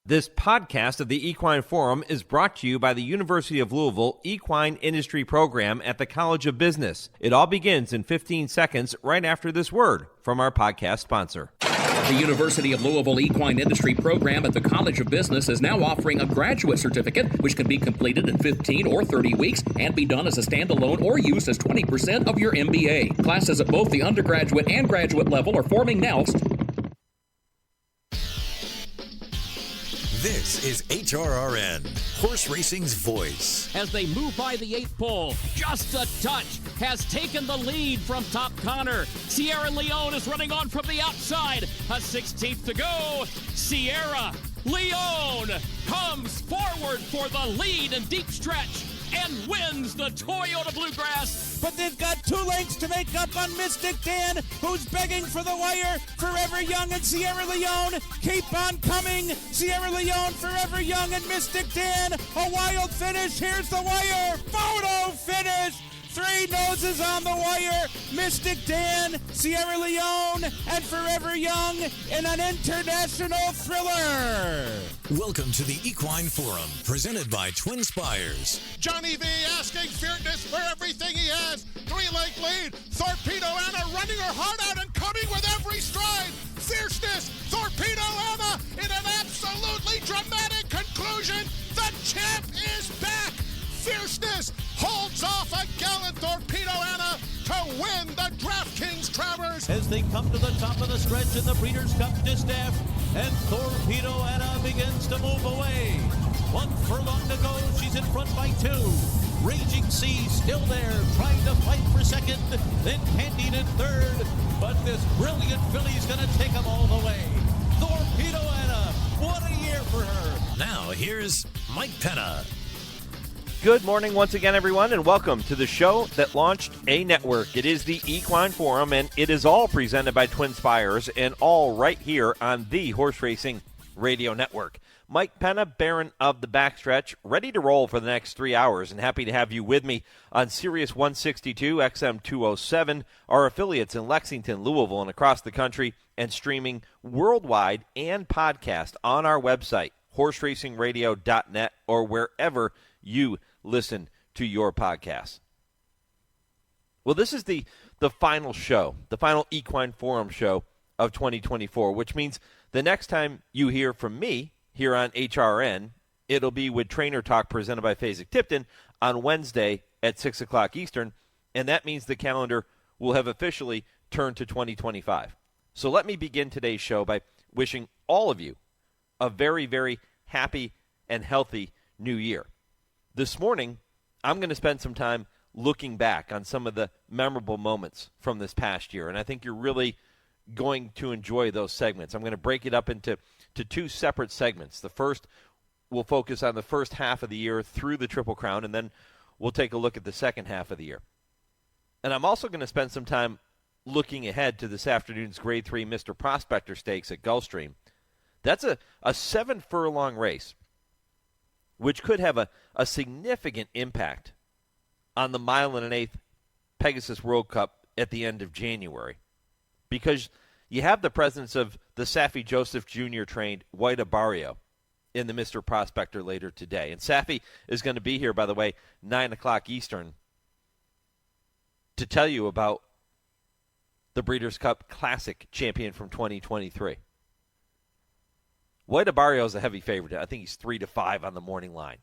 This podcast of the Equine Forum is brought to you by the University of Louisville Equine Industry Program at the College of Business. It all begins in 15 seconds right after this word from our podcast sponsor. The University of Louisville Equine Industry Program at the College of Business is now offering a graduate certificate, which can be completed in 15 or 30 weeks and be done as a standalone or used as 20% of your MBA. Classes at both the undergraduate and graduate level are forming now. This is HRRN, horse racing's voice. As they move by the 8th pole, just a touch, has taken the lead from Top Connor. Sierra Leone is running on from the outside. A 16th to go. Sierra Leone comes forward for the lead in deep stretch and wins the Toyota Bluegrass. But they've got 2 lengths to make up on Mystic Dan, who's begging for the wire. Forever Young and Sierra Leone keep on coming. Sierra Leone, Forever Young, and Mystic Dan. A wild finish. Here's the wire. Photo finish. 3 noses on the wire. Mystic Dan, Sierra Leone, and Forever Young in an international thriller. Welcome to the Equine Forum, presented by TwinSpires. Johnny V asking Fierceness for everything he has. 3-length lead. Torpedo Anna running her heart out and coming with every stride. Fierceness. Torpedo Anna in an absolutely dramatic conclusion. The champ is back. Fierceness holds off a gallant Torpedo Anna to win the DraftKings Travers. As they come to the top of the stretch in the Breeders' Cup Distaff, and Torpedo Anna begins to move away. 1 furlong to go, she's in front by 2. Raging Sea still there, trying to fight for second, then Candied in third. But this brilliant filly's gonna take them all the way. Torpedo Anna, what a year for her. Now here's Mike Penna. Good morning once again, everyone, and welcome to the show that launched a network. It is the Equine Forum, and it is all presented by TwinSpires, and all right here on the Horse Racing Radio Network. Mike Penna, Baron of the Backstretch, ready to roll for the next 3 hours, and happy to have you with me on Sirius 162, XM 207, our affiliates in Lexington, Louisville, and across the country, and streaming worldwide and podcast on our website, horseracingradio.net, or wherever you listen to your podcasts. Well, this is the final show, the final Equine Forum show of 2024, which means the next time you hear from me here on HRN, it'll be with Trainer Talk presented by Fasig-Tipton on Wednesday at 6 o'clock Eastern, and that means the calendar will have officially turned to 2025. So let me begin today's show by wishing all of you a very, very happy and healthy new year. This morning, I'm going to spend some time looking back on some of the memorable moments from this past year, and I think you're really going to enjoy those segments. I'm going to break it up into 2 separate segments. The first will focus on the first half of the year through the Triple Crown, and then we'll take a look at the second half of the year. And I'm also going to spend some time looking ahead to this afternoon's Grade 3 Mr. Prospector Stakes at Gulfstream. That's a 7-furlong race, which could have a significant impact on the 1 1/8 Pegasus World Cup at the end of January. Because you have the presence of the Saffie Joseph Jr. trained White Abarrio in the Mr. Prospector later today. And Saffie is going to be here, by the way, 9 o'clock Eastern to tell you about the Breeders' Cup Classic champion from 2023. White Abarrio is a heavy favorite. I think he's 3-5 on the morning line.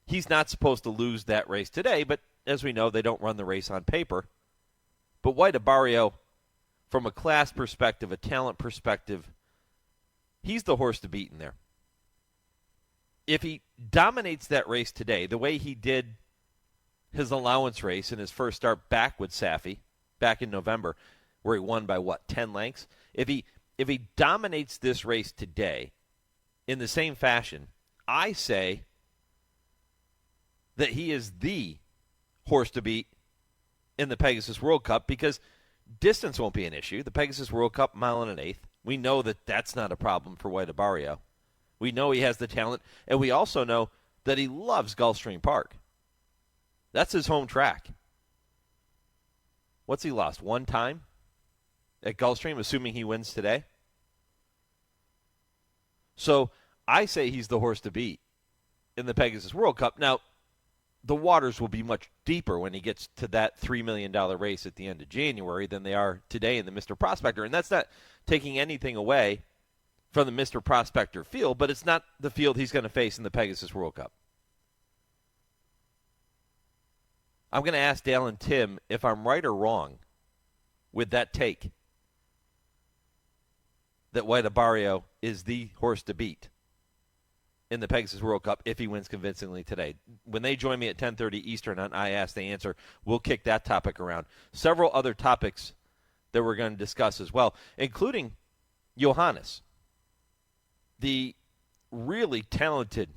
He's not supposed to lose that race today, but as we know, they don't run the race on paper. But White Abarrio, from a class perspective, a talent perspective, he's the horse to beat in there. If he dominates that race today, the way he did his allowance race in his first start back with Saffie, back in November, where he won by, 10 lengths? If he dominates this race today in the same fashion, I say that he is the horse to beat in the Pegasus World Cup, because distance won't be an issue. The Pegasus World Cup, 1 1/8. We know that that's not a problem for White Abarrio. We know he has the talent, and we also know that he loves Gulfstream Park. That's his home track. What's he lost? 1 time at Gulfstream, assuming he wins today? So I say he's the horse to beat in the Pegasus World Cup. Now, the waters will be much deeper when he gets to that $3 million race at the end of January than they are today in the Mr. Prospector. And that's not taking anything away from the Mr. Prospector field, but it's not the field he's going to face in the Pegasus World Cup. I'm going to ask Dale and Tim if I'm right or wrong with that take that White Abarrio is the horse to beat in the Pegasus World Cup if he wins convincingly today. When they join me at 10:30 Eastern on I Ask, They Answer, we'll kick that topic around. Several other topics that we're going to discuss as well, including Johannes, the really talented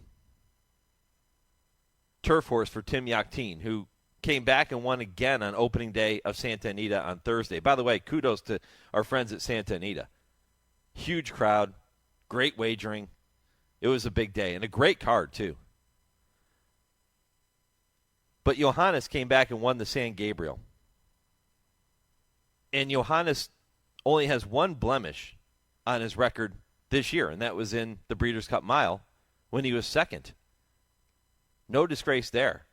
turf horse for Tim Yakteen, who came back and won again on opening day of Santa Anita on Thursday. By the way, kudos to our friends at Santa Anita. Huge crowd, great wagering. It was a big day and a great card, too. But Johannes came back and won the San Gabriel. And Johannes only has one blemish on his record this year, and that was in the Breeders' Cup Mile when he was second. No disgrace there,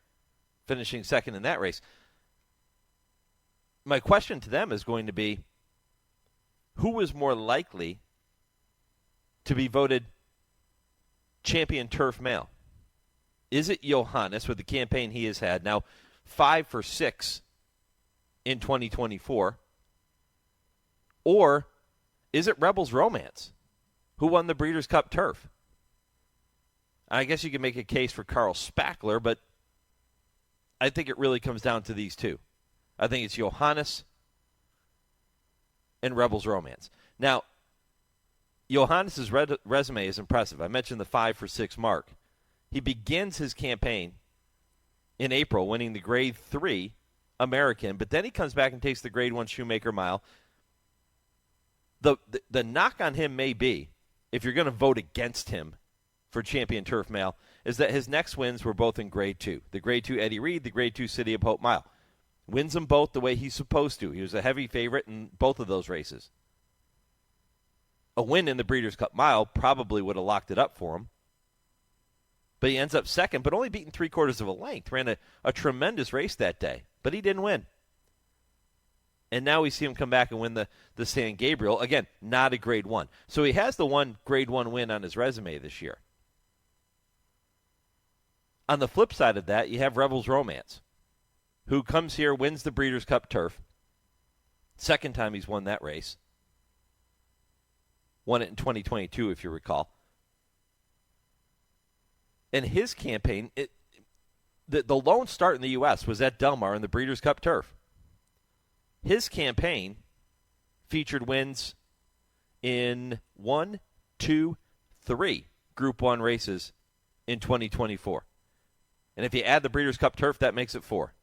finishing second in that race. My question to them is going to be, who was more likely to be voted champion turf male? Is it Johannes with the campaign he has had? Now, 5 for 6 in 2024. Or is it Rebels Romance, who won the Breeders' Cup Turf? I guess you can make a case for Carl Spackler, but I think it really comes down to these two. I think it's Johannes and Rebels Romance. Now, Johannes' resume is impressive. I mentioned the 5 for 6 mark. He begins his campaign in April, winning the Grade 3 American, but then he comes back and takes the Grade 1 Shoemaker Mile. The knock on him may be, if you're going to vote against him for champion turf male, is that his next wins were both in Grade 2. The Grade 2 Eddie Reed, the Grade 2 City of Hope Mile. Wins them both the way he's supposed to. He was a heavy favorite in both of those races. A win in the Breeders' Cup Mile probably would have locked it up for him. But he ends up second, but only beaten 3/4 of a length. Ran a tremendous race that day, but he didn't win. And now we see him come back and win the San Gabriel. Again, not a Grade 1. So he has the one Grade 1 win on his resume this year. On the flip side of that, you have Rebels Romance, who comes here, wins the Breeders' Cup Turf. Second time he's won that race. Won it in 2022, if you recall. And his campaign, the lone start in the U.S. was at Del Mar in the Breeders' Cup Turf. His campaign featured wins in 1, 2, 3 Group 1 races in 2024. And if you add the Breeders' Cup Turf, that makes it 4.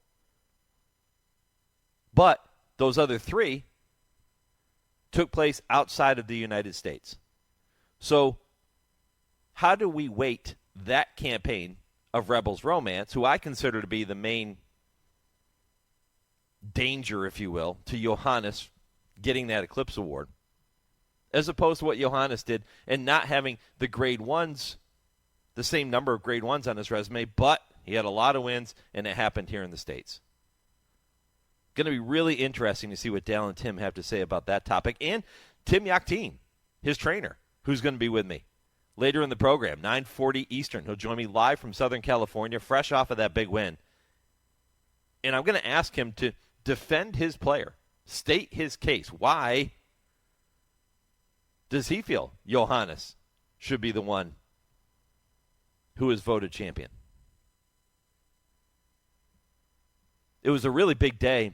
But those other 3 took place outside of the United States. So how do we weight that campaign of Rebels Romance, who I consider to be the main danger, if you will, to Johannes getting that Eclipse Award, as opposed to what Johannes did and not having the Grade 1s, the same number of Grade 1s on his resume, but he had a lot of wins, and it happened here in the States. Going to be really interesting to see what Dale and Tim have to say about that topic. And Tim Yakteen, his trainer, who's going to be with me later in the program, 9:40 Eastern. He'll join me live from Southern California, fresh off of that big win. And I'm going to ask him to defend his player, state his case. Why does he feel Johannes should be the one who is voted champion? It was a really big day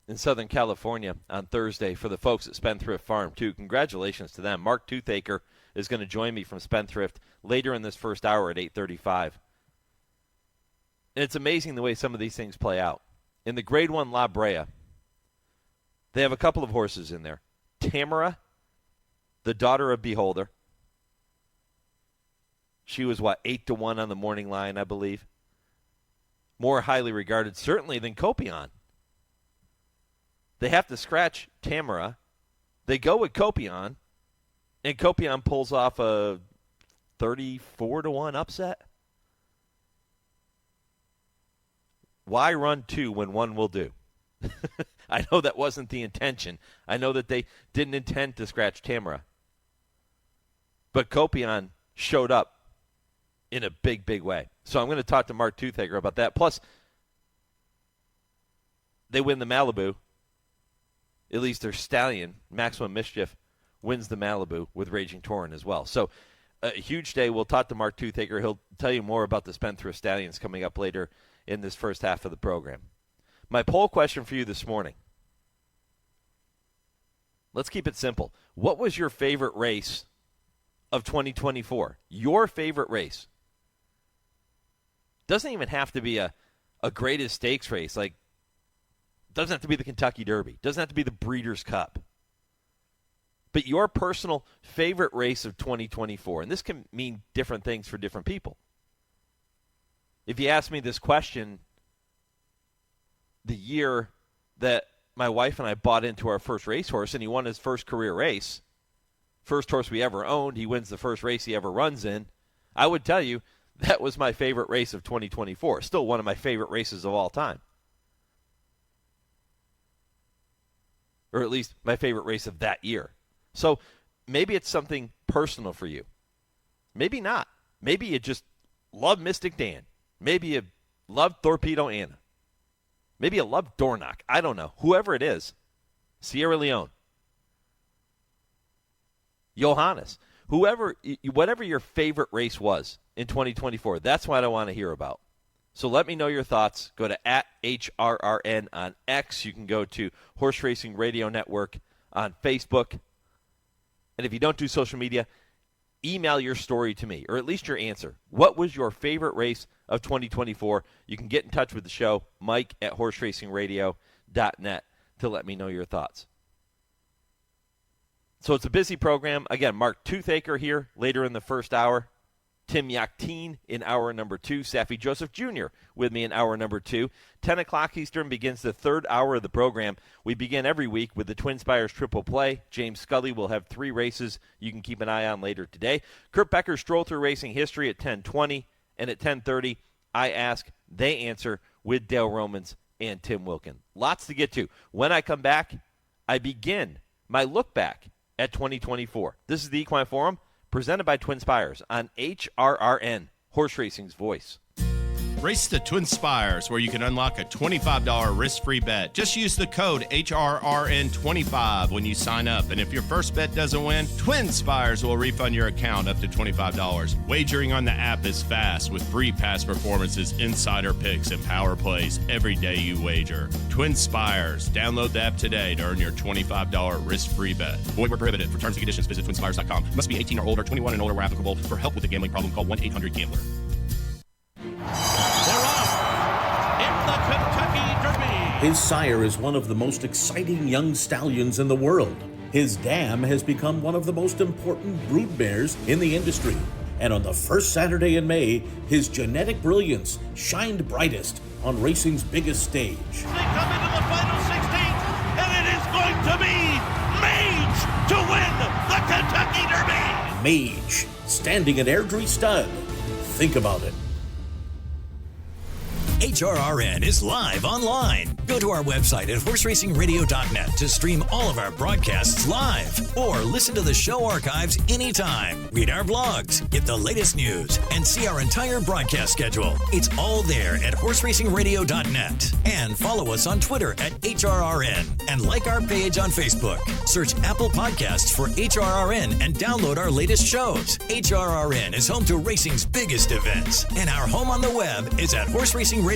in Southern California on Thursday for the folks at Spendthrift Farm, too. Congratulations to them. Mark Toothaker is going to join me from Spendthrift later in this first hour at 8:35. And it's amazing the way some of these things play out. In the Grade 1 La Brea, they have a couple of horses in there. Tamara, the daughter of Beholder. She was, 8-1 on the morning line, I believe. More highly regarded, certainly, than Kopion. They have to scratch Tamara. They go with Kopion, and Kopion pulls off a 34-1 upset? Why run 2 when 1 will do? I know that wasn't the intention. I know that they didn't intend to scratch Tamara. But Kopion showed up in a big, big way. So I'm going to talk to Mark Toothaker about that. Plus, they win the Malibu. At least their stallion, Maximum Mischief, wins the Malibu with Raging Torrent as well. So a huge day. We'll talk to Mark Toothaker. He'll tell you more about the Spendthrift Stallions coming up later in this first half of the program. My poll question for you this morning. Let's keep it simple. What was your favorite race of 2024? Your favorite race. Doesn't even have to be a greatest stakes race. Like, doesn't have to be the Kentucky Derby. Doesn't have to be the Breeders' Cup. But your personal favorite race of 2024. And this can mean different things for different people. If you ask me this question the year that my wife and I bought into our first racehorse and he won his first career race, first horse we ever owned, he wins the first race he ever runs in, I would tell you that was my favorite race of 2024. Still one of my favorite races of all time. Or at least my favorite race of that year. So maybe it's something personal for you. Maybe not. Maybe you just love Mystic Dan. Maybe you love Torpedo Anna. Maybe you love Dornoch. I don't know. Whoever it is. Sierra Leone. Johannes. Whatever your favorite race was in 2024, that's what I want to hear about. So let me know your thoughts. Go to @HRRN on X. You can go to Horse Racing Radio Network on Facebook. And if you don't do social media, email your story to me, or at least your answer. What was your favorite race of 2024? You can get in touch with the show, Mike at horseracingradio.net, to let me know your thoughts. So it's a busy program. Again, Mark Toothaker here later in the first hour. Tim Yakteen in hour number 2. Saffie Joseph Jr. with me in hour number 2. 10 o'clock Eastern begins the third hour of the program. We begin every week with the TwinSpires Triple Play. James Scully will have 3 races you can keep an eye on later today. Kurt Becker's Stroll Through Racing History at 10:20. And at 10:30, I ask, they answer with Dale Romans and Tim Wilkin. Lots to get to. When I come back, I begin my look back at 2024. This is the Equine Forum, presented by TwinSpires on HRRN, Horse Racing's voice. Race the TwinSpires, where you can unlock a $25 risk-free bet. Just use the code HRRN25 when you sign up. And if your first bet doesn't win, TwinSpires will refund your account up to $25. Wagering on the app is fast with free past performances, insider picks, and power plays every day you wager. TwinSpires. Download the app today to earn your $25 risk-free bet. Void where prohibited. For terms and conditions, visit TwinSpires.com. Must be 18 or older, 21 and older where applicable. For help with a gambling problem, call 1-800-GAMBLER. They're off in the Kentucky Derby. His sire is one of the most exciting young stallions in the world. His dam has become one of the most important broodmares in the industry. And on the first Saturday in May, his genetic brilliance shined brightest on racing's biggest stage. They come into the final 16th, and it is going to be Mage to win the Kentucky Derby. Mage, standing at Airdrie Stud. Think about it. HRRN is live online. Go to our website at horseracingradio.net to stream all of our broadcasts live or listen to the show archives anytime. Read our blogs, get the latest news, and see our entire broadcast schedule. It's all there at horseracingradio.net. And follow us on Twitter at HRRN and like our page on Facebook. Search Apple Podcasts for HRRN and download our latest shows. HRRN is home to racing's biggest events, and our home on the web is at horseracingradio.net.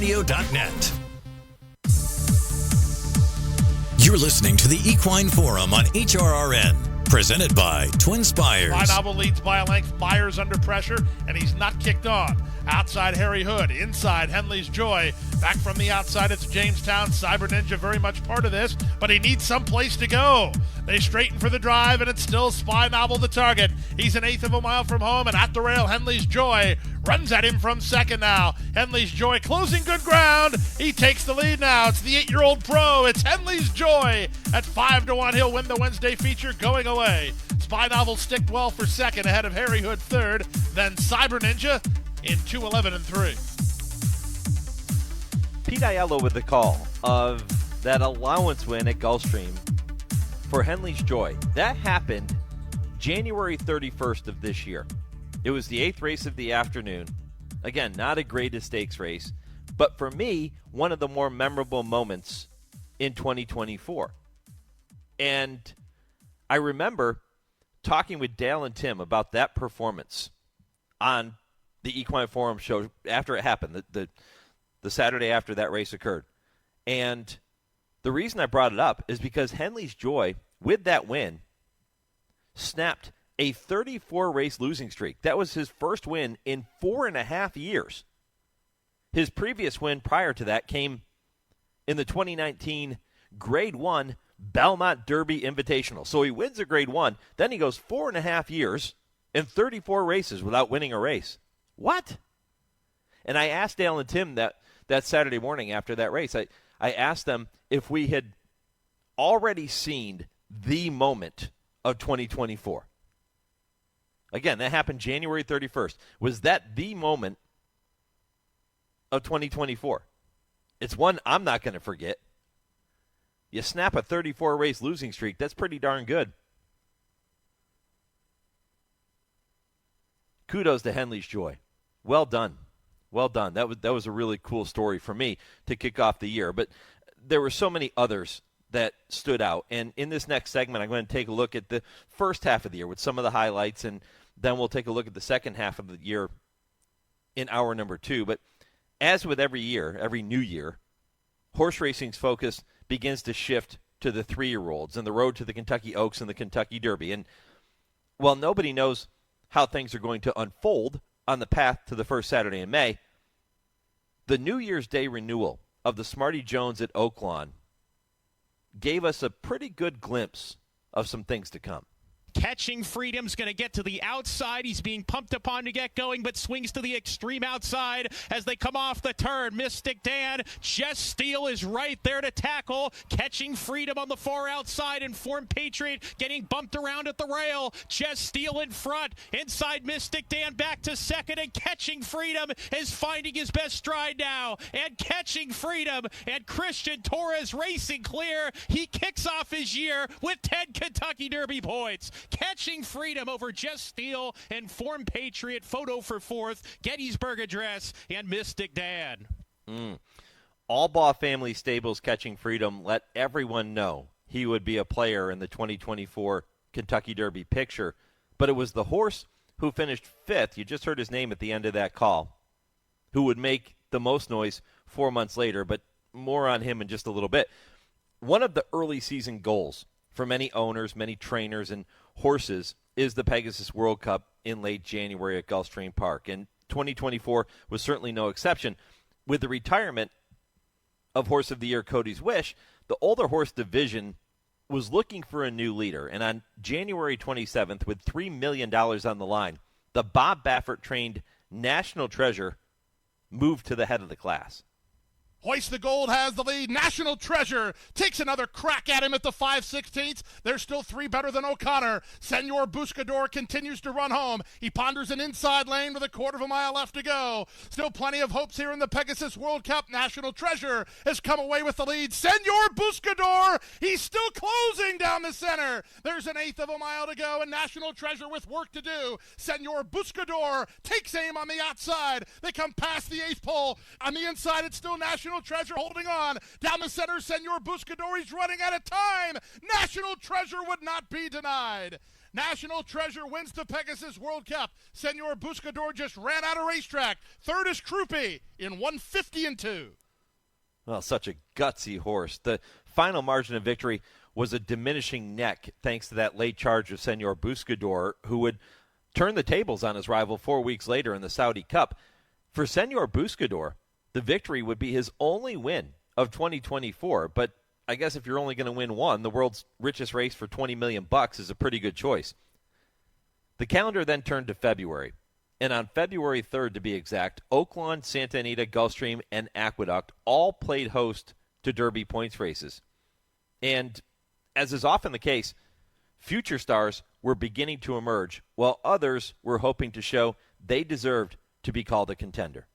You're listening to the Equine Forum on HRRN, presented by TwinSpires. Novel leads by a length. Myers under pressure, and he's not kicked on. Outside, Harry Hood. Inside, Henley's Joy. Back from the outside, it's Jamestown. Cyber Ninja very much part of this, but he needs some place to go. They straighten for the drive, and it's still Spy Novel the target. He's an eighth of a mile from home, and at the rail, Henley's Joy runs at him from second now. Henley's Joy closing good ground. He takes the lead now. It's the 8-year-old pro. It's Henley's Joy at 5-1. He'll win the Wednesday feature going away. Spy Novel sticked well for second ahead of Harry Hood third. Then Cyber Ninja in 2:11 and 3. Pete Aiello with the call of that allowance win at Gulfstream for Henley's Joy. That happened January 31st of this year. It was the 8th race of the afternoon. Again, not a greatest stakes race, but for me, one of the more memorable moments in 2024. And I remember talking with Dale and Tim about that performance on the Equine Forum show after it happened, the Saturday after that race occurred. And the reason I brought it up is because Henley's Joy, with that win, snapped a 34-race losing streak. That was his first win in 4.5 years. His previous win prior to that came in the 2019 Grade 1 Belmont Derby Invitational. So he wins a Grade 1, then he goes 4.5 years and 34 races without winning a race. What? And I asked Dale and Tim that Saturday morning after that race, I asked them if we had already seen the moment of 2024. Again, that happened January 31st. Was that the moment of 2024? It's one I'm not going to forget. You snap a 34-race losing streak, that's pretty darn good. Kudos to Henley's Joy. Well done. Well done. That was a really cool story for me to kick off the year. But there were so many others that stood out. And in this next segment, I'm going to take a look at the first half of the year with some of the highlights, and then we'll take a look at the second half of the year in hour number 2. But as with every year, every new year, horse racing's focus begins to shift to the 3-year-olds and the road to the Kentucky Oaks and the Kentucky Derby. And while nobody knows how things are going to unfold on the path to the first Saturday in May, the New Year's Day renewal of the Smarty Jones at Oaklawn gave us a pretty good glimpse of some things to come. Catching Freedom's going to get to the outside. He's being pumped upon to get going, but swings to the extreme outside as they come off the turn. Mystic Dan, Jess Steele is right there to tackle. Catching Freedom on the far outside. Informed Patriot getting bumped around at the rail. Jess Steele in front. Inside Mystic Dan back to second, and Catching Freedom is finding his best stride now. And Catching Freedom and Christian Torres racing clear. He kicks off his year with 10 Kentucky Derby points. Catching Freedom over Jess Steele, Informed Patriot, Photo for fourth, Gettysburg Address, and Mystic Dan. Albaugh Family Stables Catching Freedom let everyone know he would be a player in the 2024 Kentucky Derby picture, but it was the horse who finished 5th, you just heard his name at the end of that call, who would make the most noise 4 months later, but more on him in just a little bit. One of the early season goals for many owners, many trainers, and horses is the Pegasus World Cup in late January at Gulfstream Park. And 2024 was certainly no exception. With the retirement of Horse of the Year Cody's Wish, the older horse division was looking for a new leader. And on January 27th, with $3 million on the line, the Bob Baffert-trained National Treasure moved to the head of the class. Hoist the Gold has the lead. National Treasure takes another crack at him at the 5/16. There's still 3 better than O'Connor. Senor Buscador continues to run home. He ponders an inside lane with a 1/4 mile left to go. Still plenty of hopes here in the Pegasus World Cup. National Treasure has come away with the lead. Senor Buscador, he's still closing down the center. There's an 1/8 of a mile to go, and National Treasure with work to do. Senor Buscador takes aim on the outside. They come past the 8th pole. On the inside, it's still National Treasure holding on. Down the center, Senor Buscador, he's running out of time. National Treasure would not be denied. National Treasure wins the Pegasus World Cup. Senor Buscador just ran out of racetrack. Third is Krupe in 1:50 and 2. Well, such a gutsy horse. The final margin of victory was a diminishing neck thanks to that late charge of Senor Buscador, who would turn the tables on his rival 4 weeks later in the Saudi Cup. For Senor Buscador, the victory would be his only win of 2024, but I guess if you're only going to win one, the world's richest race for $20 million is a pretty good choice. The calendar then turned to February, and on February 3rd to be exact, Oaklawn, Santa Anita, Gulfstream, and Aqueduct all played host to Derby points races. And as is often the case, future stars were beginning to emerge, while others were hoping to show they deserved to be called a contender.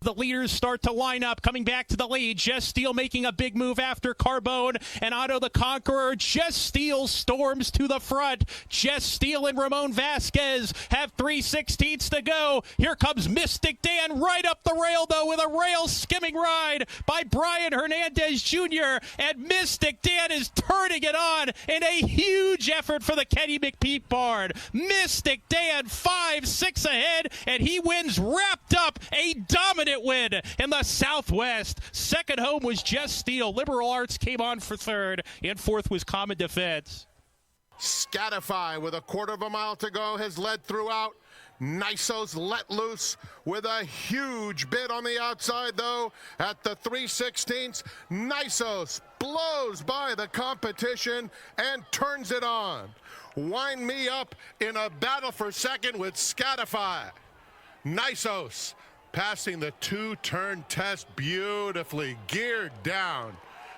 The leaders start to line up, coming back to the lead. Jess Steele making a big move after Carbone and Otto the Conqueror. Jess Steele storms to the front. Jess Steele and Ramon Vasquez have 3/16 to go. Here comes Mystic Dan right up the rail, though, with a rail skimming ride by Brian Hernandez Jr. And Mystic Dan is turning it on in a huge effort for the Kenny McPeak barn. Mystic Dan 5-6 ahead, and he wins wrapped up a dominant win in the Southwest. Second home was Jess Steele. Liberal Arts came on for third, and fourth was Common Defense. Scatify with a quarter of a mile to go has led throughout. Nisos let loose with a huge bid on the outside, though, at the 3/16. Nisos blows by the competition and turns it on. Wind me up in a battle for second with Scatify. Nisos passing the two-turn test beautifully, geared down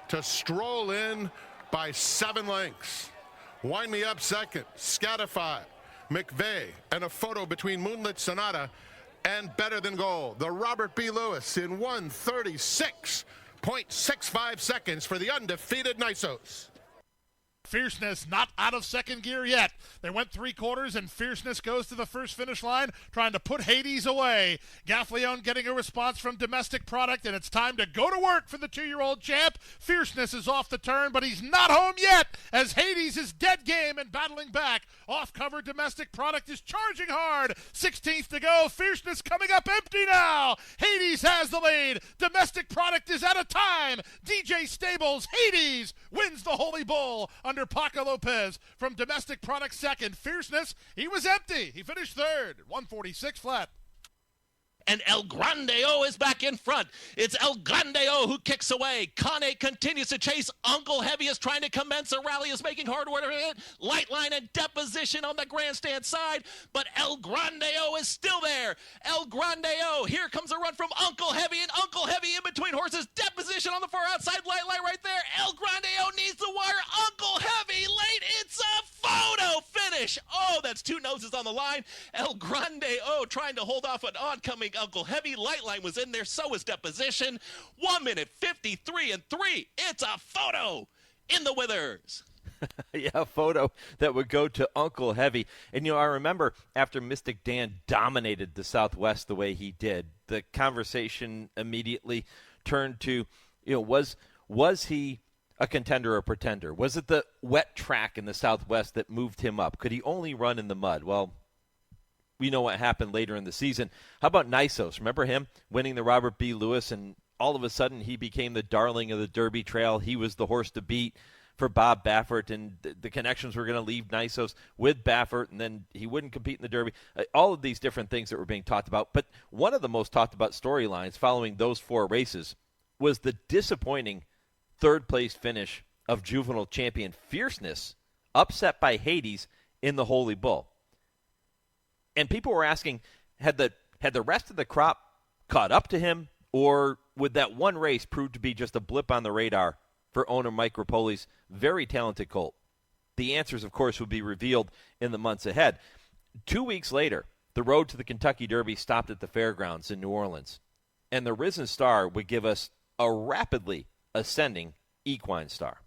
to stroll in by 7 lengths. Wind me up second, Scatify, McVeigh, and a photo between Moonlit Sonata and Better Than Gold. The Robert B. Lewis in 1:36.65 seconds for the undefeated Nisos. Fierceness not out of second gear yet. They went 3 quarters, and Fierceness goes to the first finish line, trying to put Hades away. Gaffleon getting a response from Domestic Product, and it's time to go to work for the 2-year-old champ. Fierceness is off the turn, but he's not home yet, as Hades is dead game and battling back. Off-cover Domestic Product is charging hard. 16th to go. Fierceness coming up empty now. Hades has the lead. Domestic Product is out of time. DJ Stables, Hades wins the Holy Bull under Paco Lopez. From Domestic Product second. Fierceness, he was empty. He finished third, 146 flat. And El Grandeo is back in front. It's El Grandeo who kicks away. Kane continues to chase. Uncle Heavy is trying to commence a rally, is making hard work of it. Light line and deposition on the grandstand side, but El Grandeo is still there. El Grandeo, here comes a run from Uncle Heavy, and Uncle Heavy in between horses. Deposition on the far outside, light line right there. El Grandeo needs the wire. Uncle Heavy late. It's a photo finish. Oh, that's 2 noses on the line. El Grandeo trying to hold off an oncoming Uncle Heavy. Light line was in there, so was deposition. 1:53 and 3. It's a photo in the Withers. Yeah, a photo that would go to Uncle Heavy. And, I remember after Mystic Dan dominated the Southwest the way he did, the conversation immediately turned to, was he a contender or a pretender? Was it the wet track in the Southwest that moved him up? Could he only run in the mud? Well, we know what happened later in the season. How about Nisos? Remember him winning the Robert B. Lewis, and all of a sudden he became the darling of the Derby Trail. He was the horse to beat for Bob Baffert, and the connections were going to leave Nisos with Baffert, and then he wouldn't compete in the Derby. All of these different things that were being talked about. But one of the most talked about storylines following those 4 races was the disappointing third-place finish of juvenile champion Fierceness, upset by Hades in the Holy Bull. And people were asking, had the rest of the crop caught up to him, or would that one race prove to be just a blip on the radar for owner Mike Rapoli's very talented colt? The answers, of course, would be revealed in the months ahead. 2 weeks later, the road to the Kentucky Derby stopped at the fairgrounds in New Orleans, and the Risen Star would give us a rapidly ascending equine star.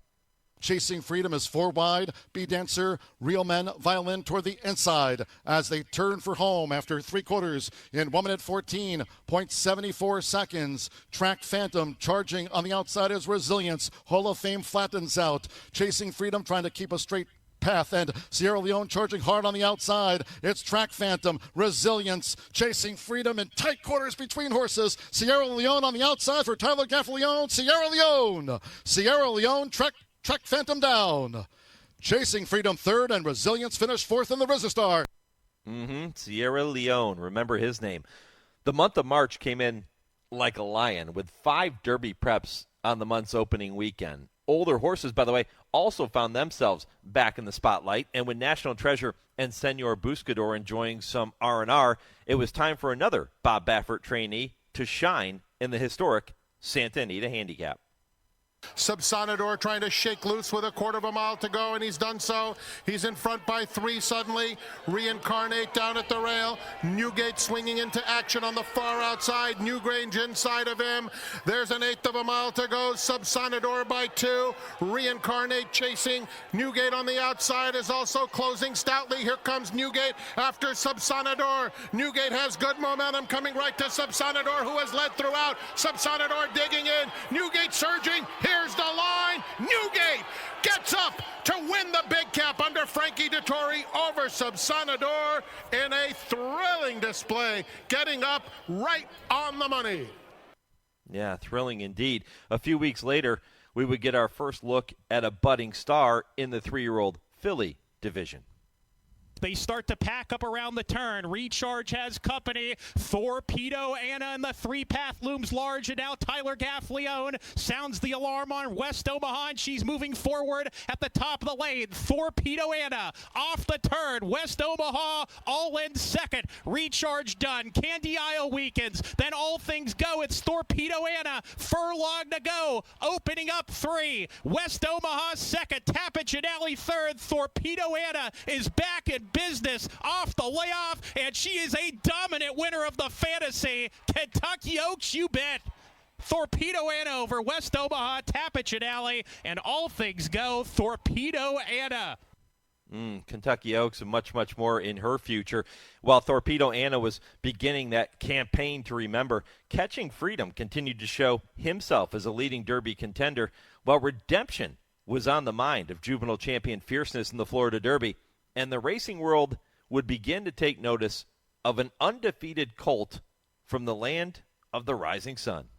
Chasing Freedom is 4 wide. B-Dancer, Real Men, Violin toward the inside as they turn for home after 3 quarters in 1:14.74 seconds. Track Phantom charging on the outside is Resilience. Hall of Fame flattens out. Chasing Freedom trying to keep a straight path, and Sierra Leone charging hard on the outside. It's Track Phantom, Resilience, Chasing Freedom in tight quarters between horses. Sierra Leone on the outside for Tyler Gaffleon. Sierra Leone, Track Phantom down. Chasing Freedom third, and Resilience finished fourth in the Risen Star. Sierra Leone, remember his name. The month of March came in like a lion with 5 Derby preps on the month's opening weekend. Older horses, by the way, also found themselves back in the spotlight, and with National Treasure and Senor Buscador enjoying some R&R, it was time for another Bob Baffert trainee to shine in the historic Santa Anita Handicap. Subsonador trying to shake loose with a quarter of a mile to go, and he's done so. He's in front by 3 suddenly. Reincarnate down at the rail. Newgate swinging into action on the far outside. Newgrange inside of him. There's an 1/8 of a mile to go. Subsonador by 2. Reincarnate chasing. Newgate on the outside is also closing stoutly. Here comes Newgate after Subsonador. Newgate has good momentum coming right to Subsonador, who has led throughout. Subsonador digging in. Newgate surging. Here's the line. Newgate gets up to win the big cap under Frankie Dettori over Subsonador in a thrilling display, getting up right on the money. Yeah, thrilling indeed. A few weeks later, we would get our first look at a budding star in the 3-year-old filly division. They start to pack up around the turn. Recharge has company. Torpedo Anna in the 3-path looms large, and now Tyler Gaffleone sounds the alarm on West Omaha, and she's moving forward at the top of the lane. Torpedo Anna off the turn. West Omaha all in second. Recharge done. Candy Isle weakens. Then All Things Go. It's Torpedo Anna. Furlong to go. Opening up 3. West Omaha second. Tappaginelli third. Torpedo Anna is back in business off the layoff, and she is a dominant winner of the fantasy. Kentucky Oaks, you bet. Torpedo Anna over West Omaha, Tappaginelli, and All Things Go. Torpedo Anna. Kentucky Oaks and much, much more in her future. While Torpedo Anna was beginning that campaign to remember, Catching Freedom continued to show himself as a leading Derby contender, while Redemption was on the mind of juvenile champion Fierceness in the Florida Derby. And the racing world would begin to take notice of an undefeated colt from the land of the rising sun.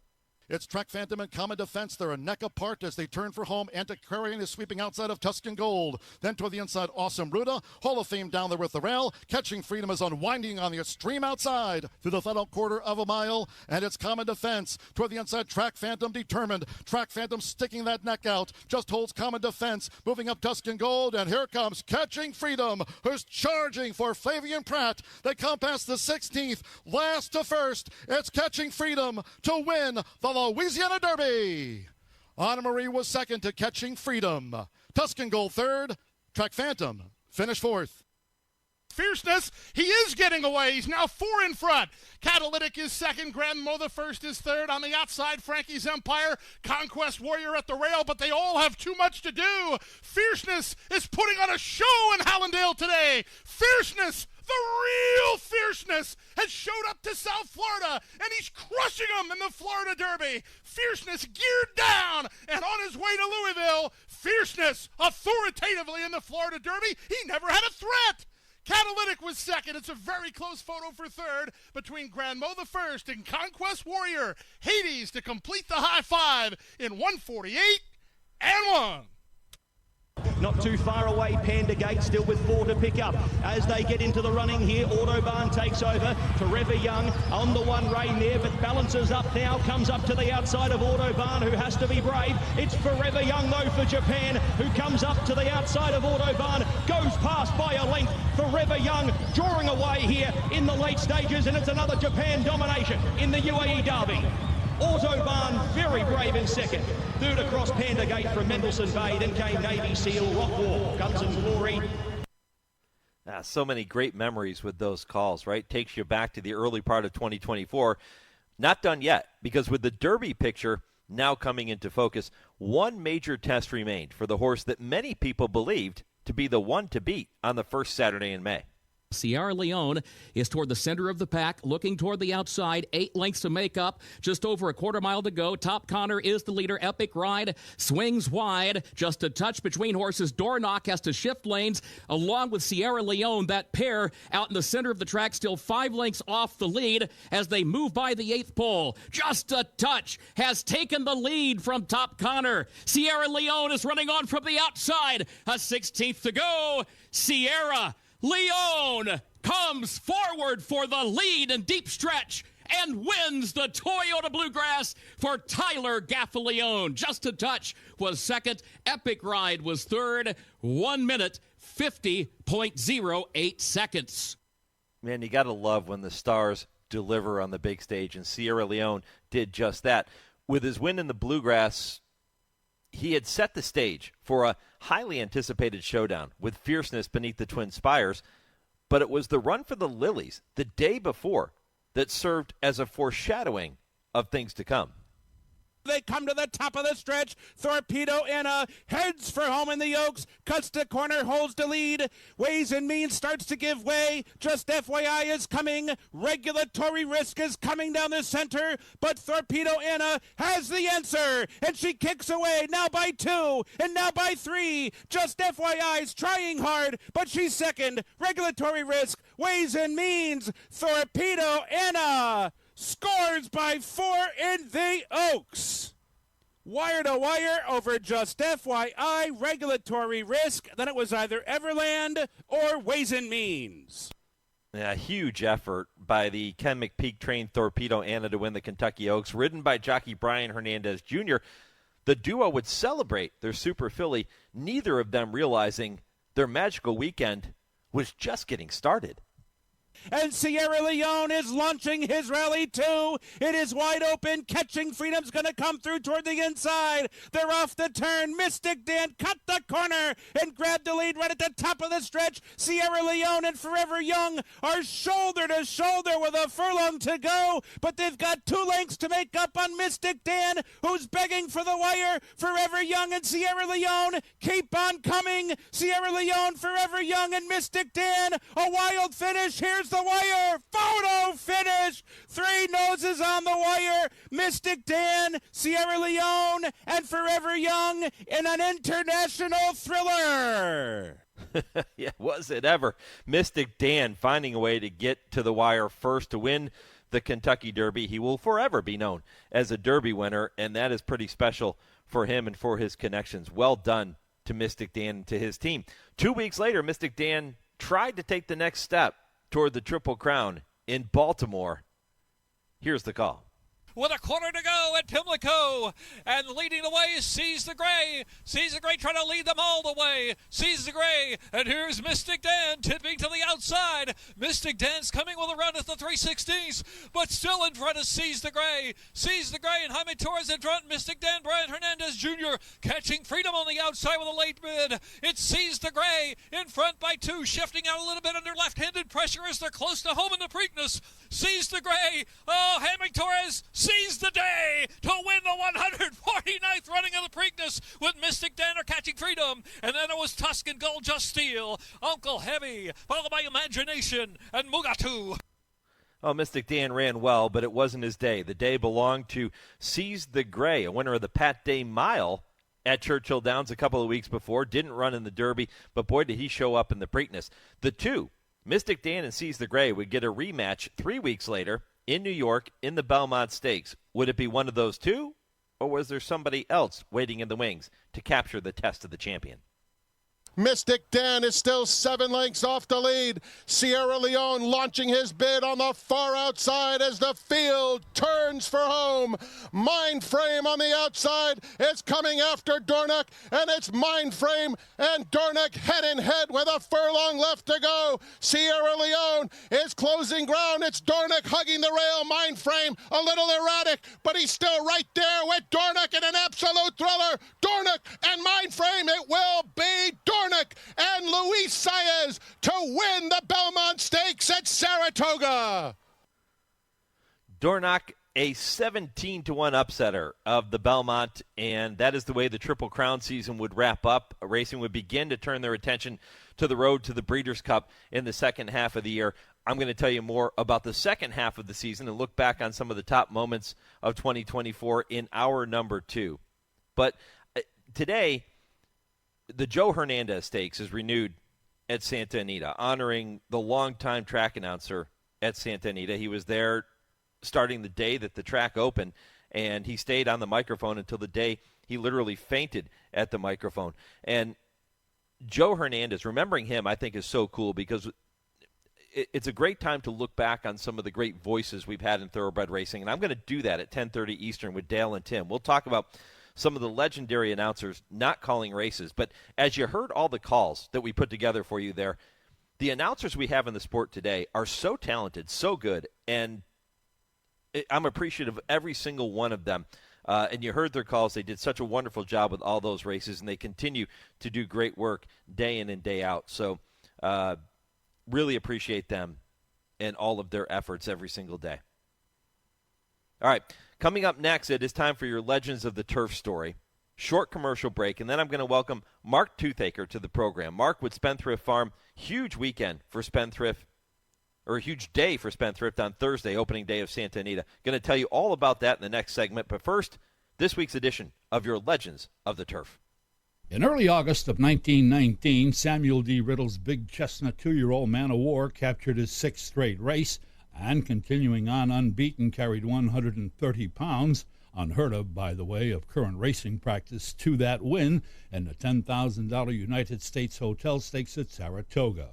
It's Track Phantom and Common Defense. They're a neck apart as they turn for home. Antiquarian is sweeping outside of Tuscan Gold. Then toward the inside, Awesome Ruda. Hall of Fame down there with the rail. Catching Freedom is unwinding on the extreme outside through the final quarter of a mile. And it's Common Defense. Toward the inside, Track Phantom determined. Track Phantom sticking that neck out. Just holds Common Defense. Moving up Tuscan Gold. And here comes Catching Freedom, who's charging for Flavian Pratt. They come past the 16th. Last to first. It's Catching Freedom to win the Louisiana Derby. Anna Marie was second to Catching Freedom. Tuscan Gold third. Track Phantom finished fourth. Fierceness, he is getting away. He's now 4 in front. Catalytic is second. Grandmo the first is third. On the outside, Frankie's Empire, Conquest Warrior at the rail, but they all have too much to do. Fierceness is putting on a show in Hallandale today. Fierceness, the real Fierceness, has showed up to South Florida, and he's crushing them in the Florida Derby. Fierceness geared down and on his way to Louisville. Fierceness authoritatively in the Florida Derby. He never had a threat. Catalytic was second. It's a very close photo for third between Grandmo the first and Conquest Warrior. Hades to complete the high five in 1:48.1. Not too far away, Panda Gate still with 4 to pick up. As they get into the running here, Autobahn takes over. Forever Young on the one rein there, but balances up now, comes up to the outside of Autobahn, who has to be brave. It's Forever Young, though, for Japan, who comes up to the outside of Autobahn, goes past by a length. Forever Young drawing away here in the late stages, and it's another Japan domination in the UAE Derby. Autobahn very brave in second. Third across Panda Gate from Mendelssohn Bay. Then came Navy Seal, Rock War, Guns and Glory. So many great memories with those calls, right? Takes you back to the early part of 2024. Not done yet, because with the Derby picture now coming into focus, one major test remained for the horse that many people believed to be the one to beat on the first Saturday in May. Sierra Leone is toward the center of the pack, looking toward the outside. 8 lengths to make up, just over a quarter mile to go. Top Connor is the leader. Epic Ride swings wide, just a touch between horses. Dornock has to shift lanes along with Sierra Leone. That pair out in the center of the track, still 5 lengths off the lead as they move by the 8th pole. Just a touch has taken the lead from Top Connor. Sierra Leone is running on from the outside. A 16th to go. Sierra Leone comes forward for the lead and deep stretch and wins the Toyota Bluegrass for Tyler Gaffleone. Just a touch was second. Epic Ride was third. 1 minute, 50.08 seconds. Man, you got to love when the stars deliver on the big stage, and Sierra Leone did just that. With his win in the Bluegrass, he had set the stage for a highly anticipated showdown with fierceness beneath the TwinSpires, but it was the run for the Lilies the day before that served as a foreshadowing of things to come. They come to the top of the stretch. Torpedo Anna heads for home in the Oaks. Cuts to corner, holds the lead. Ways and Means starts to give way. Just FYI is coming. Regulatory Risk is coming down the center. But Torpedo Anna has the answer. And she kicks away now by 2 and now by 3. Just FYI is trying hard, but she's second. Regulatory Risk, Ways and Means. Torpedo Anna scores by 4 in the Oaks. Wire to wire over Just FYI, Regulatory Risk. Then it was either Everland or Ways and Means. A huge effort by the Ken McPeak trained Torpedo Anna to win the Kentucky Oaks. Ridden by jockey Brian Hernandez Jr., the duo would celebrate their super filly, neither of them realizing their magical weekend was just getting started. And Sierra Leone is launching his rally too. It is wide open. Catching Freedom's going to come through toward the inside. They're off the turn. Mystic Dan cut the corner and grabbed the lead right at the top of the stretch. Sierra Leone and Forever Young are shoulder to shoulder with a furlong to go, but they've got 2 lengths to make up on Mystic Dan, who's begging for the wire. Forever Young and Sierra Leone keep on coming. Sierra Leone, Forever Young, and Mystic Dan. A wild finish. Here's the wire. Photo finish. 3 noses on the wire. Mystic Dan, Sierra Leone, and Forever Young in an international thriller. Yeah, was it ever. Mystic Dan finding a way to get to the wire first to win the Kentucky Derby. He will forever be known as a Derby winner, and that is pretty special for him and for his connections. Well done to Mystic Dan and to his team. 2 weeks later, Mystic Dan tried to take the next step toward the Triple Crown in Baltimore. Here's the call. With a quarter to go at Pimlico, and leading the way, Seize the Gray. Seize the Gray trying to lead them all the way. Seize the Gray, and here's Mystic Dan tipping to the outside. Mystic Dan's coming with a run at the 3/16, but still in front of Seize the Gray. Seize the Gray and Jaime Torres in front. Mystic Dan, Brian Hernandez Jr. catching Freedom on the outside with a late mid. It's Seize the Gray in front by 2, shifting out a little bit under left-handed pressure as they're close to home in the Preakness. Seize the Gray. Oh, Jaime Torres seize the day to win the 149th running of the Preakness with Mystic Dan are catching Freedom. And then it was Tuscan Gold Just Steel, Uncle Heavy, followed by Imagination and Mugatu. Oh, Mystic Dan ran well, but it wasn't his day. The day belonged to Seize the Gray, a winner of the Pat Day Mile at Churchill Downs a couple of weeks before. Didn't run in the Derby, but boy, did he show up in the Preakness. The two, Mystic Dan and Seize the Gray, would get a rematch 3 weeks later in New York in the Belmont Stakes. Would it be one of those two, or was there somebody else waiting in the wings to capture the test of the champion? Mystic Dan is still 7 lengths off the lead. Sierra Leone launching his bid on the far outside as the field turns for home. Mindframe on the outside is coming after Dornoch, and it's Mindframe and Dornoch head in head with a furlong left to go. Sierra Leone is closing ground. It's Dornoch hugging the rail. Mindframe a little erratic, but he's still right there with Dornoch in an absolute thriller. Dornoch and Mindframe, it will be Dornoch and Luis Saez to win the Belmont Stakes at Saratoga. Dornoch, a 17-1 upsetter of the Belmont, and that is the way the Triple Crown season would wrap up. Racing would begin to turn their attention to the road to the Breeders' Cup in the second half of the year. I'm going to tell you more about the second half of the season and look back on some of the top moments of 2024 in hour number 2. But today, the Joe Hernandez Stakes is renewed at Santa Anita, honoring the longtime track announcer at Santa Anita. He was there starting the day that the track opened, and he stayed on the microphone until the day he literally fainted at the microphone. And Joe Hernandez, remembering him, I think is so cool because it's a great time to look back on some of the great voices we've had in thoroughbred racing, and I'm going to do that at 10:30 Eastern with Dale and Tim. We'll talk about some of the legendary announcers not calling races. But as you heard all the calls that we put together for you there, the announcers we have in the sport today are so talented, so good, and I'm appreciative of every single one of them. And you heard their calls. They did such a wonderful job with all those races, and they continue to do great work day in and day out. So really appreciate them and all of their efforts every single day. All right, coming up next, it is time for your Legends of the Turf story. Short commercial break, and then I'm going to welcome Mark Toothaker to the program. Mark with Spendthrift Farm. Huge weekend for Spendthrift, or a huge day for Spendthrift on Thursday, opening day of Santa Anita. Going to tell you all about that in the next segment. But first, this week's edition of your Legends of the Turf. In early August of 1919, Samuel D. Riddle's big chestnut 2-year-old Man o' War captured his 6th straight race, and continuing on unbeaten carried 130 pounds, unheard of, by the way, of current racing practice, to that win in the $10,000 United States Hotel Stakes at Saratoga.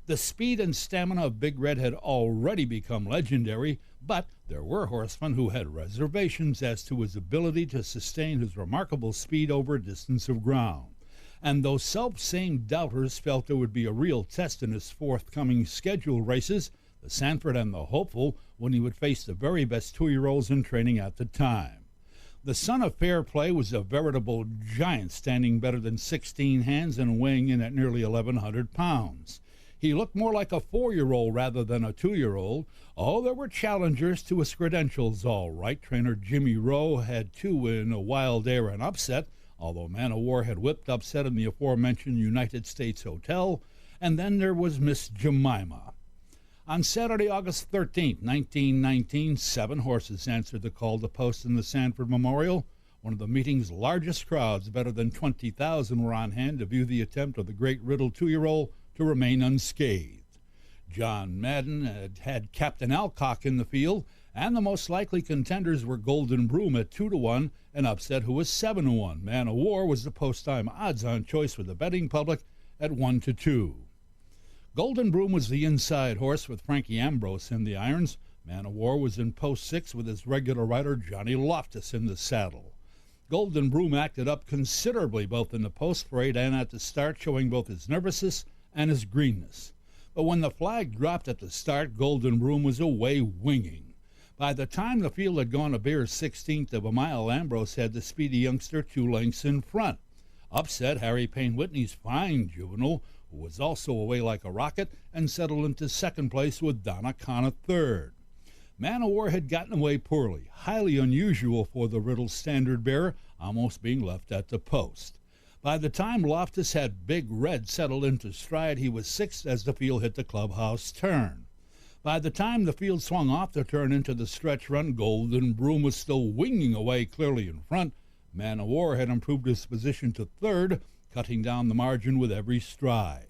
The speed and stamina of Big Red had already become legendary, but there were horsemen who had reservations as to his ability to sustain his remarkable speed over a distance of ground. And those self-same doubters felt there would be a real test in his forthcoming scheduled races, the Sanford and the Hopeful, when he would face the very best 2-year-olds in training at the time. The son of Fair Play was a veritable giant, standing better than 16 hands and weighing in at nearly 1,100 pounds. He looked more like a 4-year-old rather than a 2-year-old. Oh, there were challengers to his credentials, all right. Trainer Jimmy Rowe had 2 in a Wild Air and Upset, although Man o' War had whipped Upset in the aforementioned United States Hotel. And then there was Miss Jemima. On Saturday, August 13, 1919, 7 horses answered the call to post in the Sanford Memorial. One of the meeting's largest crowds, better than 20,000, were on hand to view the attempt of the great Riddle 2-year-old to remain unscathed. John Madden had Captain Alcock in the field, and the most likely contenders were Golden Broom at 2-1 and Upset, who was 7-1. Man o' War was the post-time odds-on choice for the betting public at 1-2. Golden Broom was the inside horse with Frankie Ambrose in the irons. Man o' War was in post 6 with his regular rider Johnny Loftus in the saddle. Golden Broom acted up considerably both in the post parade and at the start, showing both his nervousness and his greenness. But when the flag dropped at the start, Golden Broom was away winging. By the time the field had gone a bare 16th of a mile, Ambrose had the speedy youngster 2 lengths in front. Upset, Harry Payne Whitney's fine juvenile, who was also away like a rocket, and settled into 2nd place with Donna Khan at 3rd. Man o' War had gotten away poorly, highly unusual for the Riddle standard bearer, almost being left at the post. By the time Loftus had Big Red settled into stride, he was 6th as the field hit the clubhouse turn. By the time the field swung off the turn into the stretch run, Golden Broom was still winging away clearly in front. Man o' War had improved his position to 3rd, cutting down the margin with every stride.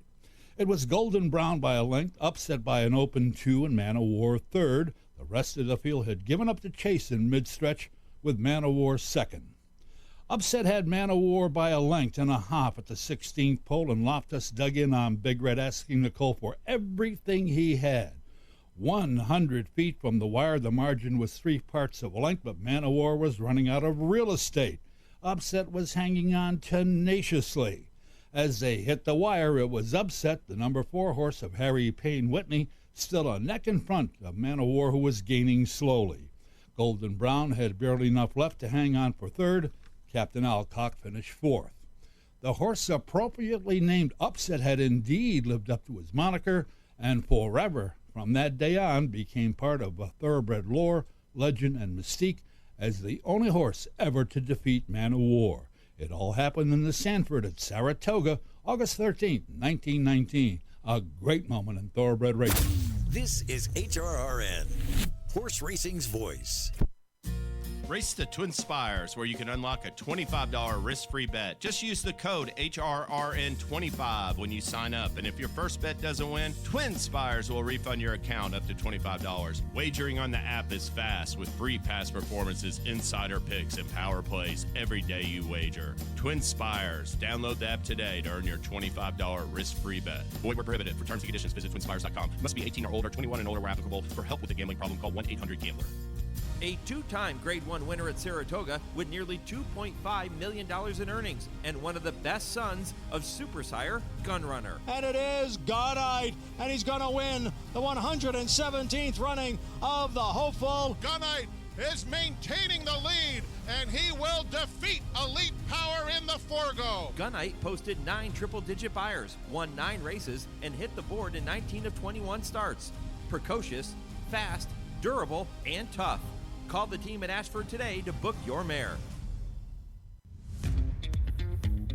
It was Golden Brown by a length, Upset by an open 2, and Man o' War 3rd. The rest of the field had given up the chase in mid-stretch, with Man o' War 2nd. Upset had Man o' War by a length and a half at the 16th pole, and Loftus dug in on Big Red, asking Nicole for everything he had. 100 feet from the wire, the margin was 3 parts of a length, but Man o' War was running out of real estate. Upset was hanging on tenaciously. As they hit the wire, it was Upset, the number 4 horse of Harry Payne Whitney, still a neck in front of Man o' War, who was gaining slowly. Golden Brown had barely enough left to hang on for 3rd. Captain Alcock finished 4th. The horse appropriately named Upset had indeed lived up to his moniker, and forever, from that day on, became part of a thoroughbred lore, legend, and mystique as the only horse ever to defeat Man o' War. It all happened in the Sanford at Saratoga, August 13, 1919. A great moment in thoroughbred racing. This is HRRN, horse racing's voice. Race the TwinSpires, where you can unlock a $25 risk-free bet. Just use the code HRRN25 when you sign up. And if your first bet doesn't win, TwinSpires will refund your account up to $25. Wagering on the app is fast with free past performances, insider picks, and power plays every day you wager. TwinSpires. Download the app today to earn your $25 risk-free bet. Void where prohibited. For terms and conditions, visit TwinSpires.com. Must be 18 or older, 21 and older where applicable. For help with a gambling problem, call 1-800-GAMBLER. a two-time Grade 1 winner at Saratoga with nearly $2.5 million in earnings, and one of the best sons of super sire Gunrunner. And it is Gunite, and he's going to win the 117th running of the hopeful. Gunite is maintaining the lead, and he will defeat Elite Power in the Forgo. Gunite posted 9 triple-digit buyers, won 9 races, and hit the board in 19 of 21 starts. Precocious, fast, durable, and tough. Call the team at Ashford today to book your mare.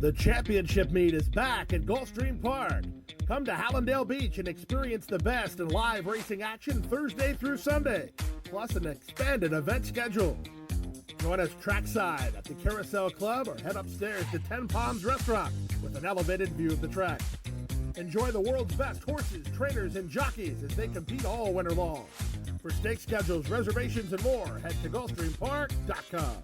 The championship meet is back at Gulfstream Park. Come to Hallandale Beach and experience the best in live racing action Thursday through Sunday, plus an expanded event schedule. Join us trackside at the Carousel Club or head upstairs to 10 Palms Restaurant with an elevated view of the track. Enjoy the world's best horses, trainers, and jockeys as they compete all winter long. For stake schedules, reservations, and more, head to GulfstreamPark.com.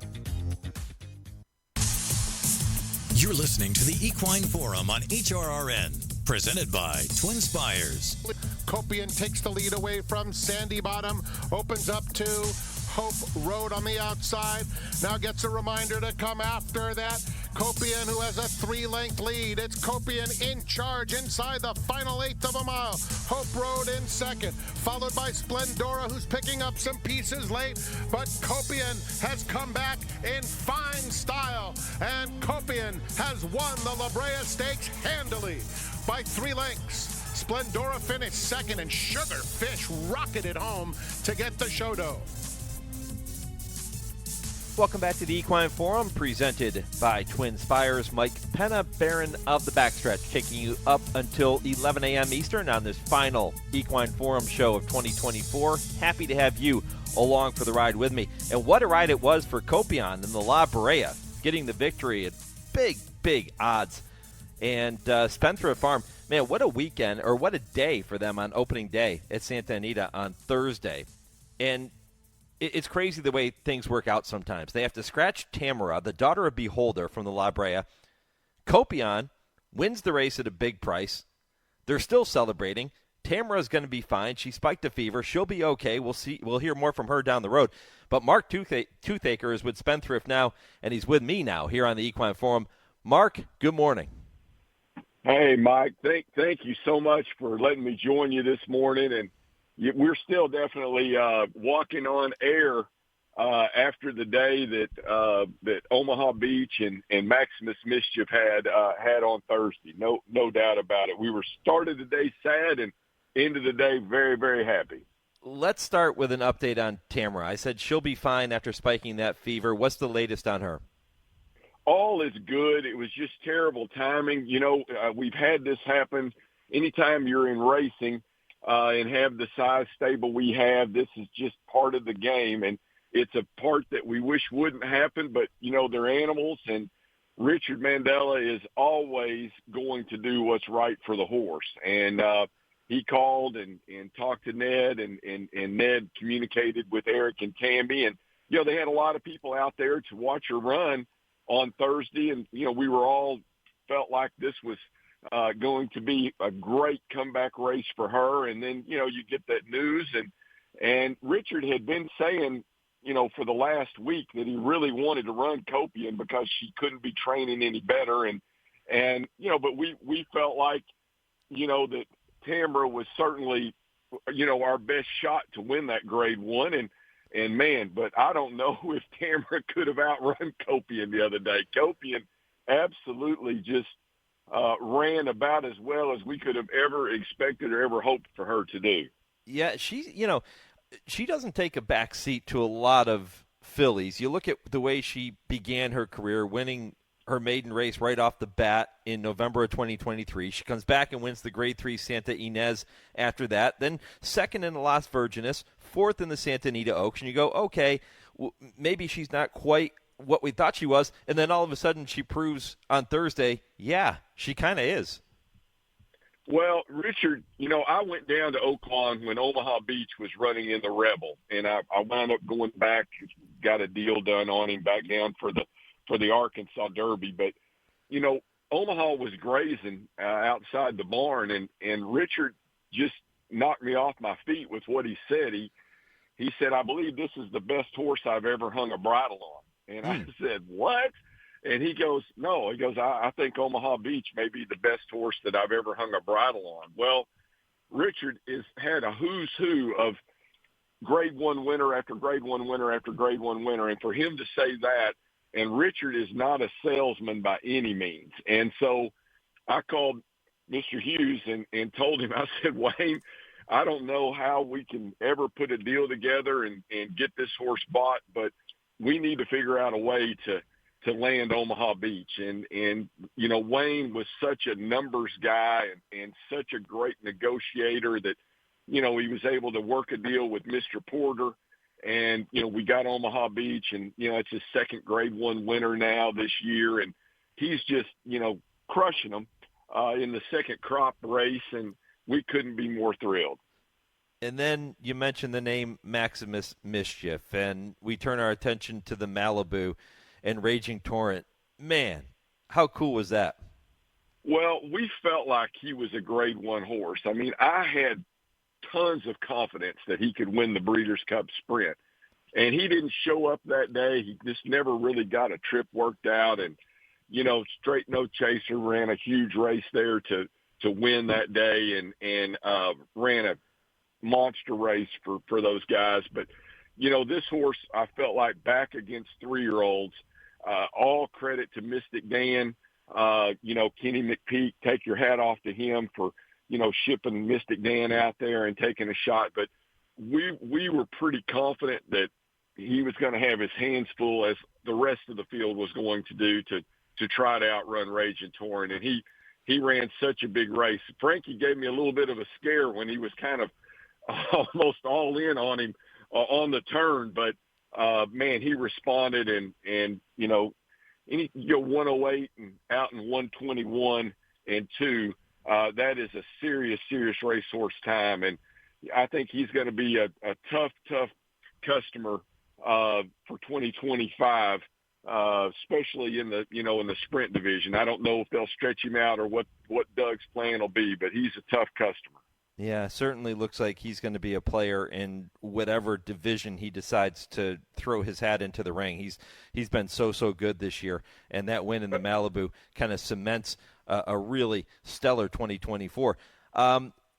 You're listening to the Equine Forum on HRRN, presented by TwinSpires. Kopion takes the lead away from Sandy Bottom, opens up to Hope Road on the outside. Now gets a reminder to come after that. Kopion, who has a 3-length lead. It's Kopion in charge inside the final 1/8 of a mile. Hope Road in second, followed by Splendora, who's picking up some pieces late. But Kopion has come back in fine style, and Kopion has won the La Brea Stakes handily by 3 lengths. Splendora finished second, and Sugarfish rocketed home to get the show dough. Welcome back to the Equine Forum, presented by TwinSpires. Mike Penna, Baron of the Backstretch, taking you up until 11 a.m. Eastern on this final Equine Forum show of 2024. Happy to have you along for the ride with me. And what a ride it was for Kopion in the La Brea, getting the victory at big odds. And Spendthrift Farm, man, what a weekend, or what a day for them on opening day at Santa Anita on Thursday. And it's crazy the way things work out sometimes. They have to scratch Tamara, the daughter of Beholder from the La Brea. Kopion wins the race at a big price. They're still celebrating. Tamara's going to be fine. She spiked a fever. She'll be okay. We'll see. We'll hear more from her down the road. But Mark Toothaker is with Spendthrift now, and he's with me now here on the Equine Forum. Mark, good morning. Hey, Mike. Thank you so much for letting me join you this morning. And we're still definitely walking on air after the day that Omaha Beach and Maximus Mischief had on Thursday. No doubt about it. We were started the day sad and ended the day very, very happy. Let's start with an update on Tamara. I said she'll be fine after spiking that fever. What's the latest on her? All is good. It was just terrible timing. You know, we've had this happen anytime you're in racing. And have the size stable we have. This is just part of the game, and it's a part that we wish wouldn't happen, but, you know, they're animals, and Richard Mandela is always going to do what's right for the horse. And he called and talked to Ned, and Ned communicated with Eric and Tammy, and, you know, they had a lot of people out there to watch her run on Thursday, and, you know, we were all felt like this was going to be a great comeback race for her. And then, you know, you get that news, and Richard had been saying, you know, for the last week that he really wanted to run Kopion because she couldn't be training any better. And, you know, but we felt like, you know, that Tamara was certainly, you know, our best shot to win that Grade 1. And man, but I don't know if Tamara could have outrun Kopion the other day. Kopion absolutely just ran about as well as we could have ever expected or ever hoped for her to do. Yeah, she doesn't take a back seat to a lot of fillies. You look at the way she began her career, winning her maiden race right off the bat in November of 2023. She comes back and wins the Grade 3 Santa Ynez after that. Then second in the Las Virgenes, fourth in the Santa Anita Oaks. And you go, okay, maybe she's not quite what we thought she was, and then all of a sudden she proves on Thursday, yeah, she kind of is. Well, Richard, you know, I went down to Oakland when Omaha Beach was running in the Rebel, and I wound up going back, got a deal done on him back down for the Arkansas Derby. But, you know, Omaha was grazing outside the barn, and Richard just knocked me off my feet with what he said. he said, I believe this is the best horse I've ever hung a bridle on. And I said, what? And he goes, no. He goes, I think Omaha Beach may be the best horse that I've ever hung a bridle on. Well, Richard has had a who's who of grade one winner after grade one winner after grade one winner. And for him to say that, and Richard is not a salesman by any means. And so I called Mr. Hughes and told him, I said, Wayne, I don't know how we can ever put a deal together and get this horse bought, but we need to figure out a way to land Omaha Beach. And you know, Wayne was such a numbers guy and such a great negotiator that, you know, he was able to work a deal with Mr. Porter. And, you know, we got Omaha Beach, and, you know, it's his second grade one winner now this year. And he's just, you know, crushing them in the second crop race, and we couldn't be more thrilled. And then you mentioned the name Maximus Mischief, and we turn our attention to the Malibu and Raging Torrent. Man, how cool was that? Well, we felt like he was a grade one horse. I mean, I had tons of confidence that he could win the Breeders' Cup Sprint. And he didn't show up that day. He just never really got a trip worked out. And, you know, Straight No Chaser ran a huge race there to win that day and ran a monster race for those guys. But, you know, this horse, I felt like back against 3-year-olds, all credit to Mystic Dan. You know, Kenny McPeak, take your hat off to him for, you know, shipping Mystic Dan out there and taking a shot. But we were pretty confident that he was going to have his hands full, as the rest of the field was going to do, to try to outrun Raging Torrent. And he ran such a big race. Frankie gave me a little bit of a scare when he was kind of almost all in on him on the turn. But, man, he responded and you know, you go 108 and out in 121 and 2. That is a serious racehorse time. And I think he's going to be a tough customer for 2025, especially in the sprint division. I don't know if they'll stretch him out or what Doug's plan will be, but he's a tough customer. Yeah, certainly looks like he's going to be a player in whatever division he decides to throw his hat into the ring. He's been so good this year, and that win in the Malibu kind of cements a really stellar 2024.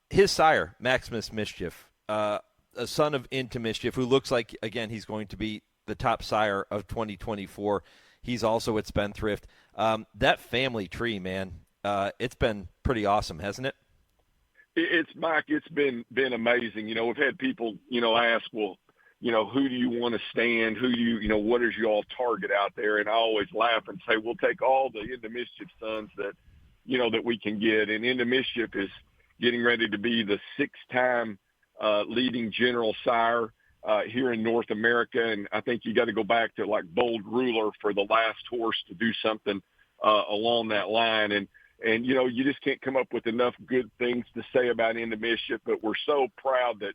His sire, Maximus Mischief, a son of Into Mischief, who looks like, again, he's going to be the top sire of 2024. He's also at Spendthrift. That family tree, man, it's been pretty awesome, hasn't it? It's Mike. It's been amazing. You know, we've had people, you know, ask, well, you know, who do you want to stand? Who do you know, what is your all target out there? And I always laugh and say, we'll take all the Into Mischief sons that, you know, that we can get. And Into Mischief is getting ready to be the 6-time leading general sire here in North America. And I think you got to go back to like Bold Ruler for the last horse to do something along that line. And, you know, you just can't come up with enough good things to say about Into Mischief, but we're so proud that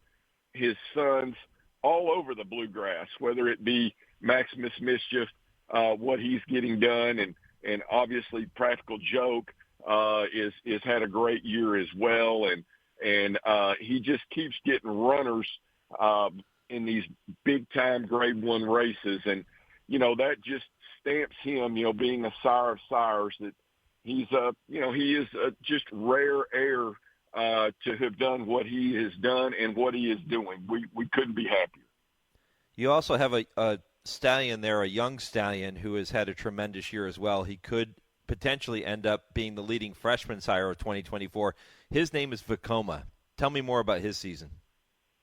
his sons all over the bluegrass, whether it be Maximus Mischief, what he's getting done, and obviously Practical Joke is had a great year as well. And he just keeps getting runners in these big-time grade one races. And, you know, that just stamps him, you know, being a sire of sires, that he's, you know, he is just rare air to have done what he has done and what he is doing. We couldn't be happier. You also have a stallion there, a young stallion, who has had a tremendous year as well. He could potentially end up being the leading freshman sire of 2024. His name is Vekoma. Tell me more about his season.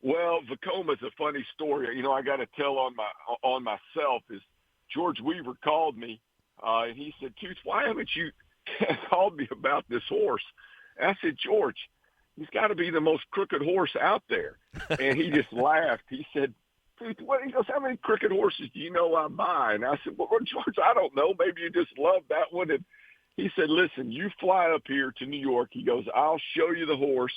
Well, Vekoma's a funny story. You know, I got to tell on myself is George Weaver called me, and he said, Tooth, why haven't you called me about this horse? And I said, George, he's got to be the most crooked horse out there. And he just laughed. He said, what? He goes, how many crooked horses do you know I buy? And I said, well, George, I don't know. Maybe you just love that one. And he said, listen, you fly up here to New York. He goes, I'll show you the horse,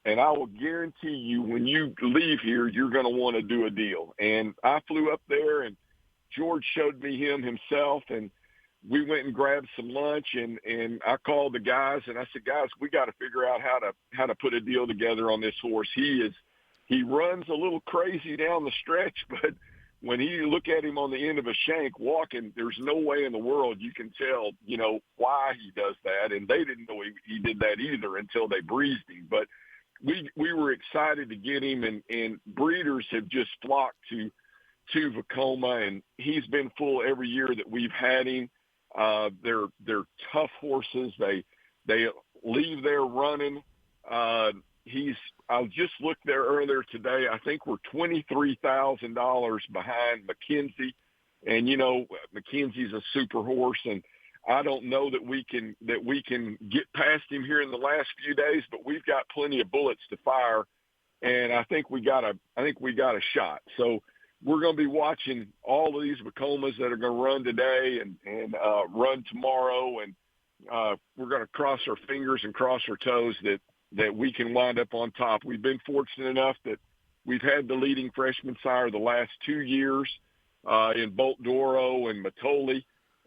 and I will guarantee you when you leave here, you're going to want to do a deal. And I flew up there, and George showed me him himself, and we went and grabbed some lunch, and I called the guys, and I said, guys, we got to figure out how to put a deal together on this horse. He is he runs a little crazy down the stretch, but when you look at him on the end of a shank walking, there's no way in the world you can tell, why he does that. And they didn't know he did that either until they breezed him. But we were excited to get him, and breeders have just flocked to Vekoma, and he's been full every year that we've had him. They're tough horses. They leave there running. I just looked there earlier today. I think we're $23,000 behind McKenzie, and McKenzie's a super horse, and I don't know that we can get past him here in the last few days, but we've got plenty of bullets to fire, and I think we got a shot. So we're going to be watching all of these Vekomas that are going to run today and run tomorrow, and we're going to cross our fingers and cross our toes that we can wind up on top. We've been fortunate enough that we've had the leading freshman sire the last 2 years in Bolt Doro and Matoli,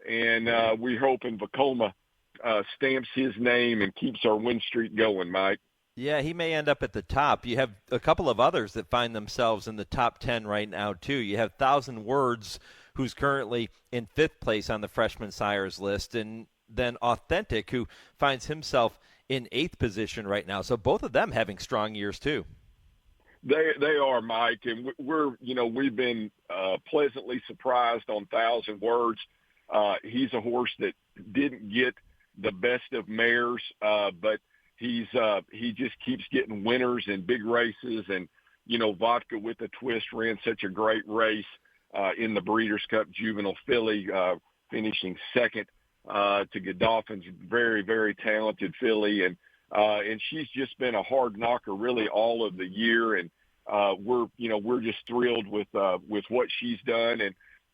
and we're hoping Vekoma stamps his name and keeps our win streak going, Mike. Yeah, he may end up at the top. You have a couple of others that find themselves in the top 10 right now, too. You have 1,000 Words, who's currently in 5th place on the freshman sires list, and then Authentic, who finds himself in 8th position right now. So both of them having strong years, too. They are, Mike, and we've been pleasantly surprised on 1,000 Words. He's a horse that didn't get the best of mares, but he just keeps getting winners in big races, and Vodka with a Twist ran such a great race in the Breeders' Cup Juvenile Filly, finishing second to Godolphin's very, very talented filly, and she's just been a hard knocker really all of the year, and we're just thrilled with what she's done,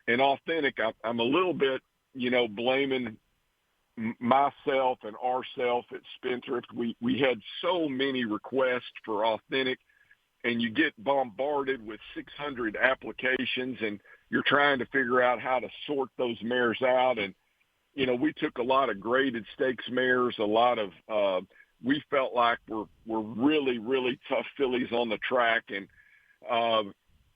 and Authentic. I'm a little bit blaming myself and ourself at Spendthrift. We had so many requests for Authentic, and you get bombarded with 600 applications, and you're trying to figure out how to sort those mares out. And we took a lot of graded stakes mares, a lot of we felt like were really, really tough fillies on the track, and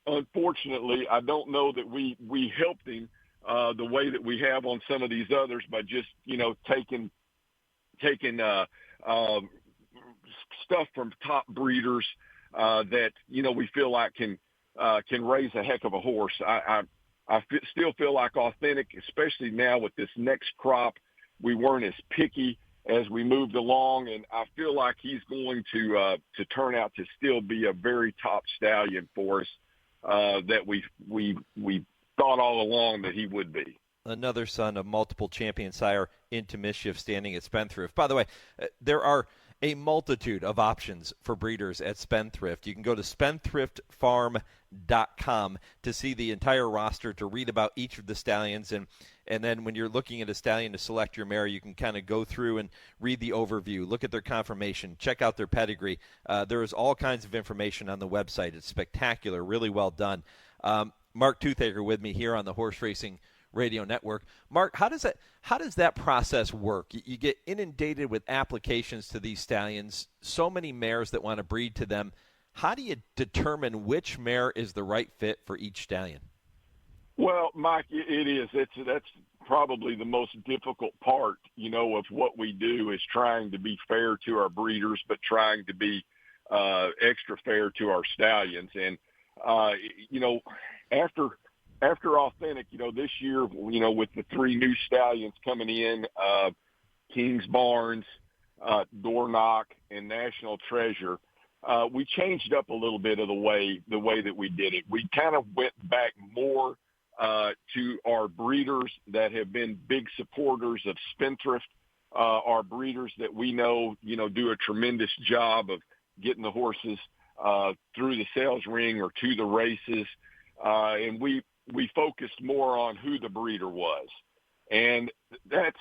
unfortunately, I don't know that we helped him the way that we have on some of these others by just taking stuff from top breeders that we feel like can raise a heck of a horse. I still feel like Authentic, especially now with this next crop, we weren't as picky as we moved along, and I feel like he's going to turn out to still be a very top stallion for us that we thought all along that he would be. Another son of multiple champion sire Into Mischief standing at Spendthrift. By the way, there are a multitude of options for breeders at Spendthrift. You can go to spendthriftfarm.com to see the entire roster, to read about each of the stallions, and then when you're looking at a stallion to select your mare, you can kind of go through and read the overview, look at their conformation, check out their pedigree. There is all kinds of information on the website. It's spectacular, really well done. Mark Toothaker with me here on the Horse Racing Radio Network. Mark, how does that process work? You get inundated with applications to these stallions, so many mares that want to breed to them. How do you determine which mare is the right fit for each stallion? Well, Mike, it is. That's probably the most difficult part, of what we do, is trying to be fair to our breeders, but trying to be extra fair to our stallions. And, after Authentic, this year, with the 3 new stallions coming in, King's Barnes, Door Knock, and National Treasure, we changed up a little bit of the way that we did it. We kind of went back more to our breeders that have been big supporters of Spendthrift, our breeders that we know, do a tremendous job of getting the horses through the sales ring or to the races, and we focused more on who the breeder was. And that's,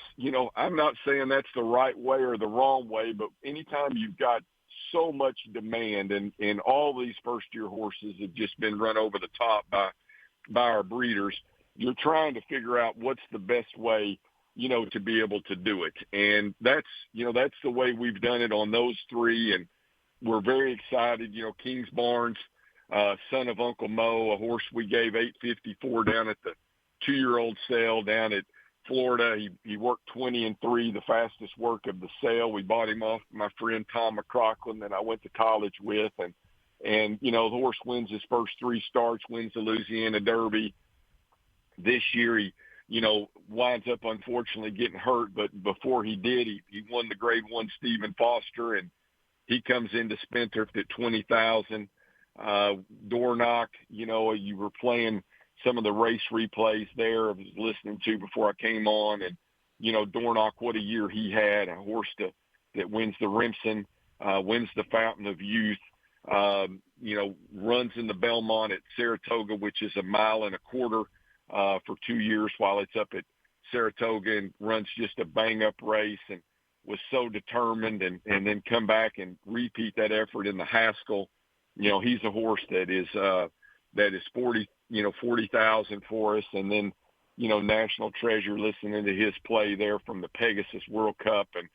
I'm not saying that's the right way or the wrong way, but anytime you've got so much demand, and all these first-year horses have just been run over the top by our breeders, you're trying to figure out what's the best way, to be able to do it. And that's the way we've done it on those 3, and we're very excited. King's Barnes Son of Uncle Mo, a horse we gave $854 down at the 2-year-old sale down at Florida. He worked 20-3, the fastest work of the sale. We bought him off my friend Tom McCrocklin that I went to college with. And the horse wins his first 3 starts, wins the Louisiana Derby. This year he, winds up unfortunately getting hurt, but before he did, he won the Grade 1 Stephen Foster, and he comes into Spendthrift at $20,000. Door knock, you were playing some of the race replays there I was listening to before I came on, and door knock, what a year he had. A horse that wins the Remsen, wins the Fountain of Youth, runs in the Belmont at Saratoga, which is 1.25 miles for 2 years while it's up at Saratoga, and runs just a bang-up race, and was so determined, and then come back and repeat that effort in the Haskell. He's a horse that is 40,000 for us. And then, National Treasure, listening to his play there from the Pegasus World Cup, and,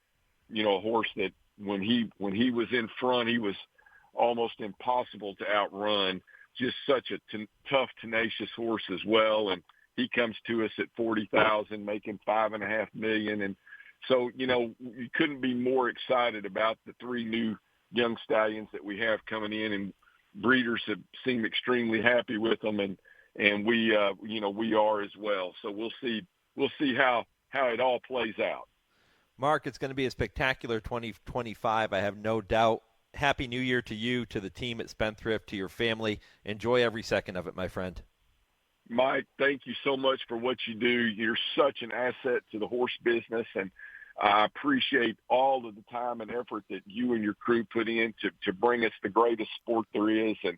a horse that when he was in front, he was almost impossible to outrun. Just such a tough, tenacious horse as well. And he comes to us at 40,000, making $5.5 million. And so, you couldn't be more excited about the 3 new young stallions that we have coming in, and breeders have seemed extremely happy with them, and we are as well. So we'll see how it all plays out. Mark, it's going to be a spectacular 2025, I have no doubt. Happy New Year to you, to the team at Spendthrift, to your family. Enjoy every second of it, my friend. Mike, thank you so much for what you do. You're such an asset to the horse business, and I appreciate all of the time and effort that you and your crew put in to bring us the greatest sport there is. And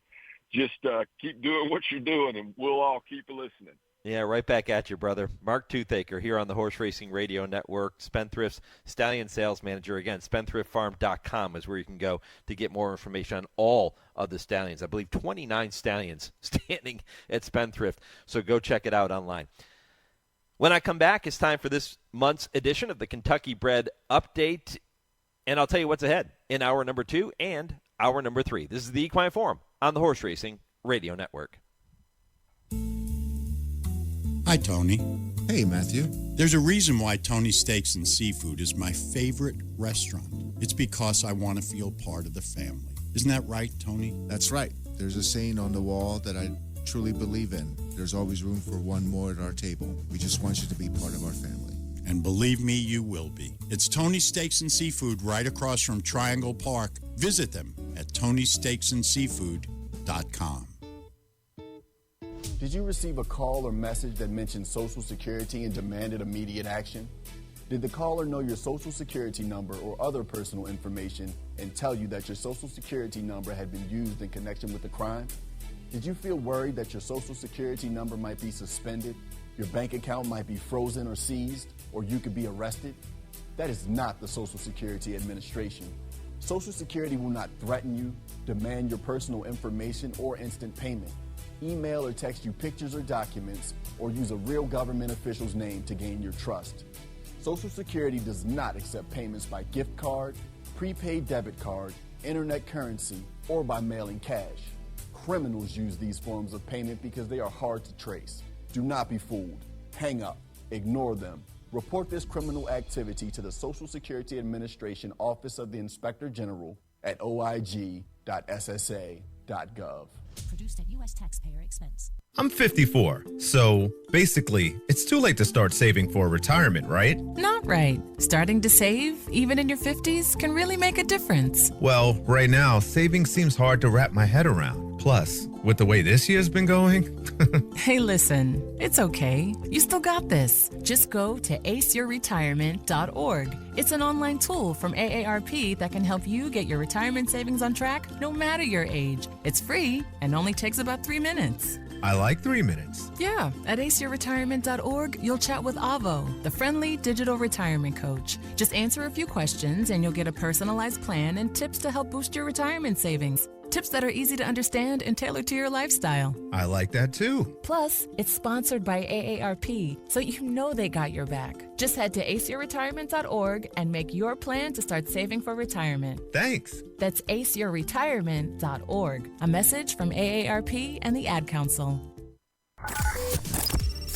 just keep doing what you're doing, and we'll all keep listening. Yeah, right back at you, brother. Mark Toothaker here on the Horse Racing Radio Network, Spendthrift's Stallion Sales Manager. Again, SpendthriftFarm.com is where you can go to get more information on all of the stallions. I believe 29 stallions standing at Spendthrift, so go check it out online. When I come back, it's time for this month's edition of the Kentucky Bred Update, and I'll tell you what's ahead in hour number 2 and hour number 3. This is the Equine Forum on the Horse Racing Radio Network. Hi, Tony. Hey, Matthew. There's a reason why Tony's Steaks and Seafood is my favorite restaurant. It's because I want to feel part of the family. Isn't that right, Tony? That's right. There's a saying on the wall that I truly believe in. There's always room for one more at our table. We just want you to be part of our family. And believe me, you will be. It's Tony's Steaks and Seafood right across from Triangle Park. Visit them at TonySteaksandSeafood.com. Did you receive a call or message that mentioned Social Security and demanded immediate action? Did the caller know your Social Security number or other personal information and tell you that your Social Security number had been used in connection with the crime? Did you feel worried that your Social Security number might be suspended, your bank account might be frozen or seized, or you could be arrested? That is not the Social Security Administration. Social Security will not threaten you, demand your personal information, or instant payment. Email or text you pictures or documents, or use a real government official's name to gain your trust. Social Security does not accept payments by gift card, prepaid debit card, internet currency, or by mailing cash. Criminals use these forms of payment because they are hard to trace. Do not be fooled. Hang up. Ignore them. Report this criminal activity to the Social Security Administration Office of the Inspector General at oig.ssa.gov. Produced at U.S. taxpayer expense. I'm 54, so basically, it's too late to start saving for retirement, right? Not right. Starting to save, even in your 50s, can really make a difference. Well, right now, saving seems hard to wrap my head around. Plus, with the way this year's been going... Hey, listen, it's okay. You still got this. Just go to aceyourretirement.org. It's an online tool from AARP that can help you get your retirement savings on track no matter your age. It's free and only takes about 3 minutes. I like 3 minutes. Yeah, at aceyourretirement.org, you'll chat with Avo, the friendly digital retirement coach. Just answer a few questions and you'll get a personalized plan and tips to help boost your retirement savings. Tips that are easy to understand and tailored to your lifestyle. I like that too. Plus, it's sponsored by AARP, so you know they got your back. Just head to aceyourretirement.org and make your plan to start saving for retirement. Thanks. That's aceyourretirement.org. A message from AARP and the Ad Council.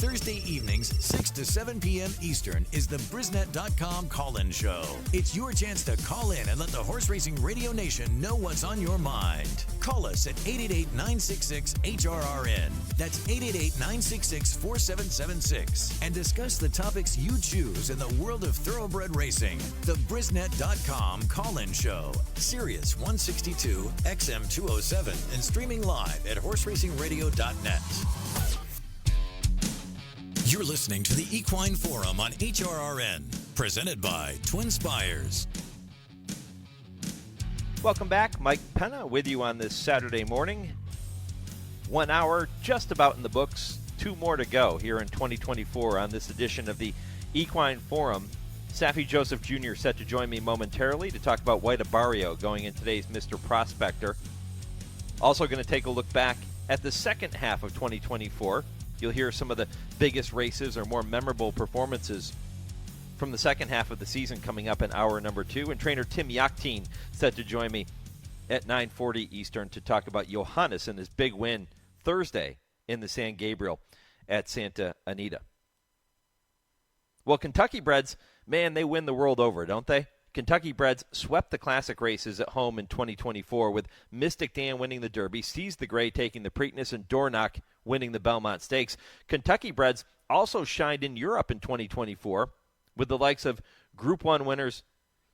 Thursday evenings, 6 to 7 p.m. Eastern, is the Brisnet.com call-in show. It's your chance to call in and let the Horse Racing Radio Nation know what's on your mind. Call us at 888-966-HRRN. That's 888-966-4776. And discuss the topics you choose in the world of thoroughbred racing. The Brisnet.com call-in show. Sirius 162, XM 207, and streaming live at horseracingradio.net. You're listening to the Equine Forum on HRRN, presented by TwinSpires. Welcome back. Mike Penna with you on this Saturday morning. 1 hour just about in the books. 2 more to go here in 2024 on this edition of the Equine Forum. Saffie Joseph Jr. set to join me momentarily to talk about White Abarrio going in today's Mr. Prospector. Also going to take a look back at the second half of 2024. You'll hear some of the biggest races or more memorable performances from the second half of the season coming up in hour number 2. And trainer Tim Yakteen set to join me at 9:40 Eastern to talk about Johannes and his big win Thursday in the San Gabriel at Santa Anita. Well, Kentucky breds, man, they win the world over, don't they? Kentucky breds swept the classic races at home in 2024 with Mystic Dan winning the Derby, Seize the Gray taking the Preakness, and Dornoch winning the Belmont Stakes. Kentucky breds also shined in Europe in 2024 with the likes of Group 1 winners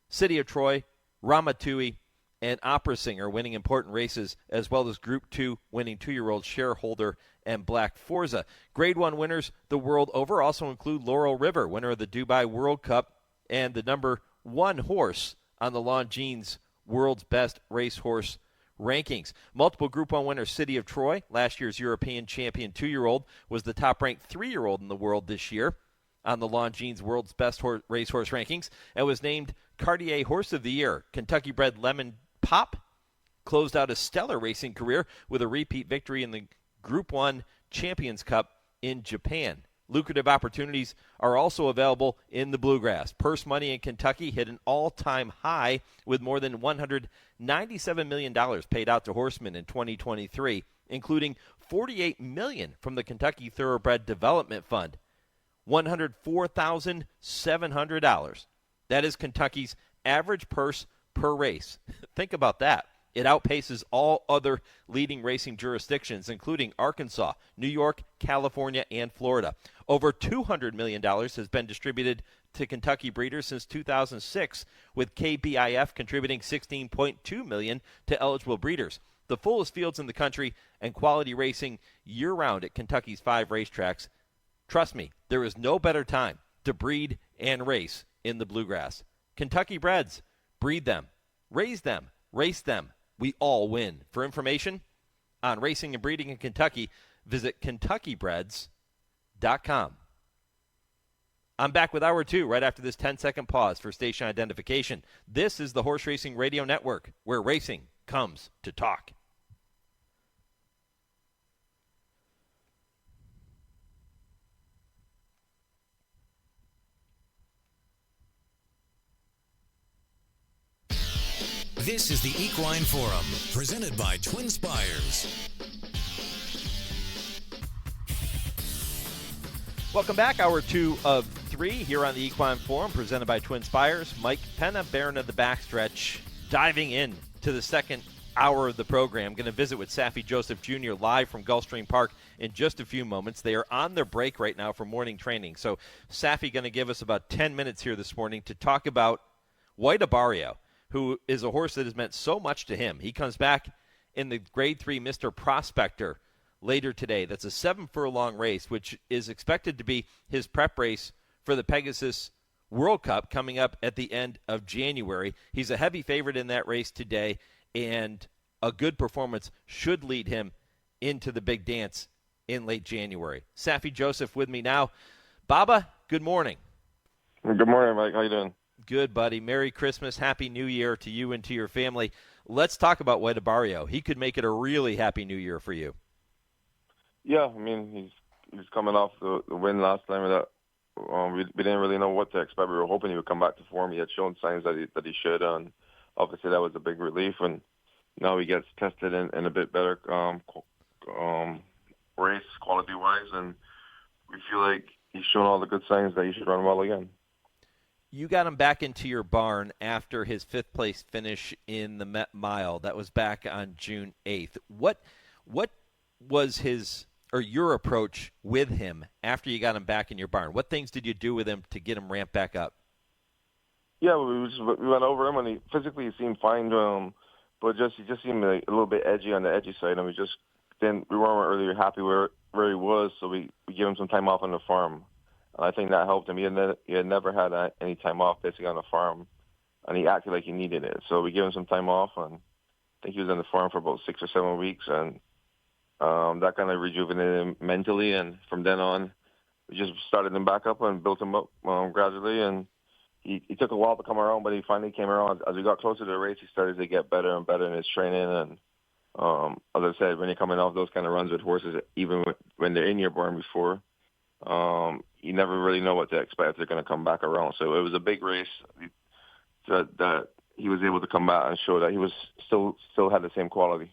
City of Troy, Ramatui, and Opera Singer winning important races, as well as Group 2 winning 2-year-old Shareholder and Black Forza. Grade 1 winners the world over also include Laurel River, winner of the Dubai World Cup, and the number 1 horse on the Longines World's Best Racehorse rankings. Multiple Group 1 winner City of Troy, last year's European champion 2-year-old, was the top-ranked 3-year-old in the world this year on the Longines World's Best Racehorse rankings, and was named Cartier Horse of the Year. Kentucky-bred Lemon Pop closed out a stellar racing career with a repeat victory in the Group 1 Champions Cup in Japan. Lucrative opportunities are also available in the Bluegrass. Purse money in Kentucky hit an all-time high with more than $197 million paid out to horsemen in 2023, including $48 million from the Kentucky Thoroughbred Development Fund, $104,700. That is Kentucky's average purse per race. Think about that. It outpaces all other leading racing jurisdictions, including Arkansas, New York, California, and Florida. Over $200 million has been distributed to Kentucky breeders since 2006, with KBIF contributing $16.2 million to eligible breeders. The fullest fields in the country and quality racing year-round at Kentucky's 5 racetracks. Trust me, there is no better time to breed and race in the Bluegrass. Kentucky breds, breed them, raise them, race them. We all win. For information on racing and breeding in Kentucky, visit KentuckyBreds.com. I'm back with Hour 2 right after this 10-second pause for station identification. This is the Horse Racing Radio Network, where racing comes to talk. This is the Equine Forum, presented by TwinSpires. Welcome back. Hour 2 of 3 here on the Equine Forum, presented by TwinSpires. Mike Penna, Baron of the Backstretch, diving in to the second hour of the program. Going to visit with Saffie Joseph Jr. live from Gulfstream Park in just a few moments. They are on their break right now for morning training. So Saffie going to give us about 10 minutes here this morning to talk about White Abarrio, who is a horse that has meant so much to him. He comes back in the Grade 3 Mr. Prospector later today. That's a 7-furlong race, which is expected to be his prep race for the Pegasus World Cup coming up at the end of January. He's a heavy favorite in that race today, and a good performance should lead him into the big dance in late January. Saffie Joseph with me now. Baba, good morning. Good morning, Mike. How you doing? Good, buddy. Merry Christmas. Happy New Year to you and to your family. Let's talk about White Abarrio. He could make it a really happy new year for you. Yeah, I mean, he's coming off the win last time. That we didn't really know what to expect. We were hoping he would come back to form. He had shown signs that he should, and obviously that was a big relief. And now he gets tested in a bit better race quality-wise, and we feel like he's shown all the good signs that he should run well again. You got him back into your barn after his fifth-place finish in the Met Mile. That was back on June 8th. What was his or your approach with him after you got him back in your barn? What things did you do with him to get him ramped back up? Yeah, we went over him, and he physically seemed fine, but he just seemed like a little bit edgy on the edgy side, and we weren't really happy where he was, so we gave him some time off on the farm. And I think that helped him. He had never had any time off basically on the farm, and he acted like he needed it. So we gave him some time off, and I think he was on the farm for about 6 or 7 weeks, and that kind of rejuvenated him mentally. And from then on, we just started him back up and built him up gradually. And he took a while to come around, but he finally came around. As we got closer to the race, he started to get better and better in his training. And as I said, when you're coming off those kind of runs with horses, even when they're in your barn before, you never really know what to expect if they're going to come back around. So it was a big race that he was able to come back and show that he was still had the same quality.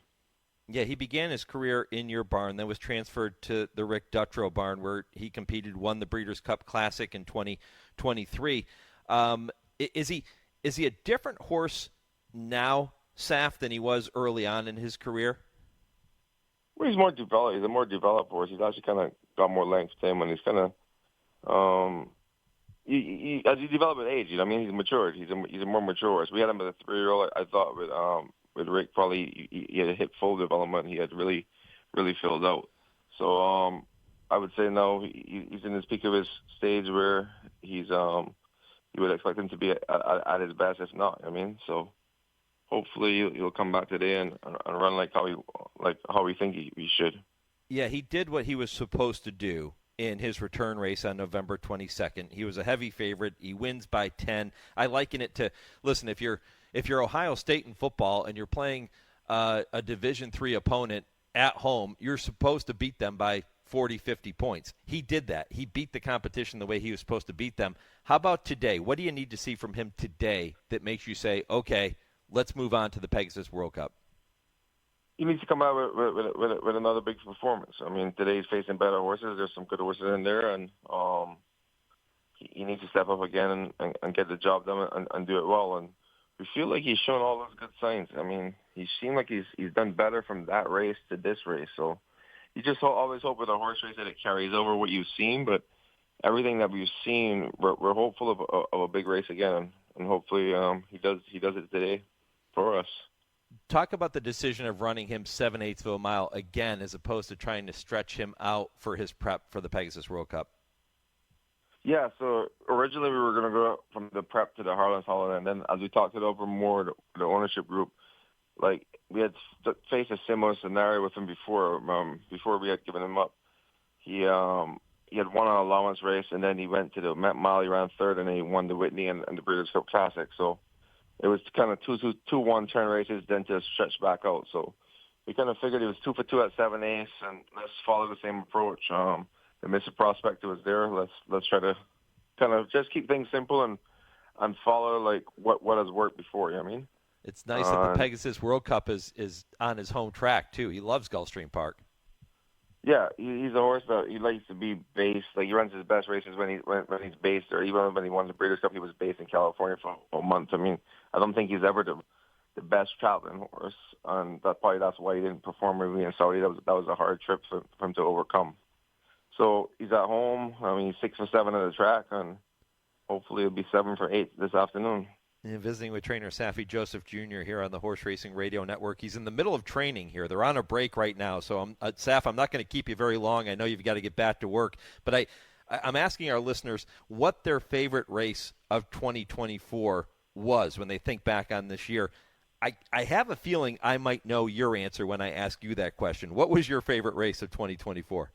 Yeah, he began his career in your barn, then was transferred to the Rick Dutrow barn where he competed, won the Breeders' Cup Classic in 2023. Is he a different horse now, Saff, than he was early on in his career? Well, he's more developed. He's a more developed horse. He's actually kind of got more length to him, and he's kind of as you develop with age, you know what I mean? He's matured. He's a more mature horse. We had him as a 3-year-old. I thought with Rick, probably he had a hip full development. He had really filled out. So I would say no. He's in his peak of his stage where you would expect him to be at his best, if not. I mean, so hopefully he'll come back today and run like how we think he should. Yeah, he did what he was supposed to do in his return race on November 22nd. He was a heavy favorite. He wins by 10. I liken it to, listen, if you're Ohio State in football and you're playing a Division III opponent at home, you're supposed to beat them by 40, 50 points. He did that. He beat the competition the way he was supposed to beat them. How about today? What do you need to see from him today that makes you say, okay, let's move on to the Pegasus World Cup? He needs to come out with another big performance. I mean, today he's facing better horses. There's some good horses in there, and he needs to step up again and get the job done and do it well. And we feel like he's shown all those good signs. I mean, he seemed like he's done better from that race to this race. So you just always hope with a horse race that it carries over what you've seen. But everything that we've seen, we're hopeful of a big race again, and hopefully he does it today for us. Talk about the decision of running him 7/8 of a mile again as opposed to trying to stretch him out for his prep for the Pegasus World Cup. Yeah, so originally we were going to go from the prep to the Harlan's Hollow, and then as we talked it over more, the ownership group, like we had faced a similar scenario with him before we had given him up. He had won an allowance race, and then he went to the Met Mile, he ran third, and then he won the Whitney and the Breeders' Cup Classic. So it was kind of 2-1 turn races, then to stretch back out. So we kind of figured it was 2 for 2 at 7/8, and let's follow the same approach. The Mr. Prospector was there. Let's try to kind of just keep things simple and follow like what has worked before. You know what I mean? It's nice that the Pegasus World Cup is on his home track too. He loves Gulfstream Park. Yeah, he's a horse that he likes to be based. Like he runs his best races when he's based, or even when he won the Breeders' Cup, he was based in California for a month. I mean, I don't think he's ever the best traveling horse, and that's why he didn't perform really in Saudi. That was a hard trip for him to overcome. So he's at home. I mean, he's 6 for 7 at the track, and hopefully it'll be 7 for 8 this afternoon. And visiting with trainer Saffie Joseph Jr. here on the Horse Racing Radio Network. He's in the middle of training here. They're on a break right now. So, Saff, I'm not going to keep you very long. I know you've got to get back to work. But I'm asking our listeners what their favorite race of 2024 was when they think back on this year. I have a feeling I might know your answer when I ask you that question. What was your favorite race of 2024?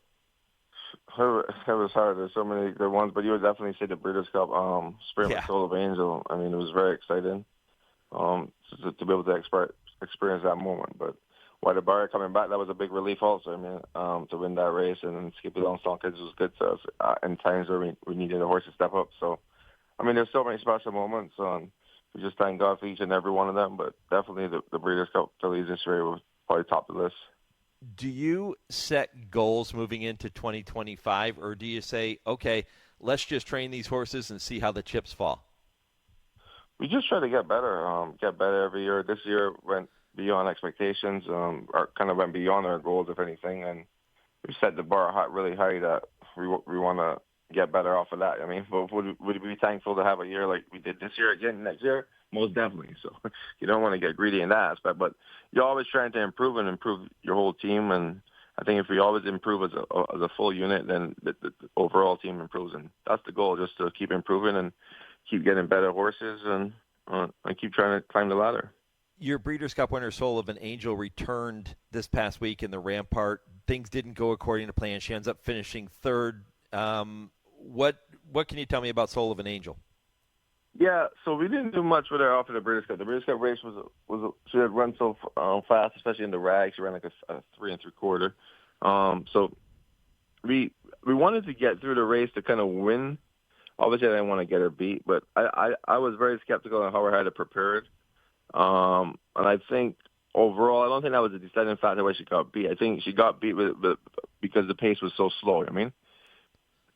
It was hard. There's so many good ones, but you would definitely say the Breeders' Cup, Spirit with Soul of Angel. I mean, it was very exciting to be able to experience that moment. But White Abarrio coming back, that was a big relief also. I mean, to win that race, and then Skippy Longstone Kids was good to us in times where we needed a horse to step up. So, I mean, there's so many special moments. We just thank God for each and every one of them. But definitely the Breeders' Cup fillies this year was probably top of the list. Do you set goals moving into 2025, or do you say, okay, let's just train these horses and see how the chips fall? We just try to get better every year. This year went beyond expectations, or kind of went beyond our goals, if anything, and we set the bar really high that we want to get better off of that. I mean, but would we be thankful to have a year like we did this year again next year? Most definitely. So you don't want to get greedy in that aspect, but you're always trying to improve your whole team. And I think if we always improve as a full unit, then the overall team improves. And that's the goal, just to keep improving and keep getting better horses and keep trying to climb the ladder. Your Breeders' Cup winner, Soul of an Angel, returned this past week in the Rampart. Things didn't go according to plan. She ends up finishing third. What can you tell me about Soul of an Angel? Yeah, so we didn't do much with her after the Breeders' Cup. The Breeders' Cup race was she had run so fast, especially in the rag. She ran like a 3 3/4. So we wanted to get through the race to kind of win. Obviously, I didn't want to get her beat, but I was very skeptical on how I had it prepared. And I think overall, I don't think that was a deciding factor why she got beat. I think she got beat because the pace was so slow. I mean,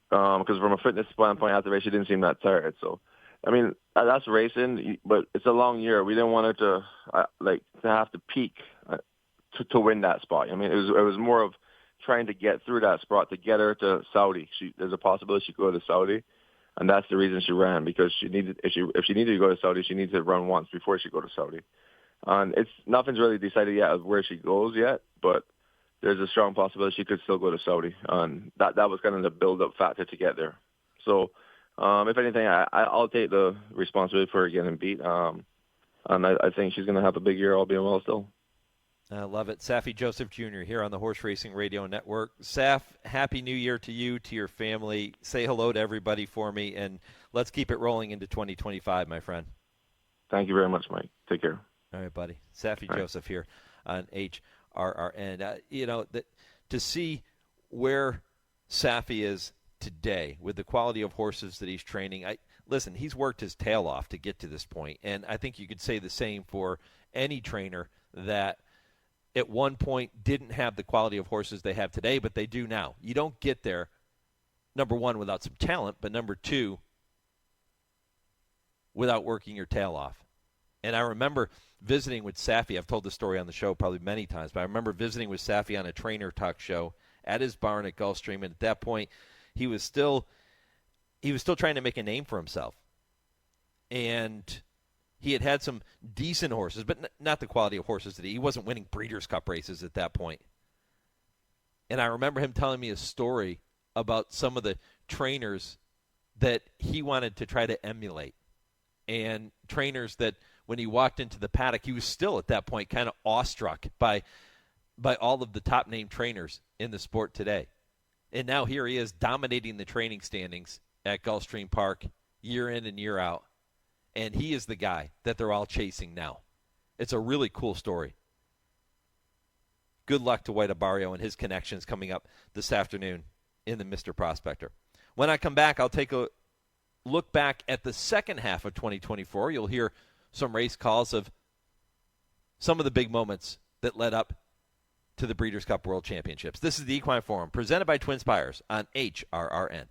because from a fitness standpoint after the race, she didn't seem that tired. So, I mean, that's racing, but it's a long year. We didn't want her to have to peak to win that spot. I mean, it was more of trying to get through that spot to get her to Saudi. There's a possibility she could go to Saudi, and that's the reason she ran, because she needed if she needed to go to Saudi, she needed to run once before she go to Saudi. And nothing's really decided yet of where she goes yet, but there's a strong possibility she could still go to Saudi, and that was kind of the build-up factor to get there. So, if anything, I'll take the responsibility for her getting beat, and I think she's going to have a big year, all being well still. I love it. Saffie Joseph Jr. here on the Horse Racing Radio Network. Saff, Happy New Year to you, to your family. Say hello to everybody for me, and let's keep it rolling into 2025, my friend. Thank you very much, Mike. Take care. All right, buddy. Saffie Joseph here on HRRN. To see where Saffie is today with the quality of horses that he's training, listen, he's worked his tail off to get to this point, and I think you could say the same for any trainer that at one point didn't have the quality of horses they have today, but they do now. You don't get there, number one, without some talent, but number two, without working your tail off. And I remember visiting with Saffie. I've told this story on the show probably many times, but I remember visiting with Saffie on a trainer talk show at his barn at Gulfstream, and at that point, he was still trying to make a name for himself. And he had some decent horses, but not the quality of horses that he wasn't winning Breeders' Cup races at that point. And I remember him telling me a story about some of the trainers that he wanted to try to emulate, and trainers that when he walked into the paddock, he was still at that point kind of awestruck by all of the top name trainers in the sport today. And now here he is dominating the training standings at Gulfstream Park year in and year out. And he is the guy that they're all chasing now. It's a really cool story. Good luck to White Abarrio and his connections coming up this afternoon in the Mr. Prospector. When I come back, I'll take a look back at the second half of 2024. You'll hear some race calls of some of the big moments that led up to the Breeders' Cup World Championships. This is the Equine Forum, presented by TwinSpires on HRRN.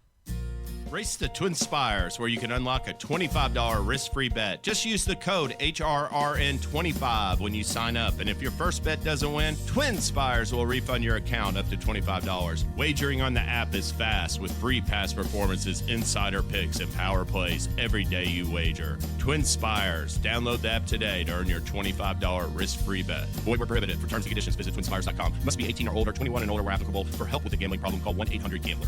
Race the TwinSpires, where you can unlock a $25 risk-free bet. Just use the code HRRN25 when you sign up. And if your first bet doesn't win, TwinSpires will refund your account up to $25. Wagering on the app is fast with free past performances, insider picks, and power plays every day you wager. TwinSpires. Download the app today to earn your $25 risk-free bet. Void where prohibited. For terms and conditions, visit TwinSpires.com. Must be 18 or older, 21 and older where applicable. For help with a gambling problem, call 1-800-GAMBLER.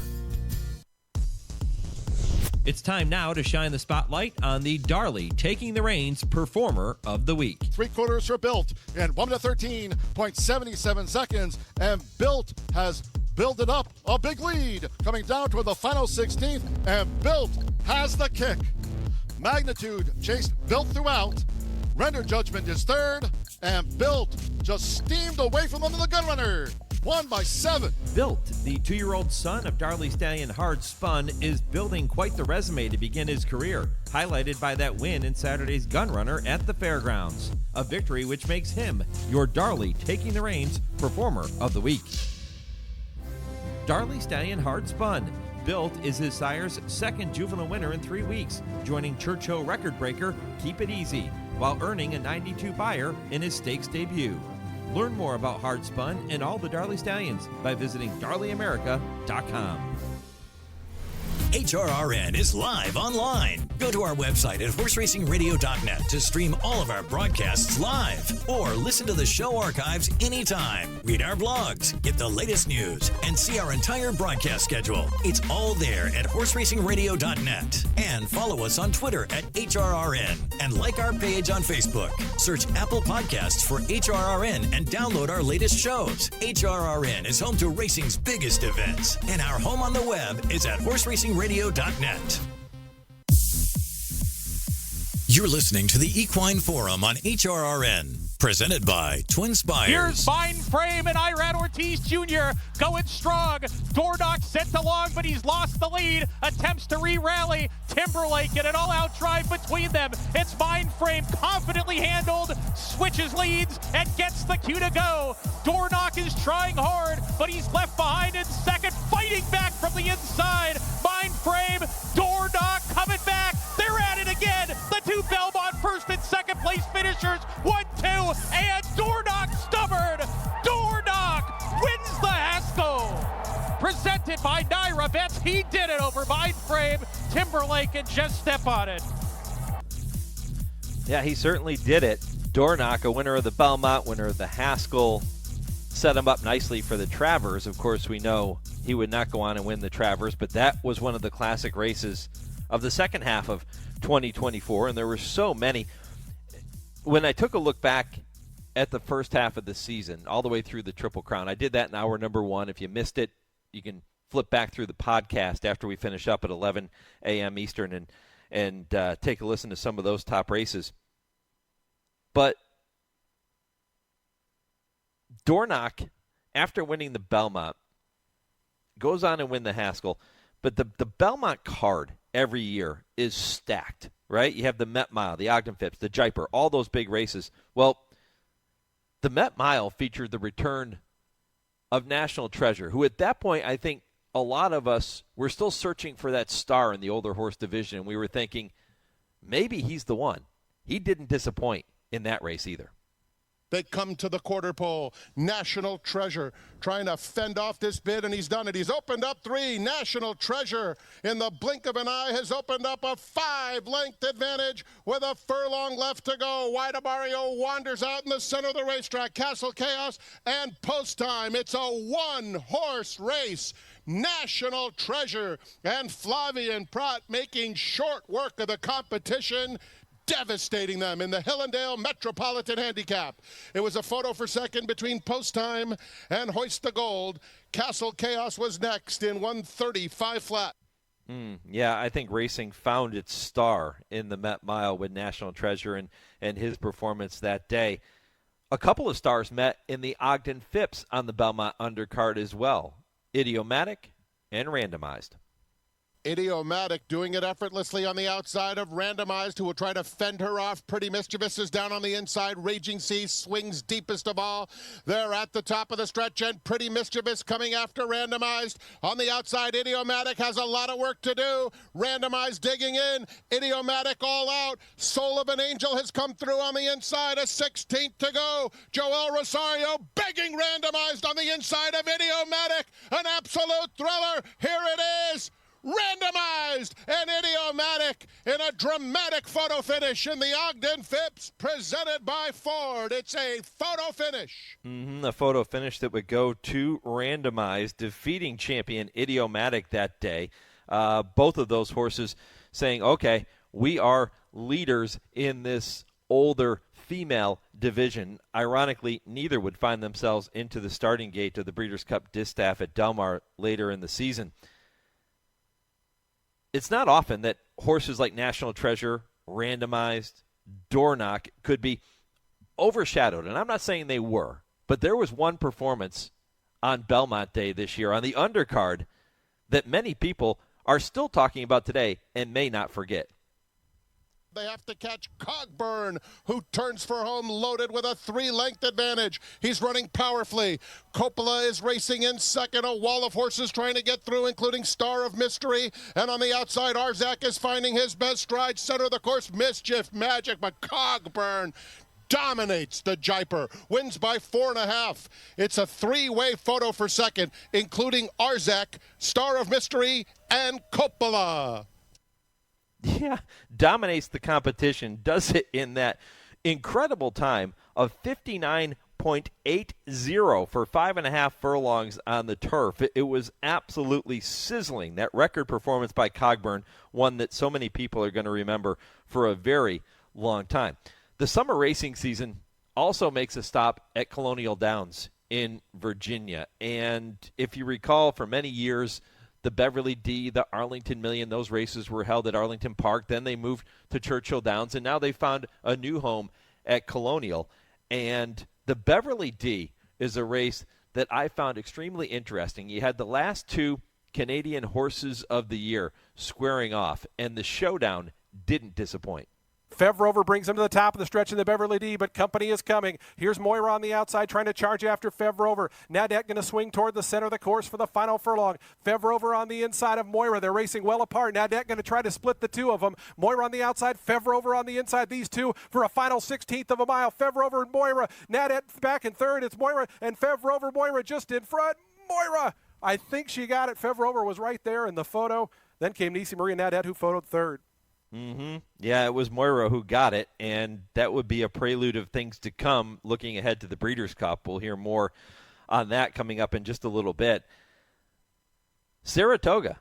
It's time now to shine the spotlight on the Darley Taking the Reins Performer of the Week. 3/4 for Built in 1 to 13.77 seconds, and Built has builded up a big lead, coming down toward the final 16th, and Built has the kick. Magnitude chased Built throughout. Render Judgment is third, and Built just steamed away from them in the gun runner. Won by 7. Built, the 2-year-old son of Darley Stallion Hard Spun, is building quite the resume to begin his career, highlighted by that win in Saturday's Gun Runner at the fairgrounds. A victory which makes him your Darley Taking the Reins Performer of the Week. Darley Stallion Hard Spun. Built is his sire's second juvenile winner in 3 weeks, joining Churchill record breaker Keep It Easy, while earning a 92 buyer in his stakes debut. Learn more about Hard Spun and all the Darley Stallions by visiting darleyamerica.com. HRRN is live online. Go to our website at horseracingradio.net to stream all of our broadcasts live or listen to the show archives anytime. Read our blogs, get the latest news, and see our entire broadcast schedule. It's all there at horseracingradio.net. And follow us on Twitter at HRRN and like our page on Facebook. Search Apple Podcasts for HRRN and download our latest shows. HRRN is home to racing's biggest events, and our home on the web is at horseracingradio.net. You're listening to the Equine Forum on HRRN, presented by TwinSpires. Here's Mindframe and Irad Ortiz Jr. going strong. Dornock sent along, but he's lost the lead. Attempts to re-rally. Timberlake in an all-out drive between them. It's Mindframe confidently handled, switches leads, and gets the cue to go. Dornock is trying hard, but he's left behind in second, fighting back from the inside. Mindframe, Dornock coming back. They're at it again. The two Belmont first and second place finishers. 1-2, and Dornock stubborn. Dornock wins the Haskell. Presented by Naira Bets. He did it over Mindframe, Timberlake, and just step on it. Yeah, he certainly did it. Dornock, a winner of the Belmont, winner of the Haskell, set him up nicely for the Travers. Of course, we know he would not go on and win the Travers, but that was one of the classic races of the second half of 2024, and there were so many. When I took a look back at the first half of the season, all the way through the Triple Crown, I did that in hour number 1. If you missed it, you can flip back through the podcast after we finish up at 11 a.m. Eastern and take a listen to some of those top races. But Dornock, after winning the Belmont, goes on and win the Haskell. But the Belmont card every year is stacked, right? You have the Met Mile, the Ogden Phipps, the Jaipur, all those big races. Well, the Met Mile featured the return of National Treasure, who at that point, I think a lot of us were still searching for that star in the older horse division, and we were thinking, maybe he's the one. He didn't disappoint in that race either. They come to the quarter pole. National Treasure trying to fend off this bid, and he's done it. He's opened up 3. National Treasure, in the blink of an eye, has opened up a 5-length advantage with a furlong left to go. White Abarrio wanders out in the center of the racetrack. Castle Chaos and Post Time. It's a 1-horse race. National Treasure and Flavian Prat making short work of the competition, devastating them in the Hillendale Metropolitan Handicap. It was a photo for second between Post Time and Hoist the Gold. Castle Chaos was next in 1:35 flat. Yeah, I think racing found its star in the Met Mile with National Treasure and his performance that day. A couple of stars met in the Ogden Phipps on the Belmont undercard as well. Idiomatic and Randomized. Idiomatic doing it effortlessly on the outside of Randomized, who will try to fend her off. Pretty Mischievous is down on the inside. Raging Sea swings deepest of all. They're at the top of the stretch, and Pretty Mischievous coming after Randomized. On the outside, Idiomatic has a lot of work to do. Randomized digging in. Idiomatic all out. Soul of an Angel has come through on the inside. A 16th to go. Joel Rosario begging Randomized on the inside of Idiomatic. An absolute thriller. Here it is. Randomized and Idiomatic in a dramatic photo finish in the Ogden Phipps, presented by Ford. It's a photo finish. A photo finish that would go to Randomized, defeating champion Idiomatic that day. Both of those horses saying, okay, we are leaders in this older female division. Ironically, neither would find themselves into the starting gate of the Breeders' Cup Distaff at Del Mar later in the season. It's not often that horses like National Treasure, Randomized, door knock could be overshadowed. And I'm not saying they were, but there was one performance on Belmont Day this year on the undercard that many people are still talking about today and may not forget. They have to catch Cogburn, who turns for home loaded with a 3-length advantage. He's running powerfully. Coppola is racing in second. A wall of horses trying to get through, including Star of Mystery. And on the outside, Arzak is finding his best stride. Center of the course, Mischief Magic, but Cogburn dominates the Jaipur, wins by 4.5. It's a 3-way photo for second, including Arzak, Star of Mystery, and Coppola. Yeah, dominates the competition, does it in that incredible time of 59.80 for 5.5 furlongs on the turf. It was absolutely sizzling. That record performance by Cogburn, one that so many people are going to remember for a very long time. The summer racing season also makes a stop at Colonial Downs in Virginia. And if you recall, for many years, the Beverly D, the Arlington Million, those races were held at Arlington Park. Then they moved to Churchill Downs, and now they found a new home at Colonial. And the Beverly D is a race that I found extremely interesting. You had the last two Canadian Horses of the Year squaring off, and the showdown didn't disappoint. Fev Rover brings him to the top of the stretch in the Beverly D, but company is coming. Here's Moira on the outside trying to charge after Fev Rover. Nadette going to swing toward the center of the course for the final furlong. Fev Rover on the inside of Moira. They're racing well apart. Nadette going to try to split the two of them. Moira on the outside, Fev Rover on the inside. These two for a final 16th of a mile. Fev Rover and Moira. Nadette back in third. It's Moira and Fev Rover. Moira just in front. Moira, I think she got it. Fev Rover was right there in the photo. Then came Nisi Marie and Nadette, who photoed third. Yeah, it was Moira who got it, and that would be a prelude of things to come looking ahead to the Breeders' Cup. We'll hear more on that coming up in just a little bit. Saratoga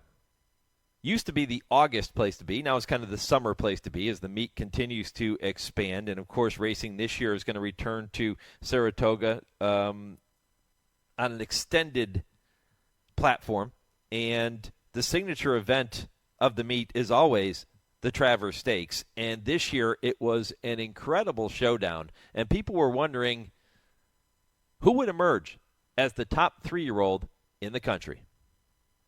used to be the August place to be. Now it's kind of the summer place to be as the meet continues to expand. And, of course, racing this year is going to return to Saratoga on an extended platform. And the signature event of the meet is always the Travers Stakes, and this year it was an incredible showdown, and people were wondering who would emerge as the top 3-year-old in the country.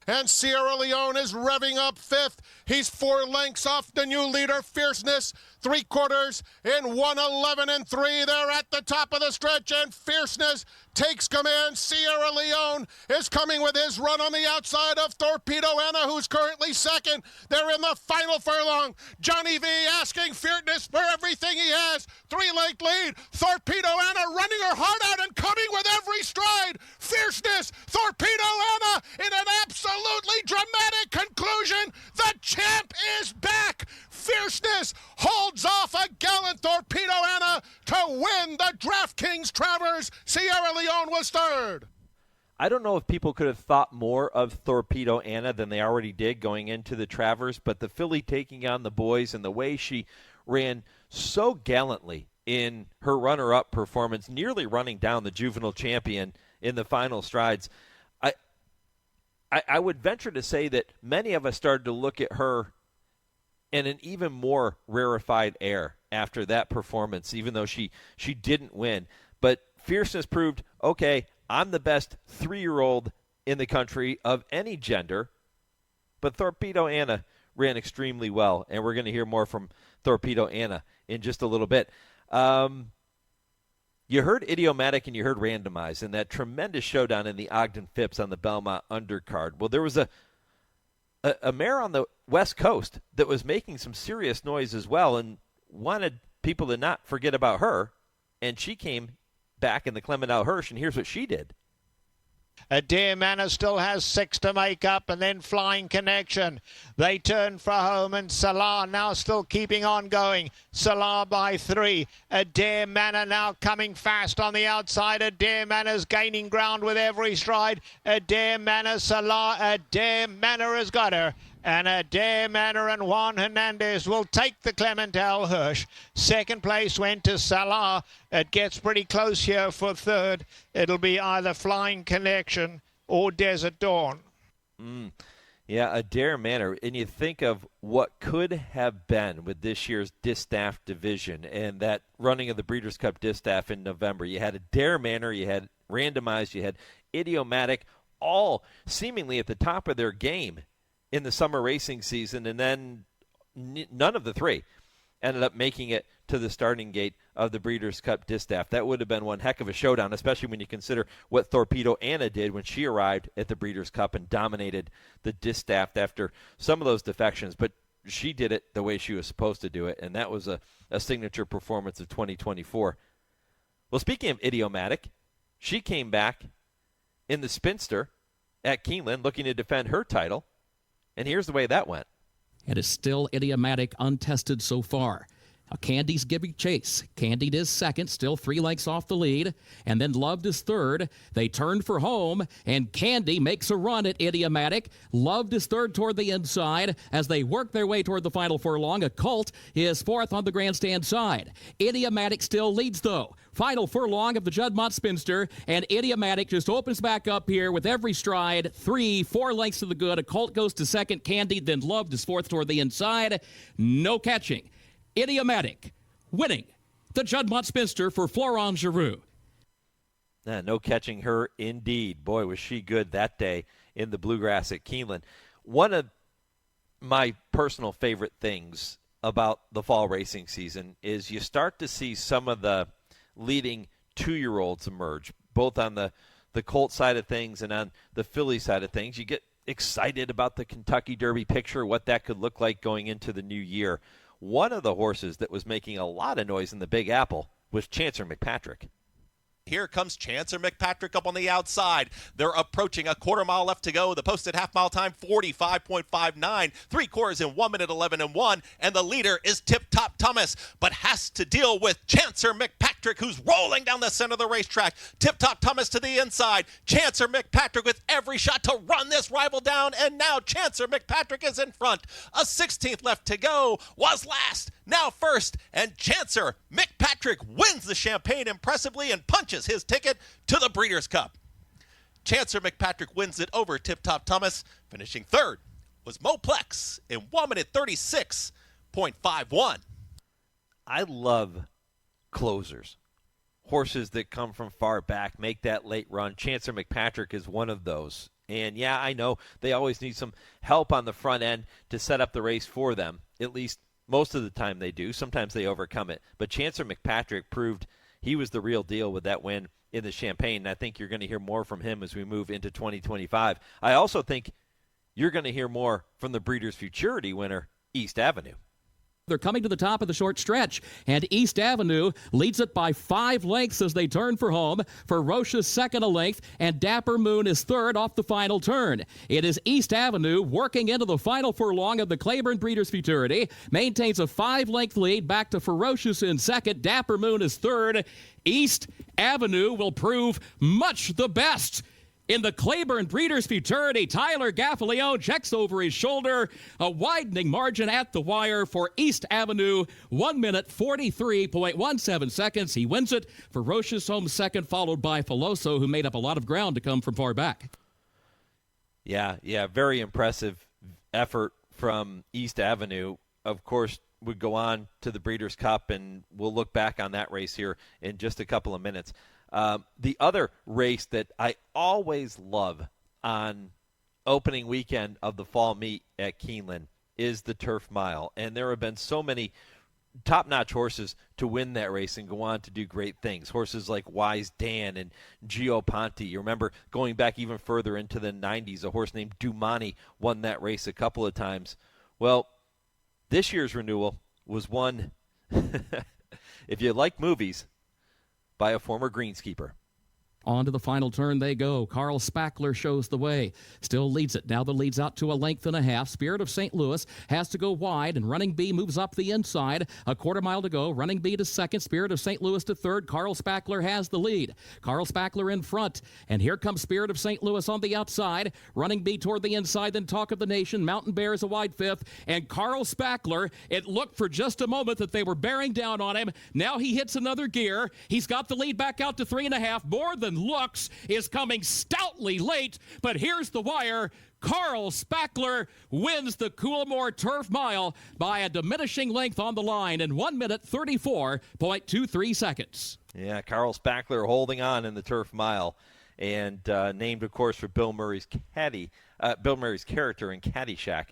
And Sierra Leone is revving up fifth. He's 4 lengths off the new leader, Fierceness. 3/4 in 1:11.3. They're at the top of the stretch, and Fierceness takes command. Sierra Leone is coming with his run on the outside of Torpedo Anna, who's currently second. They're in the final furlong. Johnny V asking Fierceness for everything he has. 3-length lead. Torpedo Anna running her heart out and coming with every stride. Fierceness, Torpedo Anna in an absolutely dramatic conclusion. The champ is back. Fierceness holds off a gallant Torpedo Anna to win the DraftKings Travers. Sierra Leone was third. I don't know if people could have thought more of Torpedo Anna than they already did going into the Travers, but the filly taking on the boys and the way she ran so gallantly in her runner-up performance, nearly running down the juvenile champion in the final strides, I would venture to say that many of us started to look at her in an even more rarefied air after that performance, even though she didn't win. But Fierceness proved, okay, I'm the best 3-year-old in the country of any gender. But Torpedo Anna ran extremely well, and we're going to hear more from Torpedo Anna in just a little bit. You heard Idiomatic and you heard Randomized in that tremendous showdown in the Ogden Phipps on the Belmont undercard. Well, there was a mare on the West Coast that was making some serious noise as well and wanted people to not forget about her, and she came back in the Clemenceau Hirsch, and here's what she did. Dear Manor still has 6 to make up, and then Flying Connection. They turn for home, and Salah now still keeping on going. Salah by 3. Adair Manor now coming fast on the outside. Adair Manor's gaining ground with every stride. Adair Manor, Salah. Adair Manor has got her. And Adair Manor and Juan Hernandez will take the Clemenceau Hirsch. Second place went to Salah. It gets pretty close here for third. It'll be either Flying Connection or Desert Dawn. Yeah, Adair Manor, and you think of what could have been with this year's Distaff division and that running of the Breeders' Cup Distaff in November. You had Adair Manor, you had Randomized, you had Idiomatic, all seemingly at the top of their game in the summer racing season, and then none of the three ended up making it to the starting gate of the Breeders' Cup Distaff. That would have been one heck of a showdown, especially when you consider what Torpedo Anna did when she arrived at the Breeders' Cup and dominated the Distaff after some of those defections. But she did it the way she was supposed to do it, and that was a signature performance of 2024. Well, speaking of Idiomatic, she came back in the Spinster at Keeneland looking to defend her title, and here's the way that went. It is still Idiomatic, untested so far. Candy's giving chase. Candy is second, still 3 lengths off the lead. And then Loved is third. They turn for home, and Candy makes a run at Idiomatic. Loved is third toward the inside. As they work their way toward the final furlong, a Colt is fourth on the grandstand side. Idiomatic still leads, though. Final furlong of the Juddmonte Spinster, and Idiomatic just opens back up here with every stride. 3-4 lengths to the good. A Colt goes to second. Candy, then Loved is fourth toward the inside. No catching. Idiomatic winning the Juddmonte Spinster for Florent Giroux. No catching her indeed. Boy, was she good that day in the Bluegrass at Keeneland. One of my personal favorite things about the fall racing season is you start to see some of the leading 2-year-olds emerge, both on the Colt side of things and on the Philly side of things. You get excited about the Kentucky Derby picture, what that could look like going into the new year. One of the horses that was making a lot of noise in the Big Apple was Chancer McPatrick. Here comes Chancer McPatrick up on the outside. They're approaching a quarter mile left to go. The posted half-mile time, 45.59. 3 quarters in 1 minute 11-1. And the leader is Tip Top Thomas, but has to deal with Chancer McPatrick, who's rolling down the center of the racetrack. Tip Top Thomas to the inside. Chancer McPatrick with every shot to run this rival down. And now Chancer McPatrick is in front. A 16th left to go. Was last, now first. And Chancer McPatrick wins the Champagne impressively and punches his ticket to the Breeders' Cup. Chancer McPatrick wins it over Tip Top Thomas. Finishing third was Moplex in 1 minute 36.51. I love closers. Horses that come from far back, make that late run. Chancer McPatrick is one of those. And yeah, I know they always need some help on the front end to set up the race for them. At least most of the time they do. Sometimes they overcome it. But Chancer McPatrick proved he was the real deal with that win in the Champagne, and I think you're going to hear more from him as we move into 2025. I also think you're going to hear more from the Breeders' Futurity winner, East Avenue. They're coming to the top of the short stretch, and East Avenue leads it by 5 lengths as they turn for home. Ferocious second a length, and Dapper Moon is third off the final turn. It is East Avenue working into the final furlong of the Claiborne Breeders' Futurity. Maintains a 5-length lead back to Ferocious in second. Dapper Moon is third. East Avenue will prove much the best in the Claiborne Breeders' Futurity. Tyler Gaffalione checks over his shoulder. A widening margin at the wire for East Avenue. 1 minute 43.17 seconds. He wins it. Ferocious home second, followed by Filoso, who made up a lot of ground to come from far back. Yeah, very impressive effort from East Avenue. Of course, would go on to the Breeders' Cup, and we'll look back on that race here in just a couple of minutes. The other race that I always love on opening weekend of the fall meet at Keeneland is the Turf Mile. And there have been so many top-notch horses to win that race and go on to do great things. Horses like Wise Dan and Gio Ponte. You remember going back even further into the 90s, a horse named Dumani won that race a couple of times. Well, this year's renewal was won, if you like movies, by a former greenskeeper. On to the final turn they go. Carl Spackler shows the way. Still leads it. Now the lead's out to a length and a half. Spirit of St. Louis has to go wide, and Running B moves up the inside. A quarter mile to go. Running B to second. Spirit of St. Louis to third. Carl Spackler has the lead. Carl Spackler in front. And here comes Spirit of St. Louis on the outside. Running B toward the inside, then Talk of the Nation. Mountain Bear is a wide fifth. And Carl Spackler, it looked for just a moment that they were bearing down on him. Now he hits another gear. He's got the lead back out to 3.5. More than looks, is coming stoutly late, but here's the wire. Carl Spackler wins the Coolmore Turf Mile by a diminishing length on the line in 1 minute 34.23 seconds. Yeah, Carl Spackler holding on in the Turf Mile, and named, of course, for Bill Murray's character in Caddyshack,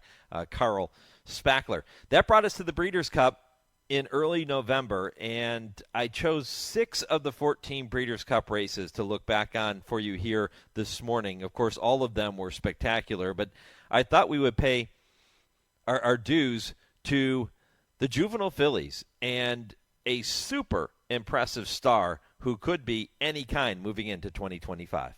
Carl Spackler. That brought us to the Breeders' Cup in early November, and I chose 6 of the 14 Breeders' Cup races to look back on for you here this morning. Of course, all of them were spectacular, but I thought we would pay our dues to the juvenile fillies and a super impressive star who could be any kind moving into 2025.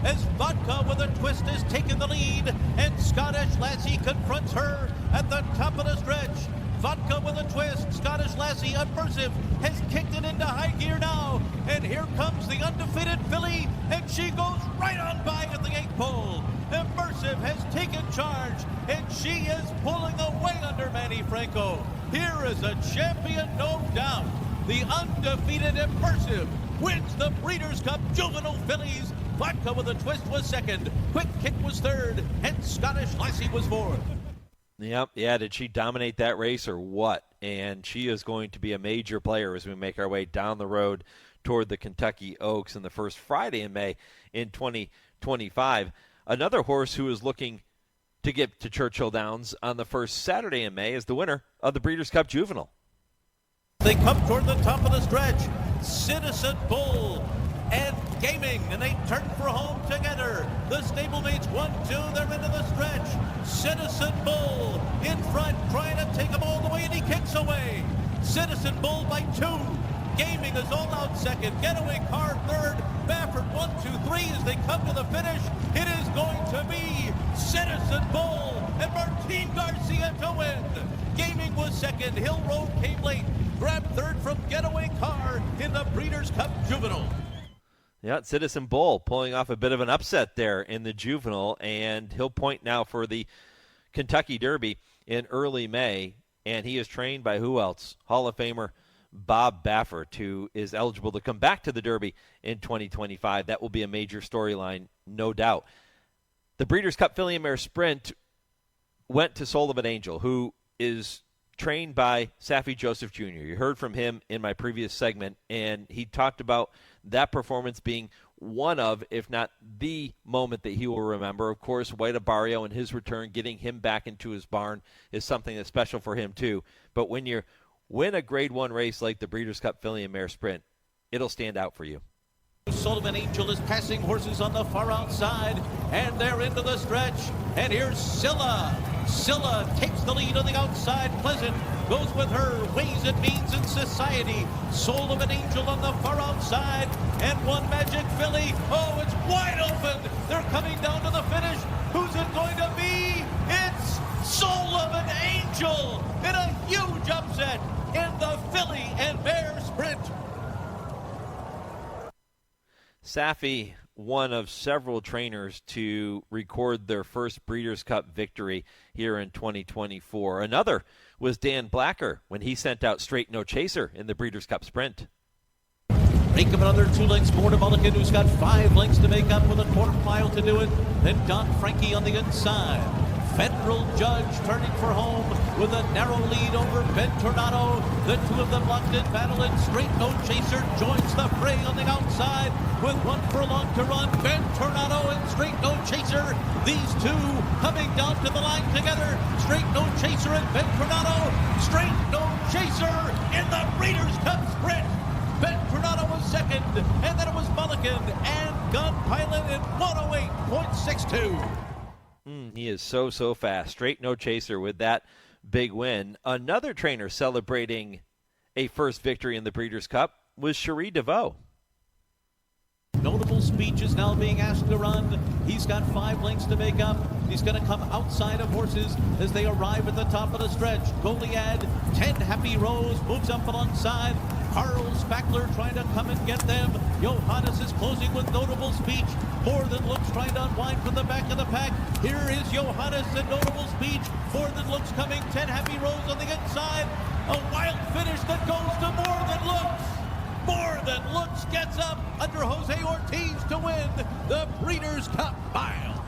As Vodka with a twist has taken the lead, and Scottish Lassie confronts her at the top of the stretch. Vodka with a twist, Scottish Lassie Immersive has kicked it into high gear now, and here comes the undefeated filly, and she goes right on by at the 8th pole. Immersive has taken charge, and she is pulling away under Manny Franco. Here is a champion, no doubt. The undefeated Immersive wins the Breeders' Cup Juvenile Fillies. Vodka with a twist was second, Quick Kick was third, and Scottish Lassie was fourth. Yep, yeah, did she dominate that race or what? And she is going to be a major player as we make our way down the road toward the Kentucky Oaks in the first Friday in May in 2025. Another horse who is looking to get to Churchill Downs on the first Saturday in May is the winner of the Breeders' Cup Juvenile. They come toward the top of the stretch. Citizen Bull and Gaming, and they turn for home together. The stablemates 1-2, they're into the stretch. Citizen Bull in front, trying to take them all the way, and he kicks away. Citizen Bull by 2. Gaming is all out second. Getaway car third. Baffert 1-2-3 as they come to the finish. It is going to be Citizen Bull and Martin Garcia to win. Gaming was second. Hill Road came late. Grabbed third from Getaway Car in the Breeders' Cup Juvenile. Yeah, Citizen Bull pulling off a bit of an upset there in the Juvenile, and he'll point now for the Kentucky Derby in early May, and he is trained by who else? Hall of Famer Bob Baffert, who is eligible to come back to the Derby in 2025. That will be a major storyline, no doubt. The Breeders' Cup Filly and Mare Sprint went to Soul of an Angel, who is trained by Saffie Joseph Jr. You heard from him in my previous segment, and he talked about that performance being one of, if not the moment that he will remember. Of course, White Abarrio and his return, getting him back into his barn, is something that's special for him too. But when you win a Grade 1 race like the Breeders' Cup Filly and Mare Sprint, it'll stand out for you. Sullivan Angel is passing horses on the far outside, and they're into the stretch. And here's Scylla. Scylla takes the lead on the outside. Pleasant goes with her. Ways and Means in Society. Soul of an Angel on the far outside. And One Magic Filly. Oh, it's wide open. They're coming down to the finish. Who's it going to be? It's Soul of an Angel in a huge upset in the Filly and Mare Sprint. Saffie, one of several trainers to record their first Breeders' Cup victory here in 2024. Another was Dan Blacker when he sent out Straight No Chaser in the Breeders' Cup Sprint. Make him another 2 lengths more to Mulligan, who's got 5 lengths to make up with a quarter mile to do it. Then Don Frankie on the inside. Federal Judge turning for home with a narrow lead over Ben Tornado. The two of them locked in battle, and Straight No Chaser joins the fray on the outside with 1 furlong to run. Ben Tornado and Straight No Chaser, these two coming down to the line together. Straight No Chaser and Ben Tornado. Straight No Chaser in the Breeders' Cup Sprint. Ben Tornado was second, and then it was Mulligan and Gun Pilot in 108.62. He is so fast. Straight No Chaser with that big win. Another trainer celebrating a first victory in the Breeders' Cup was Cherie DeVoe. Notable speech is now being asked to run. He's got 5 lengths to make up. He's going to come outside of horses as they arrive at the top of the stretch. Goliad, 10 Happy Rose, moves up alongside. Carl Spackler trying to come and get them. Johannes is closing with notable speech. More Than Looks trying to unwind from the back of the pack. Here is Johannes and notable speech. More Than Looks coming. 10 Happy Rose on the inside. A wild finish that goes to More Than Looks. More Than Looks gets up under Jose Ortiz to win the Breeders' Cup Mile.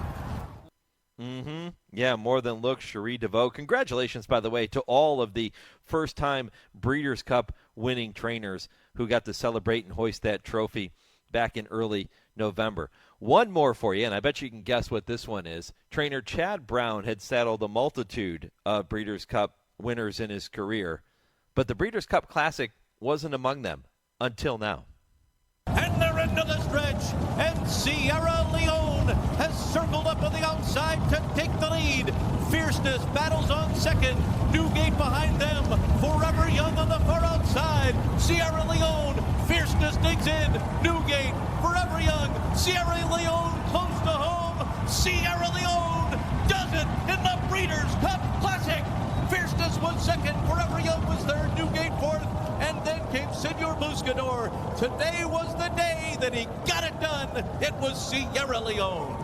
Yeah, more than looks, Cherie DeVoe. Congratulations, by the way, to all of the first-time Breeders' Cup winning trainers who got to celebrate and hoist that trophy back in early November. One more for you, and I bet you can guess what this one is. Trainer Chad Brown had saddled a multitude of Breeders' Cup winners in his career, but the Breeders' Cup Classic wasn't among them until now. And they're into the stretch, and Sierra Leone has circled up on the outside to take the lead. Fierceness battles on second. Newgate behind them. Forever Young on the far outside. Sierra Leone. Fierceness digs in. Newgate. Forever Young. Sierra Leone close to home. Sierra Leone does it in the Breeders' Cup Classic. Fierceness was second. Forever Young was third. Newgate fourth. And then came Senor Buscador. Today was the day that he got it done. It was Sierra Leone.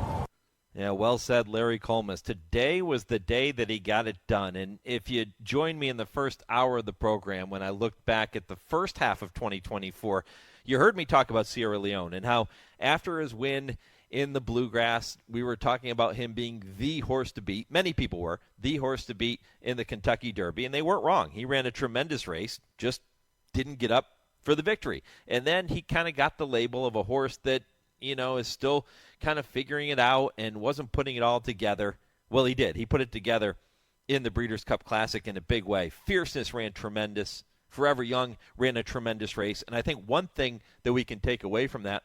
Yeah, well said, Larry Colmus. Today was the day that he got it done. And if you joined me in the first hour of the program when I looked back at the first half of 2024, you heard me talk about Sierra Leone and how after his win in the Bluegrass, we were talking about him being the horse to beat. Many people were the horse to beat in the Kentucky Derby, and they weren't wrong. He ran a tremendous race, just didn't get up for the victory. And then he kind of got the label of a horse that, is still kind of figuring it out and wasn't putting it all together. Well, he did. He put it together in the Breeders' Cup Classic in a big way. Fierceness ran tremendous. Forever Young ran a tremendous race. And I think one thing that we can take away from that,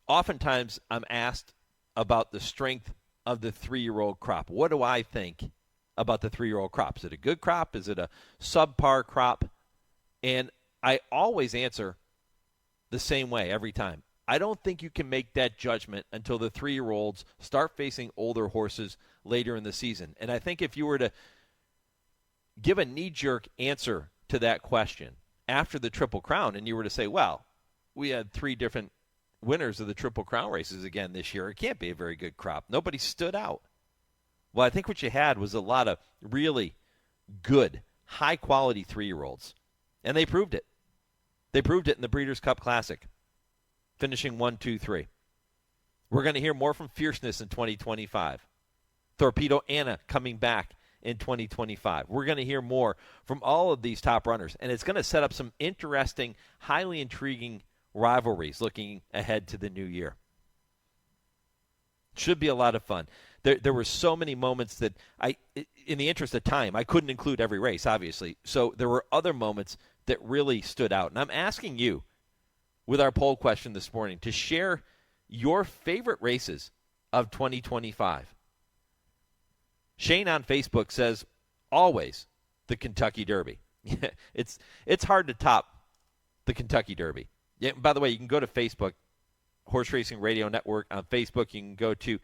oftentimes I'm asked about the strength of the 3-year-old crop. What do I think about the 3-year-old crop? Is it a good crop? Is it a subpar crop? And I always answer the same way every time. I don't think you can make that judgment until the 3-year-olds start facing older horses later in the season. And I think if you were to give a knee-jerk answer to that question after the Triple Crown and you were to say, well, we had 3 different winners of the Triple Crown races again this year, it can't be a very good crop. Nobody stood out. Well, I think what you had was a lot of really good, high-quality 3-year-olds. And they proved it. They proved it in the Breeders' Cup Classic, finishing 1, 2, 3. We're going to hear more from Fierceness in 2025. Torpedo Anna coming back in 2025. We're going to hear more from all of these top runners, and it's going to set up some interesting, highly intriguing rivalries looking ahead to the new year. Should be a lot of fun. There were so many moments that in the interest of time, I couldn't include every race, obviously. So there were other moments that really stood out. And I'm asking you, with our poll question this morning, to share your favorite races of 2025. Shane on Facebook says, always the Kentucky Derby. It's hard to top the Kentucky Derby. Yeah, by the way, you can go to Facebook, Horse Racing Radio Network on Facebook. You can go to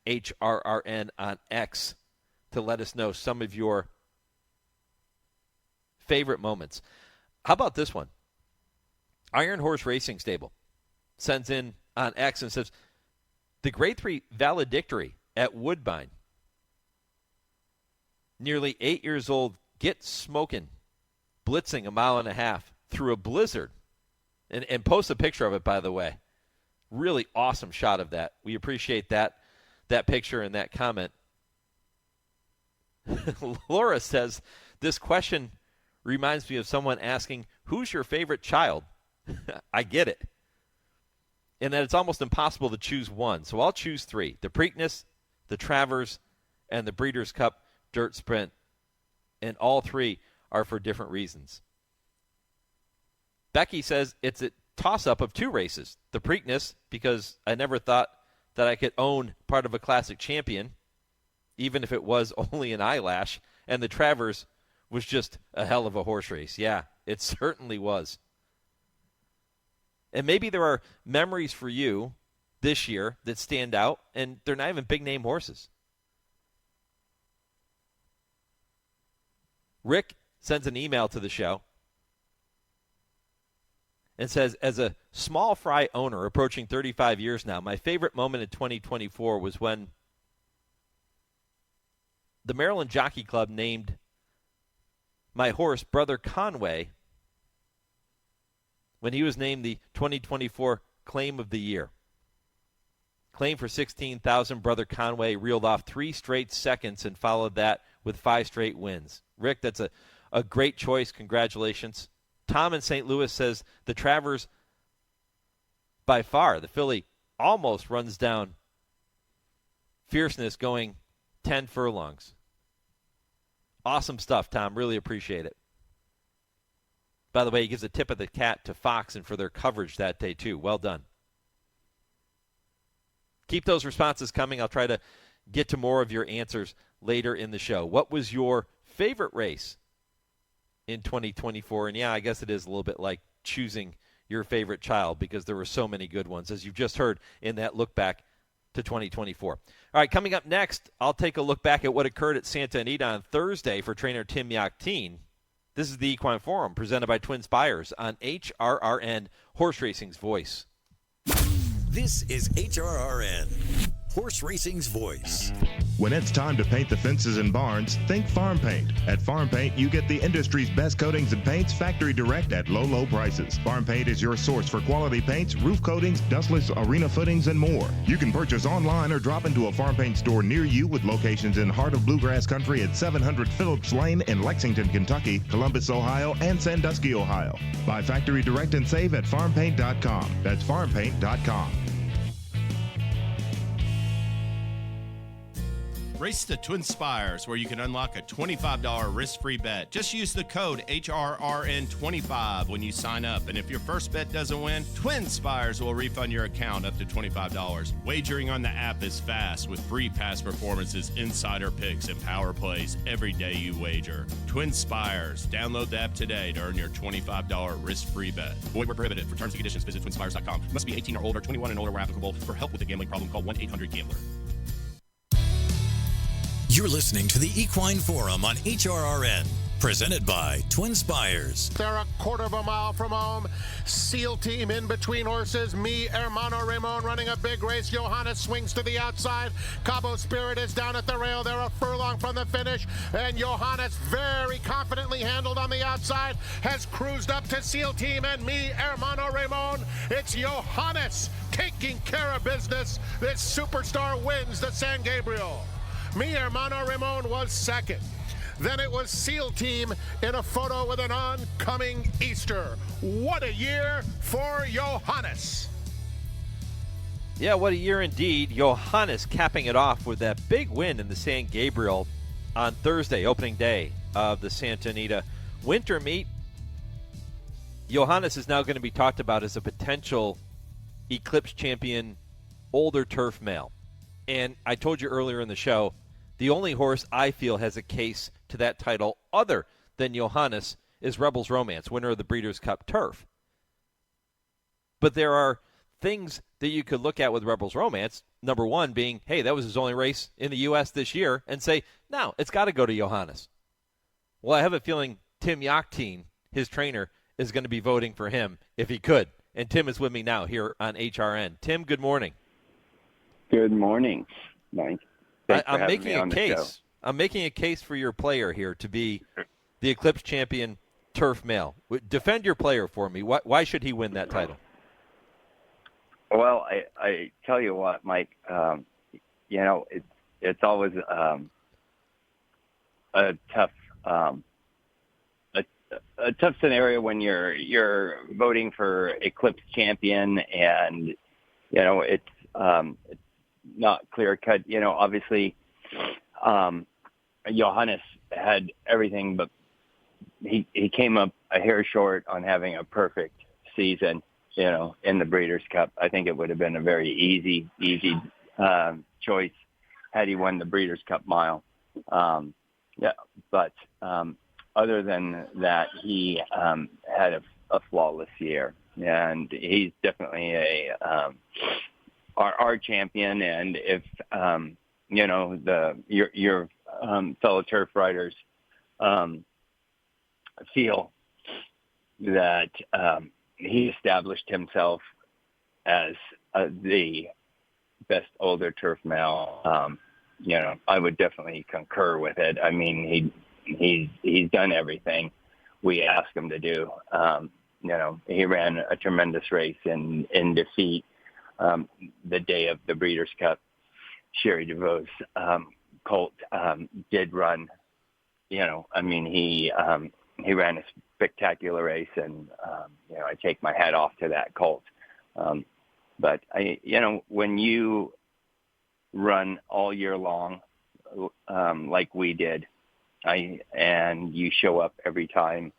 @HRRN on X to let us know some of your favorite moments. How about this one? Iron Horse Racing Stable sends in on X and says, the Grade 3 valedictory at Woodbine. Nearly 8 years old, get smoking, blitzing 1.5 miles through a blizzard. And post a picture of it, by the way. Really awesome shot of that. We appreciate that picture and that comment. Laura says, this question reminds me of someone asking, who's your favorite child? I get it. And that it's almost impossible to choose one. So I'll choose 3. The Preakness, the Travers, and the Breeders' Cup Dirt Sprint. And all 3 are for different reasons. Becky says it's a toss-up of 2 races. The Preakness, because I never thought that I could own part of a classic champion, even if it was only an eyelash. And the Travers was just a hell of a horse race. Yeah, it certainly was. And maybe there are memories for you this year that stand out, and they're not even big-name horses. Rick sends an email to the show and says, as a small fry owner approaching 35 years now, my favorite moment in 2024 was when the Maryland Jockey Club named my horse, Brother Conway, when he was named the 2024 Claim of the Year. Claim for $16,000. Brother Conway reeled off 3 straight seconds and followed that with 5 straight wins. Rick, that's a great choice. Congratulations. Tom in St. Louis says the Travers, by far, the filly almost runs down Fierceness going 10 furlongs. Awesome stuff, Tom. Really appreciate it. By the way, he gives a tip of the cap to Fox and for their coverage that day, too. Well done. Keep those responses coming. I'll try to get to more of your answers later in the show. What was your favorite race in 2024? And, yeah, I guess it is a little bit like choosing your favorite child because there were so many good ones, as you've just heard in that look back to 2024. All right, coming up next, I'll take a look back at what occurred at Santa Anita on Thursday for trainer Tim Yakteen. This is the Equine Forum presented by TwinSpires on HRRN, Horse Racing's voice. This is HRRN, Horse Racing's voice. When it's time to paint the fences and barns, think Farm Paint. At Farm Paint, you get the industry's best coatings and paints factory direct at low, low prices. Farm Paint is your source for quality paints, roof coatings, dustless arena footings, and more. You can purchase online or drop into a Farm Paint store near you with locations in Heart of Bluegrass Country at 700 Phillips Lane in Lexington, Kentucky, Columbus, Ohio, and Sandusky, Ohio. Buy factory direct and save at farmpaint.com. That's farmpaint.com. Race the TwinSpires, where you can unlock a $25 risk-free bet. Just use the code HRRN25 when you sign up. And if your first bet doesn't win, TwinSpires will refund your account up to $25. Wagering on the app is fast with free past performances, insider picks, and power plays every day you wager. TwinSpires. Download the app today to earn your $25 risk-free bet. Void where prohibited. For terms and conditions, visit TwinSpires.com. Must be 18 or older, 21 and older where applicable. For help with a gambling problem, call 1-800-GAMBLER. You're listening to the Equine Forum on HRRN, presented by TwinSpires. They're a quarter of a mile from home. SEAL team in between horses. Mi Hermano Ramon running a big race. Johannes swings to the outside. Cabo Spirit is down at the rail. They're a furlong from the finish. And Johannes, very confidently handled on the outside, has cruised up to SEAL team and Mi Hermano Ramon. It's Johannes taking care of business. This superstar wins the San Gabriel. Mi Hermano Ramon was second. Then it was SEAL Team in a photo with an oncoming Easter. What a year for Johannes. Yeah, what a year indeed. Johannes capping it off with that big win in the San Gabriel on Thursday, opening day of the Santa Anita Winter Meet. Johannes is now going to be talked about as a potential Eclipse champion older turf male. And I told you earlier in the show, the only horse I feel has a case to that title other than Johannes is Rebels Romance, winner of the Breeders' Cup Turf. But there are things that you could look at with Rebels Romance, number one being, hey, that was his only race in the U.S. this year, and say, no, it's got to go to Johannes. Well, I have a feeling Tim Yakteen, his trainer, is going to be voting for him if he could. And Tim is with me now here on HRN. Tim, good morning. Good morning, Mike. I'm making a case. I'm making a case for your player here to be the Eclipse champion turf male. Defend your player for me. Why should he win that title? Well, I tell you what, Mike. It's always a tough scenario when you're voting for Eclipse champion, and it's not clear cut. Obviously, Johannes had everything, but he came up a hair short on having a perfect season, in the Breeders' Cup. I think it would have been a very easy choice had he won the Breeders' Cup Mile. But other than that, he had a flawless year, and he's definitely our champion. And if your fellow turf riders feel that he established himself as the best older turf male, I would definitely concur with it. I mean, he's done everything we asked him to do. He ran a tremendous race in defeat the day of the Breeders' Cup. Sherry DeVos colt did run. He ran a spectacular race, and I take my hat off to that colt. But when you run all year long, like we did, and you show up every time,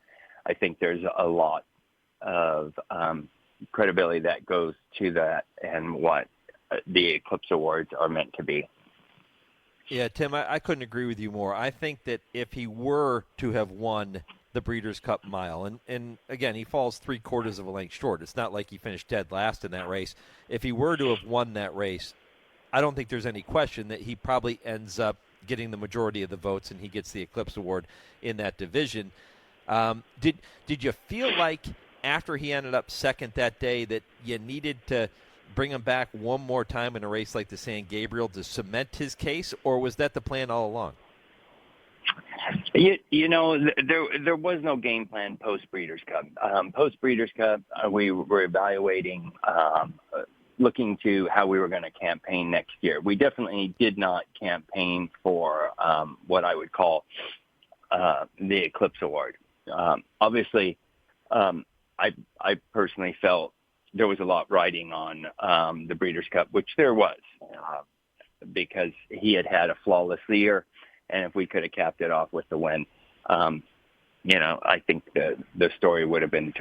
I think there's a lot of credibility that goes to that and what the Eclipse Awards are meant to be. Yeah, Tim, I couldn't agree with you more. I think that if he were to have won the Breeders' Cup Mile, and again, he falls 3/4 of a length short. It's not like he finished dead last in that race. If he were to have won that race, I don't think there's any question that he probably ends up getting the majority of the votes and he gets the Eclipse Award in that division. Did you feel like after he ended up second that day that you needed to bring him back one more time in a race like the San Gabriel to cement his case, or was that the plan all along? There was no game plan post Breeders' Cup. Post Breeders' Cup, we were evaluating, looking to how we were going to campaign next year. We definitely did not campaign for what I would call the Eclipse Award. Obviously, I personally felt there was a lot riding on the Breeders' Cup, which there was, because he had a flawless year, and if we could have capped it off with the win, I think the story would have been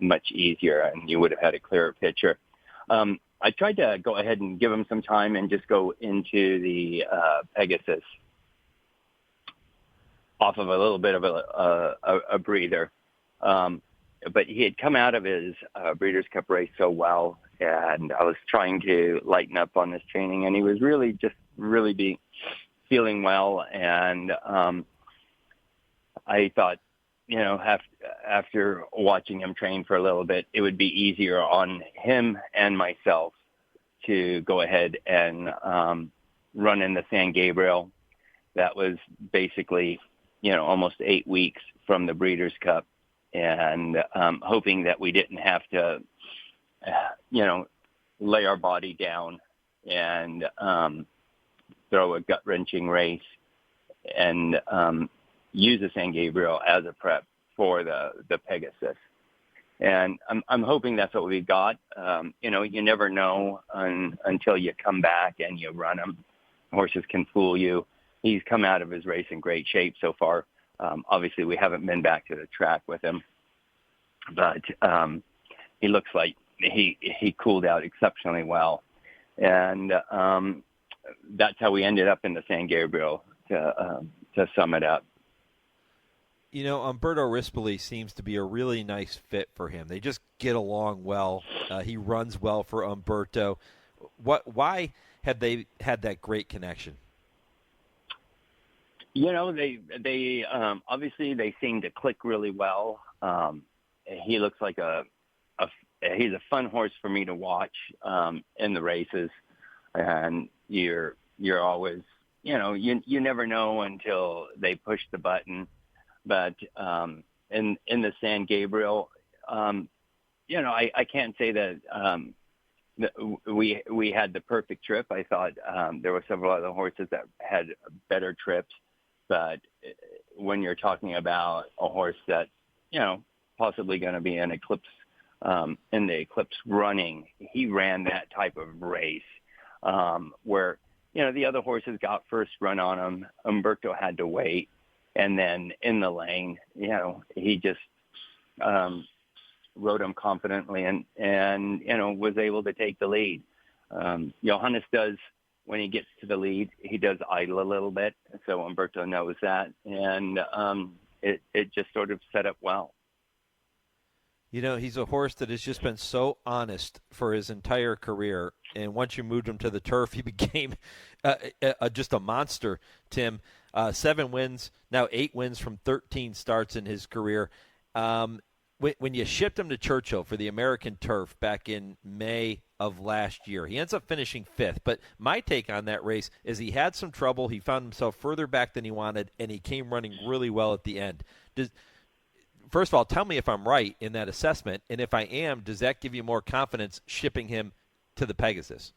much easier, and you would have had a clearer picture. I tried to go ahead and give him some time and just go into the Pegasus off of a little bit of a breather. But he had come out of his Breeders' Cup race so well, and I was trying to lighten up on this training, and he was really feeling well. And I thought, after watching him train for a little bit, it would be easier on him and myself to go ahead and run in the San Gabriel. That was basically, almost 8 weeks from the Breeders' Cup. And hoping that we didn't have to, lay our body down and throw a gut-wrenching race and use the San Gabriel as a prep for the Pegasus. And I'm hoping that's what we got. You never know until you come back and you run them. Horses can fool you. He's come out of his race in great shape so far. Obviously, we haven't been back to the track with him, but he looks like he cooled out exceptionally well. And that's how we ended up in the San Gabriel to sum it up. Umberto Rispoli seems to be a really nice fit for him. They just get along well. He runs well for Umberto. Why have they had that great connection? They obviously they seem to click really well. He looks like he's a fun horse for me to watch in the races, and you're always you never know until they push the button. But in the San Gabriel, I can't say that we had the perfect trip. I thought there were several other horses that had better trips. But when you're talking about a horse that, possibly going to be an Eclipse, in the Eclipse running, he ran that type of race where, the other horses got first run on him. Umberto had to wait. And then in the lane, he just rode him confidently and was able to take the lead. Johannes does. When he gets to the lead, he does idle a little bit, so Umberto knows that, and it just sort of set up well. He's a horse that has just been so honest for his entire career, and once you moved him to the turf, he became just a monster, Tim. 7 wins, now 8 wins from 13 starts in his career. When you shipped him to Churchill for the American Turf back in May of last year, he ends up finishing 5th. But my take on that race is he had some trouble. He found himself further back than he wanted, and he came running really well at the end. First of all, tell me if I'm right in that assessment, and if I am, does that give you more confidence shipping him to the Pegasus.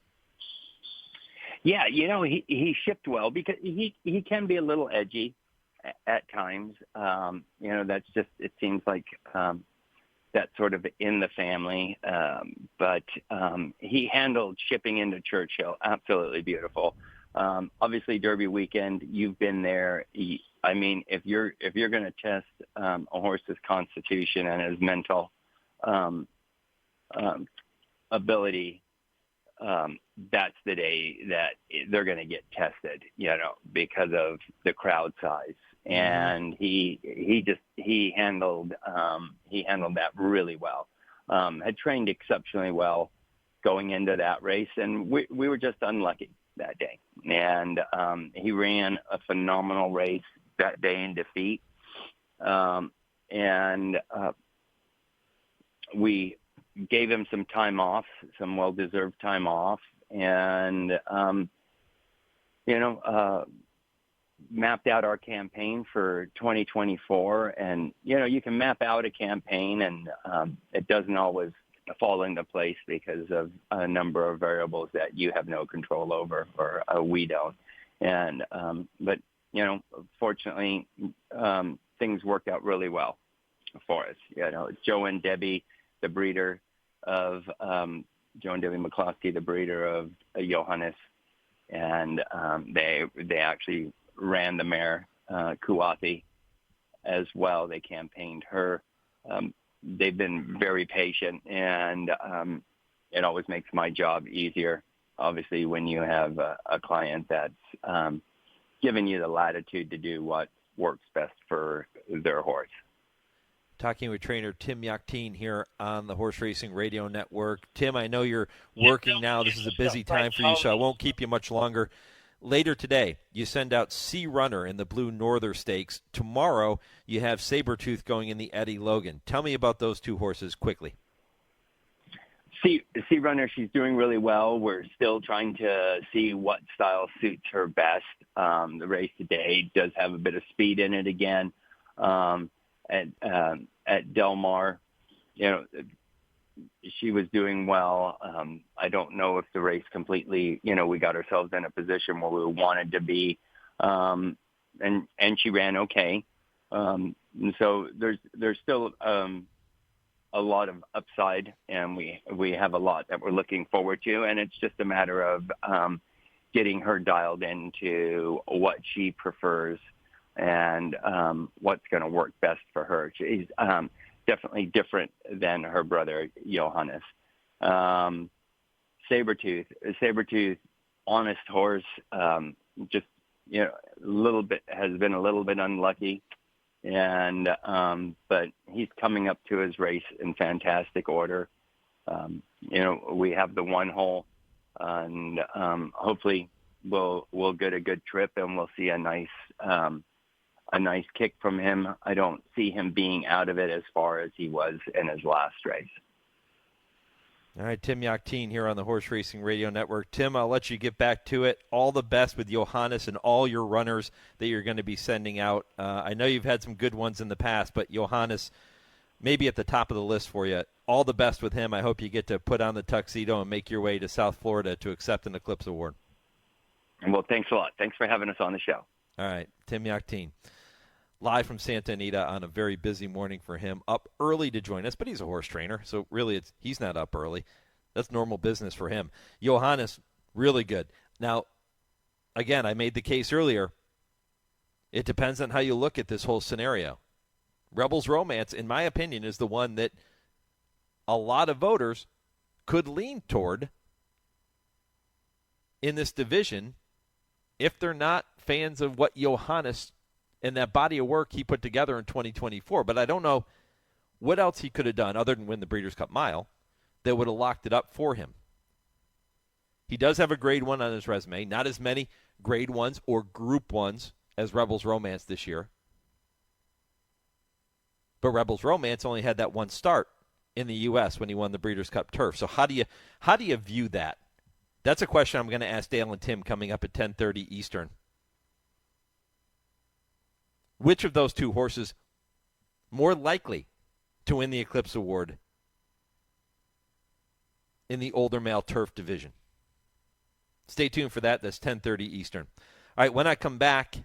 Yeah, he shipped well because he can be a little edgy at times. That's just, it seems like that's sort of in the family. But he handled shipping into Churchill absolutely beautiful. Obviously, Derby weekend, you've been there. If you're going to test a horse's constitution and his mental ability, that's the day that they're going to get tested, because of the crowd size. And he handled that really well. Had trained exceptionally well going into that race, and we were just unlucky that day. And he ran a phenomenal race that day in defeat. We gave him some time off, some well-deserved time off, and mapped out our campaign for 2024. And you can map out a campaign, and it doesn't always fall into place because of a number of variables that you have no control over, or we don't. And but fortunately, things worked out really well for us. Joe and Debbie, the breeder of Joe and Debbie McCloskey, the breeder of Johannes, and they actually ran the mare Kuathi as well. They campaigned her. They've been very patient, and it always makes my job easier, obviously, when you have a client that's giving you the latitude to do what works best for their horse. Talking with trainer Tim Yakteen here on the Horse Racing Radio Network. Tim, I know you're working now. This is a busy time for you, so I won't keep you much longer. Later today, you send out Sea Runner in the Blue Norther Stakes. Tomorrow, you have Sabretooth going in the Eddie Logan. Tell me about those two horses quickly. Sea Runner, she's doing really well. We're still trying to see what style suits her best. The race today does have a bit of speed in it again. At Del Mar, she was doing well. I don't know if the race completely, we got ourselves in a position where we wanted to be, and she ran okay. And so there's still a lot of upside, and we have a lot that we're looking forward to, and it's just a matter of getting her dialed into what she prefers and what's going to work best for her. She's definitely different than her brother Johannes. Sabretooth, honest horse, just a little bit has been a little bit unlucky, and but he's coming up to his race in fantastic order. We have the one hole, and hopefully we'll get a good trip, and we'll see a nice kick from him. I don't see him being out of it as far as he was in his last race. All right, Tim Yakteen here on the Horse Racing Radio Network. Tim, I'll let you get back to it. All the best with Johannes and all your runners that you're going to be sending out. I know you've had some good ones in the past, but Johannes maybe at the top of the list for you. All the best with him. I hope you get to put on the tuxedo and make your way to South Florida to accept an Eclipse Award. Well, thanks a lot. Thanks for having us on the show. All right, Tim Yakteen. Live from Santa Anita on a very busy morning for him. Up early to join us, but he's a horse trainer, so really he's not up early. That's normal business for him. Johannes, really good. Now, again, I made the case earlier. It depends on how you look at this whole scenario. Rebels Romance, in my opinion, is the one that a lot of voters could lean toward in this division if they're not fans of what Johannes and that body of work he put together in 2024. But I don't know what else he could have done other than win the Breeders' Cup Mile that would have locked it up for him. He does have a grade 1 on his resume. Not as many grade 1s or group 1s as Rebels Romance this year. But Rebels Romance only had that one start in the U.S. when he won the Breeders' Cup Turf. So how do you view that? That's a question I'm going to ask Dale and Tim coming up at 10:30 Eastern. Which of those two horses more likely to win the Eclipse Award in the older male turf division. Stay tuned for that. That's 10:30 Eastern. All right, when I come back,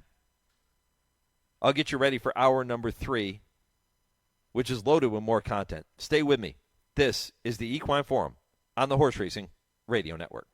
I'll get you ready for hour number 3, which is loaded with more content. Stay with me. This is the Equine Forum on the Horse Racing Radio Network.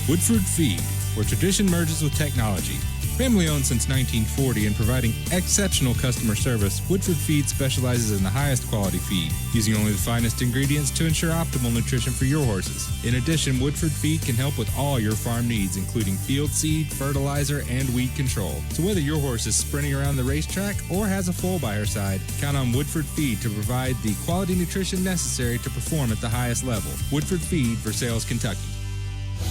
Woodford Feed, where tradition merges with technology. Family owned since 1940 and providing exceptional customer service, Woodford Feed specializes in the highest quality feed, using only the finest ingredients to ensure optimal nutrition for your horses. In addition, Woodford Feed can help with all your farm needs, including field seed, fertilizer, and weed control. So whether your horse is sprinting around the racetrack or has a foal by her side, count on Woodford Feed to provide the quality nutrition necessary to perform at the highest level. Woodford Feed, Versailles, Kentucky.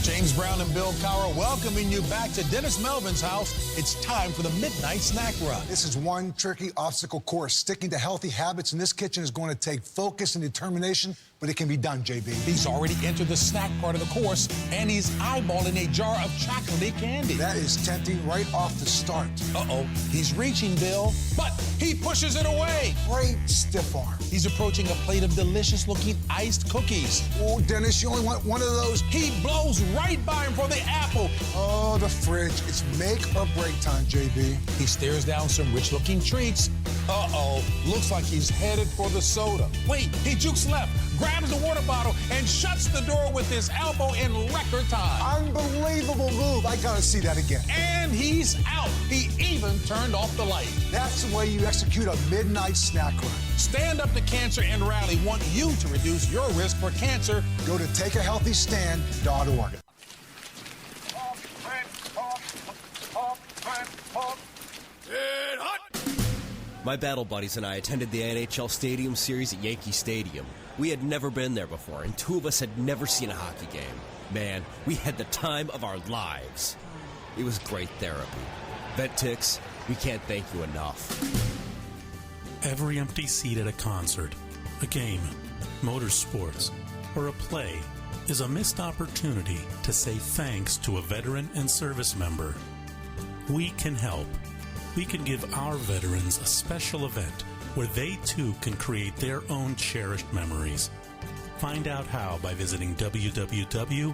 James Brown and Bill Cowher welcoming you back to Dennis Melvin's house. It's time for the Midnight Snack Run. This is one tricky obstacle course. Sticking to healthy habits in this kitchen is going to take focus and determination, but it can be done, JB. He's already entered the snack part of the course, and he's eyeballing a jar of chocolate candy. That is tempting right off the start. Uh-oh, he's reaching, Bill, but he pushes it away. Great stiff arm. He's approaching a plate of delicious-looking iced cookies. Oh, Dennis, you only want one of those. He blows right by him for the apple. Oh, the fridge. It's make or break time, JB. He stares down some rich-looking treats. Uh-oh, looks like he's headed for the soda. Wait, he jukes left, grabs the water bottle, and shuts the door with his elbow in record time. Unbelievable move. I gotta see that again. And he's out. He even turned off the light. That's the way you execute a midnight snack run. Stand Up to Cancer and Rally want you to reduce your risk for cancer. Go to takeahealthystand.org. My battle buddies and I attended the NHL Stadium Series at Yankee Stadium. We had never been there before, and two of us had never seen a hockey game. Man, we had the time of our lives. It was great therapy. VetTix, we can't thank you enough. Every empty seat at a concert, a game, motorsports, or a play is a missed opportunity to say thanks to a veteran and service member. We can help. We can give our veterans a special event where they too can create their own cherished memories. Find out how by visiting www.vettix.org.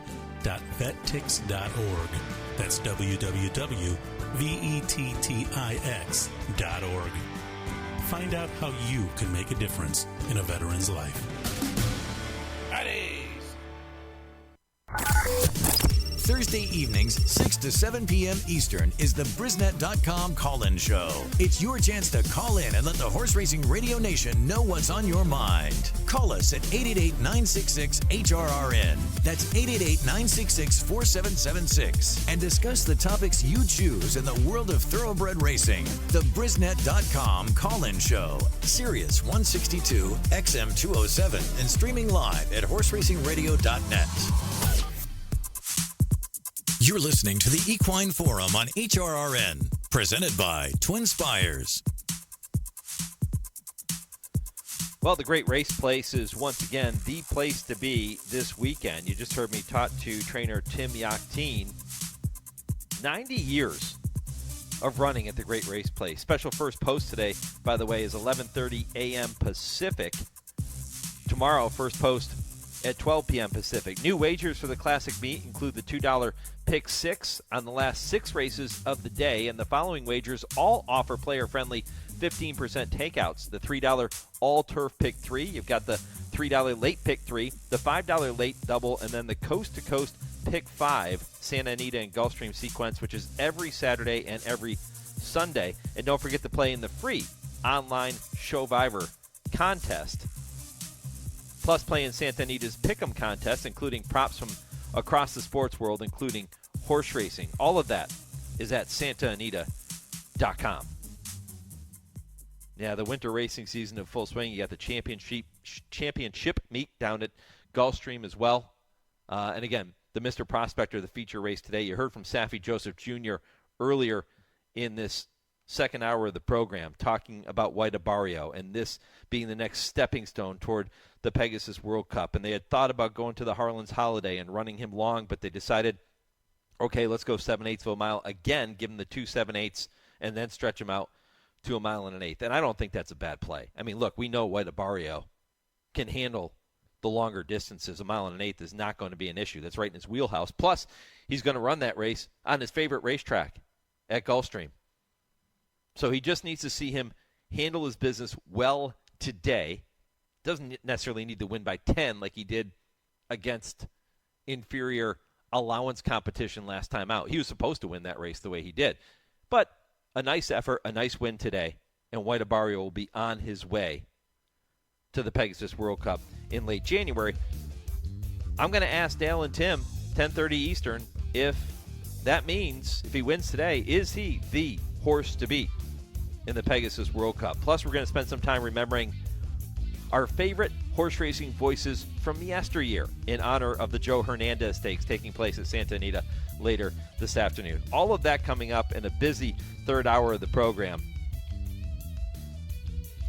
That's www.vettix.org. Find out how you can make a difference in a veteran's life. Thursday evenings, 6 to 7 p.m. Eastern, is the Brisnet.com call-in show. It's your chance to call in and let the Horse Racing Radio Nation know what's on your mind. Call us at 888-966-HRRN. That's 888-966-4776. And discuss the topics you choose in the world of thoroughbred racing. The Brisnet.com call-in show. Sirius 162, XM 207, and streaming live at horseracingradio.net. You're listening to the Equine Forum on HRRN, presented by TwinSpires. Well, the Great Race Place is once again the place to be this weekend. You just heard me talk to trainer Tim Yakteen. 90 years of running at the Great Race Place. Special first post today, by the way, is 11:30 a.m. Pacific. Tomorrow, first post at 12 p.m. Pacific. New wagers for the Classic meet include the $2 Pick 6 on the last 6 races of the day, and the following wagers all offer player-friendly 15% takeouts. The $3 All-Turf Pick 3, you've got the $3 Late Pick 3, the $5 Late Double, and then the Coast-to-Coast Pick 5 Santa Anita and Gulfstream sequence, which is every Saturday and every Sunday. And don't forget to play in the free online Showviver contest. Plus, play in Santa Anita's Pick'em contest, including props from across the sports world, including horse racing. All of that is at santaanita.com. Yeah, the winter racing season in full swing. You got the championship meet down at Gulfstream as well. And again, the Mr. Prospector, the feature race today. You heard from Saffie Joseph Jr. earlier in this second hour of the program talking about White Abarrio and this being the next stepping stone toward the Pegasus World Cup. And they had thought about going to the Harlan's Holiday and running him long, but they decided, okay, let's go 7/8 of a mile again, give him the 2 7/8 and then stretch him out to 1 1/8 miles. And I don't think that's a bad play. I mean, look, we know White Abarrio can handle the longer distances. 1 1/8 is not going to be an issue. That's right in his wheelhouse. Plus, he's going to run that race on his favorite racetrack at Gulfstream. So he just needs to see him handle his business well today. Doesn't necessarily need to win by 10 like he did against inferior allowance competition last time out. He was supposed to win that race the way he did. But a nice effort, a nice win today, and White Abarrio will be on his way to the Pegasus World Cup in late January. I'm going to ask Dale and Tim, 10:30 Eastern, if that means, if he wins today, is he the horse to beat in the Pegasus World Cup? Plus, we're going to spend some time remembering our favorite horse racing voices from yesteryear in honor of the Joe Hernandez Stakes taking place at Santa Anita later this afternoon. All of that coming up in a busy third hour of the program.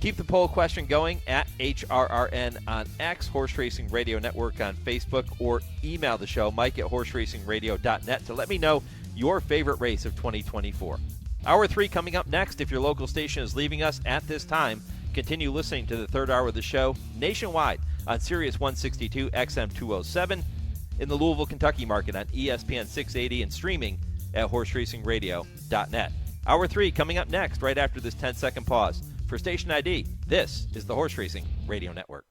Keep the poll question going at HRRN on X, Horse Racing Radio Network on Facebook, or email the show, mike@horseracingradio.net, to let me know your favorite race of 2024. Hour 3 coming up next. If your local station is leaving us at this time, continue listening to the third hour of the show nationwide on Sirius 162 XM 207, in the Louisville, Kentucky market on ESPN 680, and streaming at horseracingradio.net. Hour 3 coming up next, right after this 10-second pause. For Station ID, this is the Horse Racing Radio Network.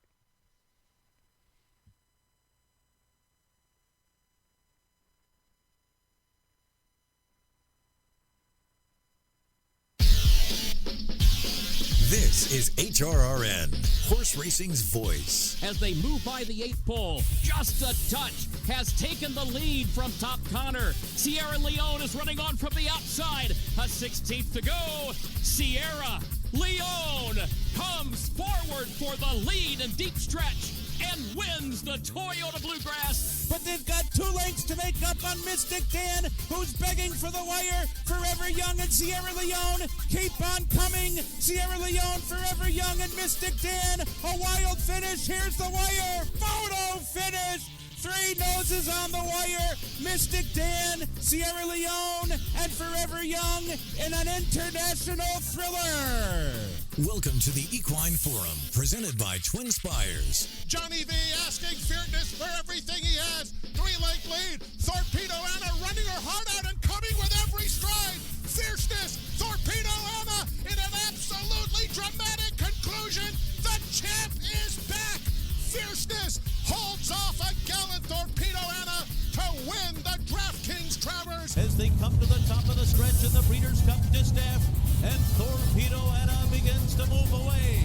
This is HRRN, Horse Racing's voice. As they move by the 8th pole, just a touch has taken the lead from Top Connor. Sierra Leone is running on from the outside. A 16th to go. Sierra Leone comes forward for the lead and deep stretch and wins the Toyota Bluegrass. But they've got 2 lengths to make up on Mystic Dan, who's begging for the wire. Forever Young and Sierra Leone keep on coming. Sierra Leone, Forever Young, and Mystic Dan. A wild finish. Here's the wire. Photo finish. 3 noses on the wire. Mystic Dan, Sierra Leone, and Forever Young in an international thriller. Welcome to the Equine Forum, presented by TwinSpires. Johnny V asking Fierceness for everything he has. 3-length lead. Torpedo Anna running her heart out and coming with every stride. Fierceness. Torpedo Anna in an absolutely dramatic conclusion. The champ is back. Fierceness holds off a gallant Torpedo Anna to win the DraftKings Travers. As they come to the top of the stretch in the Breeders' Cup Distaff, and Torpedo Anna begins to move away.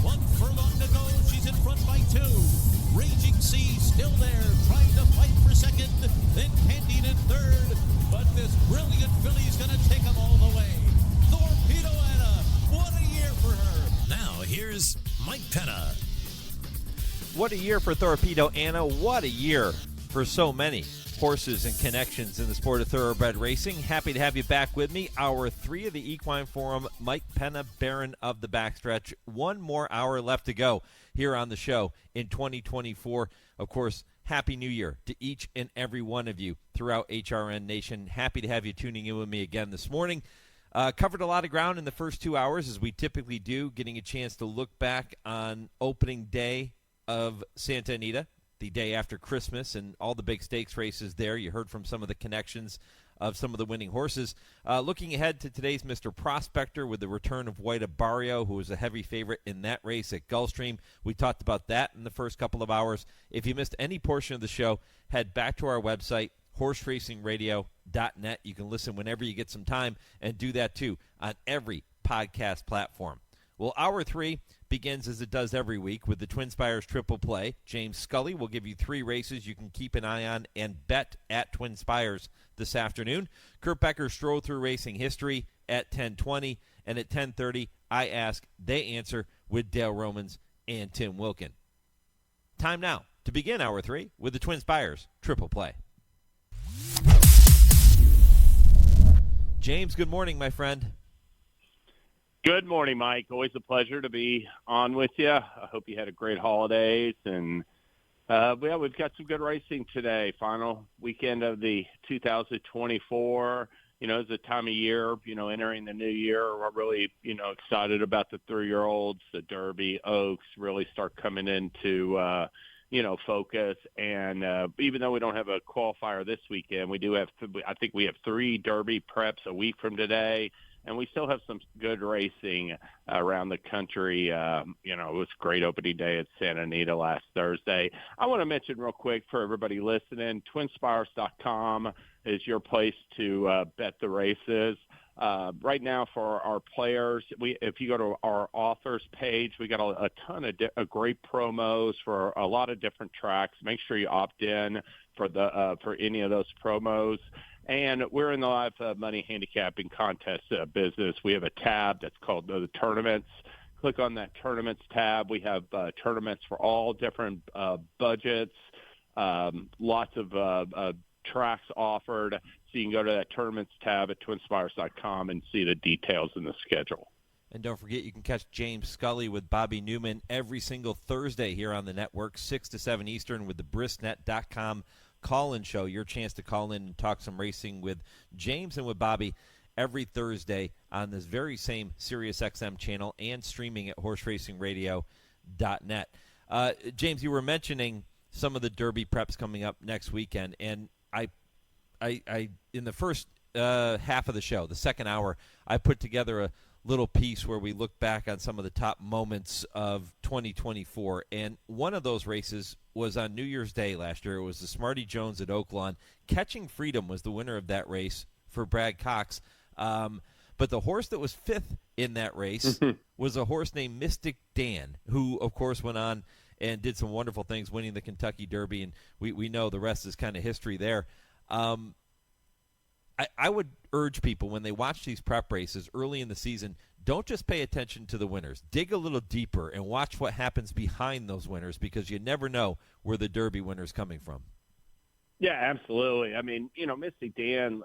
1 furlong to go. She's in front by 2. Raging Sea still there, trying to fight for second. Then Candied in third. But this brilliant filly's going to take them all the way. Torpedo Anna, what a year for her. Now here's Mike Penna. What a year for Torpedo Anna. What a year for so many horses and connections in the sport of thoroughbred racing. Happy to have you back with me. Hour 3 of the Equine Forum. Mike Penna, Baron of the Backstretch. 1 more hour left to go here on the show in 2024. Of course, Happy New Year to each and every one of you throughout HRN Nation. Happy to have you tuning in with me again this morning. Covered a lot of ground in the first 2 hours, as we typically do, getting a chance to look back on opening day of Santa Anita, the day after Christmas, and all the big stakes races there. You heard from some of the connections of some of the winning horses. Looking ahead to today's Mr. Prospector with the return of White Abarrio, who was a heavy favorite in that race at Gulfstream. We talked about that in the first couple of hours. If you missed any portion of the show, head back to our website, horseracingradio.net. You can listen whenever you get some time, and do that too on every podcast platform. Well, Hour 3 begins as it does every week with the TwinSpires Triple Play. James Scully will give you 3 races you can keep an eye on and bet at TwinSpires this afternoon. Kurt Becker, Stroll Through Racing History at 10:20, and at 10:30, I Ask, They Answer with Dale Romans and Tim Wilkin. Time now to begin Hour 3 with the TwinSpires Triple Play. James, good morning, my friend. Good morning, Mike. Always a pleasure to be on with you. I hope you had a great holidays. And, we've got some good racing today. Final weekend of the 2024. It's a time of year, entering the new year. We're really, excited about the 3-year-olds. The Derby, Oaks really start coming into focus. And even though we don't have a qualifier this weekend, we do have, I think we have 3 Derby preps a week from today. And we still have some good racing around the country. It was a great opening day at Santa Anita last Thursday. I want to mention real quick for everybody listening, TwinSpires.com is your place to bet the races. Right now for our players, if you go to our authors page, we got a ton of great promos for a lot of different tracks. Make sure you opt in for any of those promos. And we're in the live money handicapping contest business. We have a tab that's called the tournaments. Click on that tournaments tab. We have tournaments for all different budgets, lots of tracks offered. So you can go to that tournaments tab at TwinSpires.com and see the details in the schedule. And don't forget, you can catch James Scully with Bobby Newman every single Thursday here on the network, 6 to 7 Eastern with the BristNet.com call-in show. Your chance to call in and talk some racing with James and with Bobby every Thursday on this very same SiriusXM channel and streaming at horseracingradio.net. James, you were mentioning some of the Derby preps coming up next weekend, and I in the first half of the show, the second hour, I put together a little piece where we look back on some of the top moments of 2024, and one of those races was on New Year's Day last year. It was the Smarty Jones at Oaklawn. Catching Freedom was the winner of that race for Brad Cox, but the horse that was 5th in that race was a horse named Mystic Dan, who, of course, went on and did some wonderful things, winning the Kentucky Derby, and we know the rest is kind of history there. I would urge people, when they watch these prep races early in the season, don't just pay attention to the winners. Dig a little deeper and watch what happens behind those winners, because you never know where the Derby winner's coming from. Yeah, absolutely. I mean, Mystic Dan,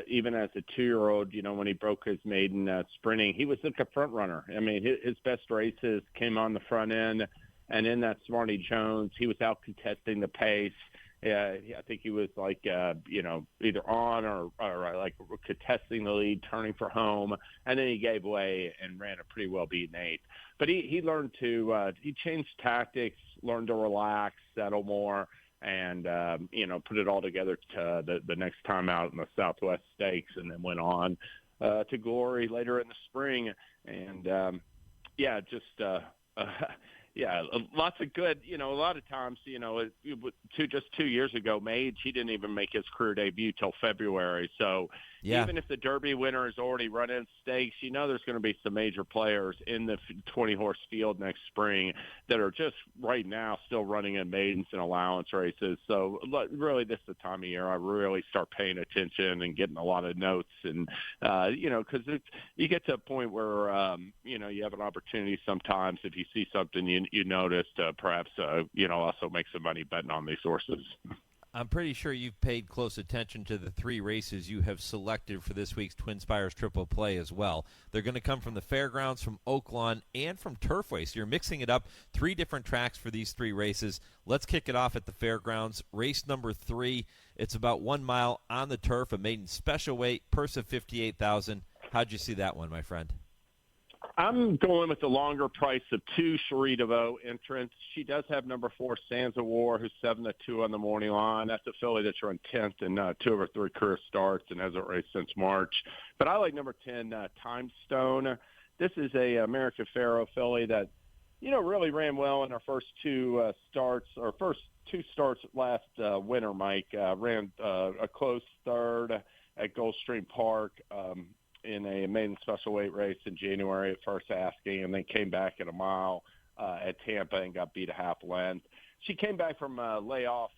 even as a 2-year-old, when he broke his maiden sprinting, he was like a front runner. I mean, his best races came on the front end, and in that Smarty Jones, he was out contesting the pace. I think he was like, either on or like contesting the lead, turning for home, and then he gave way and ran a pretty well-beaten 8th. But he learned to he changed tactics, learned to relax, settle more, and put it all together to the next time out in the Southwest Stakes, and then went on to glory later in the spring. And yeah, lots of good, a lot of times, just 2 years ago, Mage, he didn't even make his career debut till February. So even if the Derby winner is already running stakes, there's going to be some major players in the 20-horse field next spring that are just right now still running in maidens and allowance races. So really, this is the time of year I really start paying attention and getting a lot of notes. And, because you get to a point where, you have an opportunity sometimes, if you see something you notice, to perhaps, also make some money betting on these horses. I'm pretty sure you've paid close attention to the 3 races you have selected for this week's TwinSpires Triple Play as well. They're going to come from the fairgrounds, from Oaklawn, and from Turfway. So you're mixing it up, 3 different tracks for these 3 races. Let's kick it off at the fairgrounds. Race number 3, it's about 1 mile on the turf, a maiden special weight, purse of $58,000. How'd you see that one, my friend? I'm going with the longer price of 2 Cherie DeVoe entrants. She does have number 4 Sansa War, who's 7-2 on the morning line. That's a filly that's run 10th in 2 of her 3 career starts and hasn't raced since March. But I like number 10 Time Stone. This is a American Pharoah filly that, really ran well in her first 2 starts last winter, Mike. Ran a close 3rd at Gulfstream Park. In a maiden special weight race in January at first asking, and then came back at a mile at Tampa and got beat a half length. She came back from layoff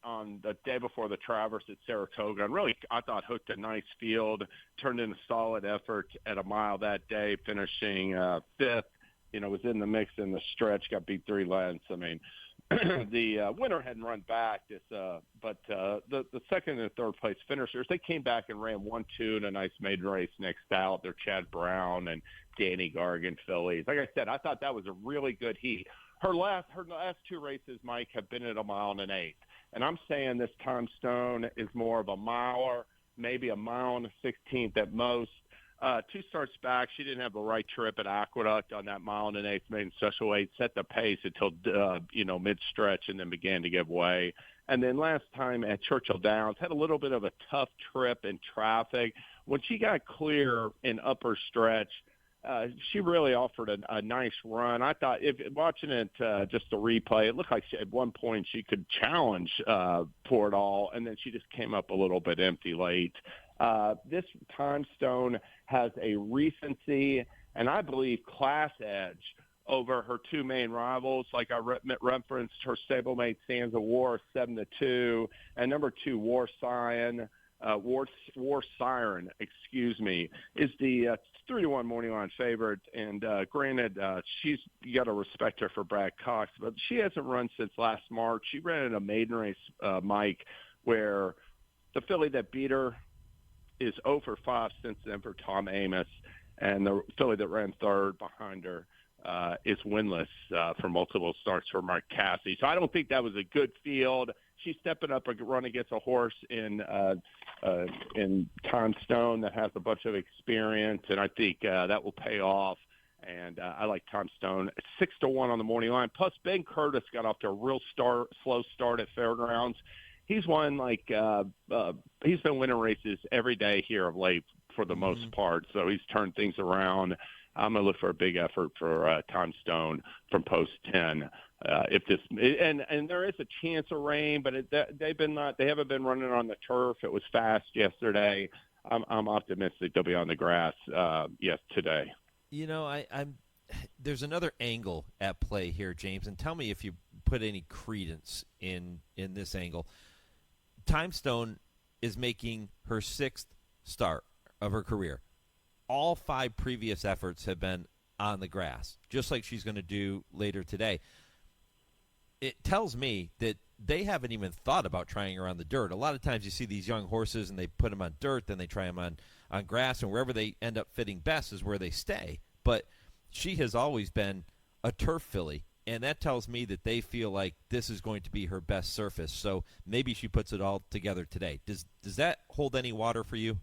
on the day before the Traverse at Saratoga, and really, I thought, hooked a nice field, turned in a solid effort at a mile that day, finishing 5th. Was in the mix in the stretch, got beat 3 lengths. I mean, the winner hadn't run back, but the second and third place finishers, they came back and ran 1-2 in a nice maiden race next out. They're Chad Brown and Danny Gargan fillies. Like I said, I thought that was a really good heat. Her last 2 races, Mike, have been at a mile and an 1/8. And I'm saying this Time Stone is more of a miler, maybe a mile and a 16th at most. 2 starts back, she didn't have the right trip at Aqueduct on that 1 1/8 maiden special weight, set the pace until, mid-stretch and then began to give way. And then last time at Churchill Downs, had a little bit of a tough trip in traffic. When she got clear in upper stretch, she really offered a nice run. I thought, if watching it just a replay, it looked like at one point she could challenge for it all, and then she just came up a little bit empty late. This Time Stone has a recency and I believe class edge over her 2 main rivals. Like I referenced, her stablemate Sands of War 7-2, and number 2 War Siren, is the 3-1 morning line favorite. And granted, she's, you got to respect her for Brad Cox, but she hasn't run since last March. She ran in a maiden race, Mike, where the filly that beat her is 0 for 5 since then for Tom Amos, and the filly that ran third behind her is winless for multiple starts for Mark Cassie. So I don't think that was a good field. She's stepping up a run against a horse in Time Stone that has a bunch of experience, and I think that will pay off. And I like Time Stone. 6-1 on the morning line. Plus, Ben Curtis got off to a real slow start at Fairgrounds. He's won he's been winning races every day here of late for the most part. So he's turned things around. I'm going to look for a big effort for Time Stone from post 10. If this and there is a chance of rain, but they haven't been running on the turf. It was fast yesterday. I'm optimistic they'll be on the grass today. There's another angle at play here, James, and tell me if you put any credence in this angle. Time Stone is making her 6th start of her career. All 5 previous efforts have been on the grass, just like she's going to do later today. It tells me that they haven't even thought about trying her on the dirt. A lot of times you see these young horses and they put them on dirt, then they try them on grass, and wherever they end up fitting best is where they stay. But she has always been a turf filly, and that tells me that they feel like this is going to be her best surface. So maybe she puts it all together today. Does that hold any water for you?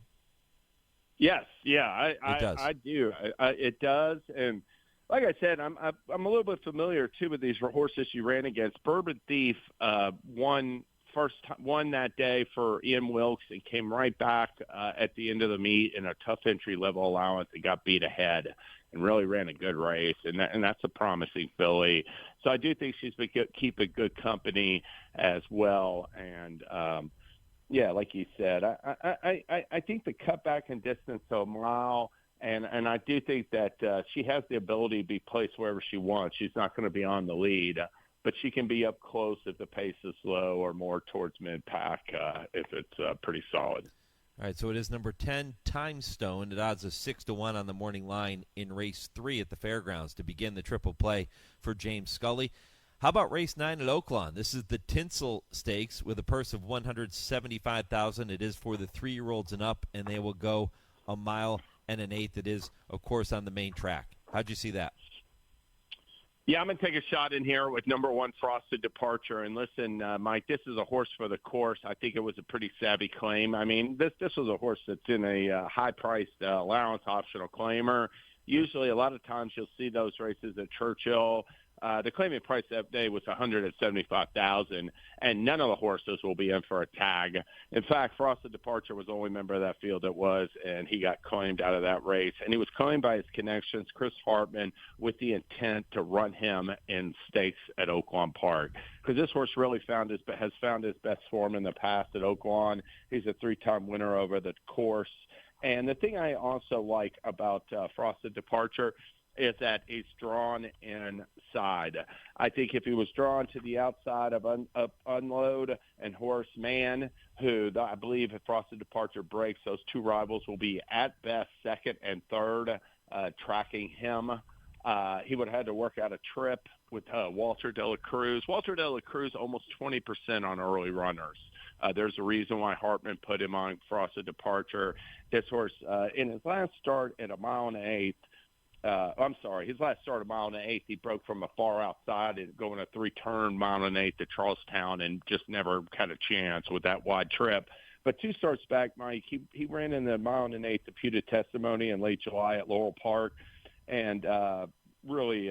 Yes, yeah, I do. It does, and like I said, I'm a little bit familiar too with these horses she ran against. Bourbon Thief won that day for Ian Wilkes and came right back at the end of the meet in a tough entry level allowance and got beat ahead and really ran a good race, and that's a promising filly. So I do think she's been keeping good company as well, and yeah, like you said, I think the cutback in distance to a mile, and I do think that she has the ability to be placed wherever she wants. She's not going to be on the lead, but she can be up close if the pace is slow or more towards mid-pack if it's pretty solid. All right, so it is number 10, Time Stone, at odds of 6-1 on the morning line in race 3 at the Fairgrounds to begin the triple play for James Scully. How about race 9 at Oaklawn? This is the Tinsel Stakes with a purse of $175,000. It is for the 3-year-olds and up, and they will go 1 1/8 miles. It is, of course, on the main track. How'd you see that? Yeah, I'm going to take a shot in here with number 1, Frosted Departure. And listen, Mike, this is a horse for the course. I think it was a pretty savvy claim. I mean, this was a horse that's in a high-priced allowance optional claimer. Usually, a lot of times you'll see those races at Churchill. The claiming price that day was $175,000, and none of the horses will be in for a tag. In fact, Frosted Departure was the only member of that field that was, and he got claimed out of that race. And he was claimed by his connections, Chris Hartman, with the intent to run him in stakes at Oaklawn Park. Because this horse really has found his best form in the past at Oaklawn. He's a 3-time winner over the course. And the thing I also like about Frosted Departure is that he's drawn inside. I think if he was drawn to the outside of Unload and Horace Mann, who I believe if Frosted Departure breaks, those 2 rivals will be at best 2nd and 3rd, tracking him. He would have had to work out a trip with Walter De La Cruz. Walter De La Cruz almost 20% on early runners. There's a reason why Hartman put him on Frosted Departure. This horse, in his last start at 1 1/8 miles, his last start 1 1/8 miles, he broke from a far outside and going a 3-turn 1 1/8 miles to Charlestown and just never had a chance with that wide trip. But 2 starts back, Mike, he ran in the mile and an eighth deputed testimony in late July at Laurel Park, and really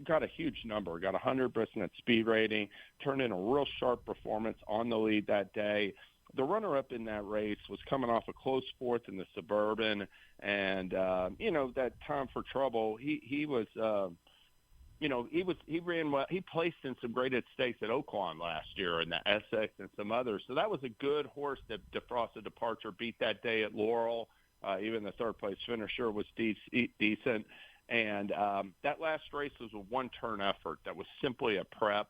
got a huge number, got 100% speed rating, turned in a real sharp performance on the lead that day. The runner-up in that race was coming off a close fourth in the Suburban, and that time for trouble. He ran well. He placed in some graded stakes at Oaklawn last year in the Essex and some others. So that was a good horse that Frosted Departure beat that day at Laurel. Even the third place finisher was decent. And that last race was a one-turn effort. That was simply a prep.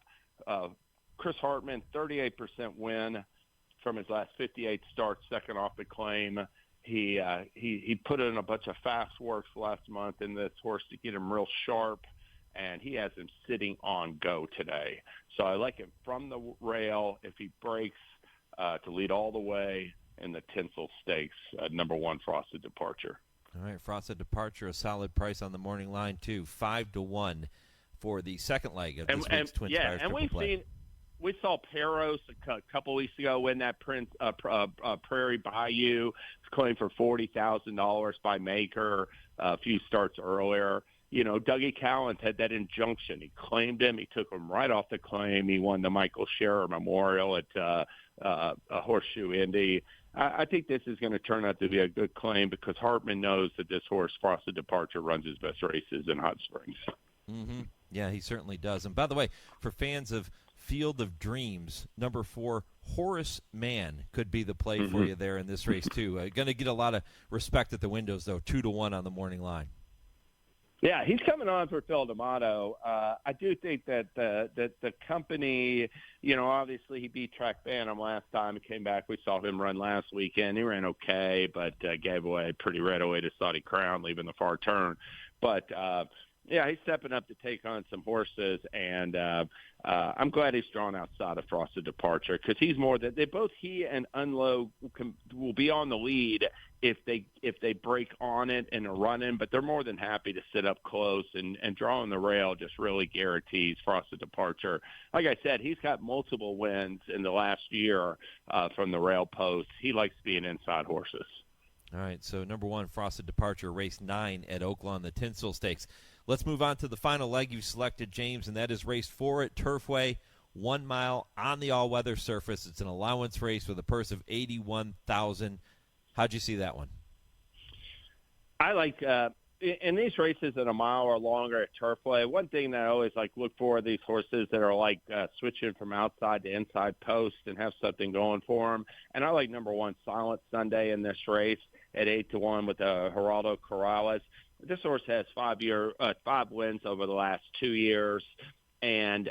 Chris Hartman, 38% win from his last 58 starts, second off the claim. He put in a bunch of fast works last month in this horse to get him real sharp, and he has him sitting on go today. So I like him from the rail if he breaks to lead all the way in the Tinsel Stakes, number 1 Frosted Departure. All right, Frosted Departure, a solid price on the morning line, too. 5-1 for the second leg of this week's TwinSpires Triple Play. We saw Peros a couple weeks ago win that Prairie Bayou. It's claimed for $40,000 by Maker a few starts earlier. Dougie Callens had that injunction. He claimed him. He took him right off the claim. He won the Michael Scherer Memorial at Horseshoe Indy. I think this is going to turn out to be a good claim because Hartman knows that this horse, Frosted Departure, runs his best races in Hot Springs. Mm-hmm. Yeah, he certainly does. And by the way, for fans of Field of Dreams, number 4, Horace Mann could be the play for you there in this race, too. Going to get a lot of respect at the windows, though, 2-1 on the morning line. Yeah, he's coming on for Phil D'Amato. I do think that the company, obviously he beat Track Phantom last time. He came back. We saw him run last weekend. He ran okay, but gave away pretty readily to Saudi Crown, leaving the far turn. But, he's stepping up to take on some horses, and I'm glad he's drawn outside of Frosted Departure because he's more that he and Unlow will be on the lead if they break on it and are running, but they're more than happy to sit up close and drawing the rail just really guarantees Frosted Departure. Like I said, he's got multiple wins in the last year from the rail post. He likes being inside horses. All right, so number 1, Frosted Departure, race 9 at Oaklawn, the Tinsel Stakes. Let's move on to the final leg you selected, James, and that is race 4 at Turfway, 1 mile on the all-weather surface. It's an allowance race with a purse of $81,000. How'd you see that one? I like in these races at a mile or longer at Turfway, one thing that I always look for are these horses that are switching from outside to inside post and have something going for them. And I like number 1, Silent Sunday in this race at 8-1 with Geraldo Corrales. This horse has 5 wins over the last 2 years. And,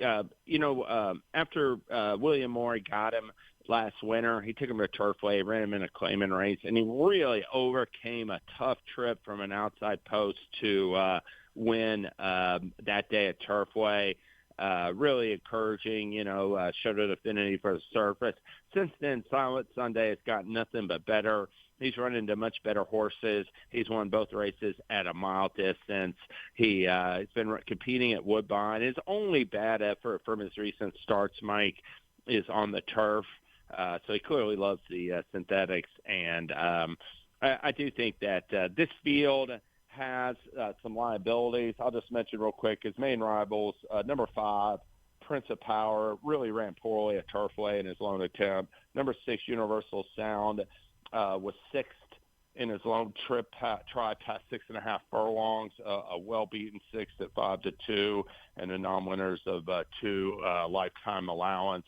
after William Morey got him last winter, he took him to Turfway, ran him in a claiming race, and he really overcame a tough trip from an outside post to win that day at Turfway. Really encouraging, showed an affinity for the surface. Since then, Silent Sunday has got nothing but better. He's run into much better horses. He's won both races at a mile distance. He's been competing at Woodbine. His only bad effort from his recent starts, Mike, is on the turf. So he clearly loves the synthetics. And I do think that this field has some liabilities. I'll just mention real quick his main rivals, number 5, Prince of Power, really ran poorly at Turfway in his lone attempt. Number 6, Universal Sound, was 6th in his lone try past 6.5 furlongs, a well-beaten 6th at 5-2, and the non-winners of 2 lifetime allowance.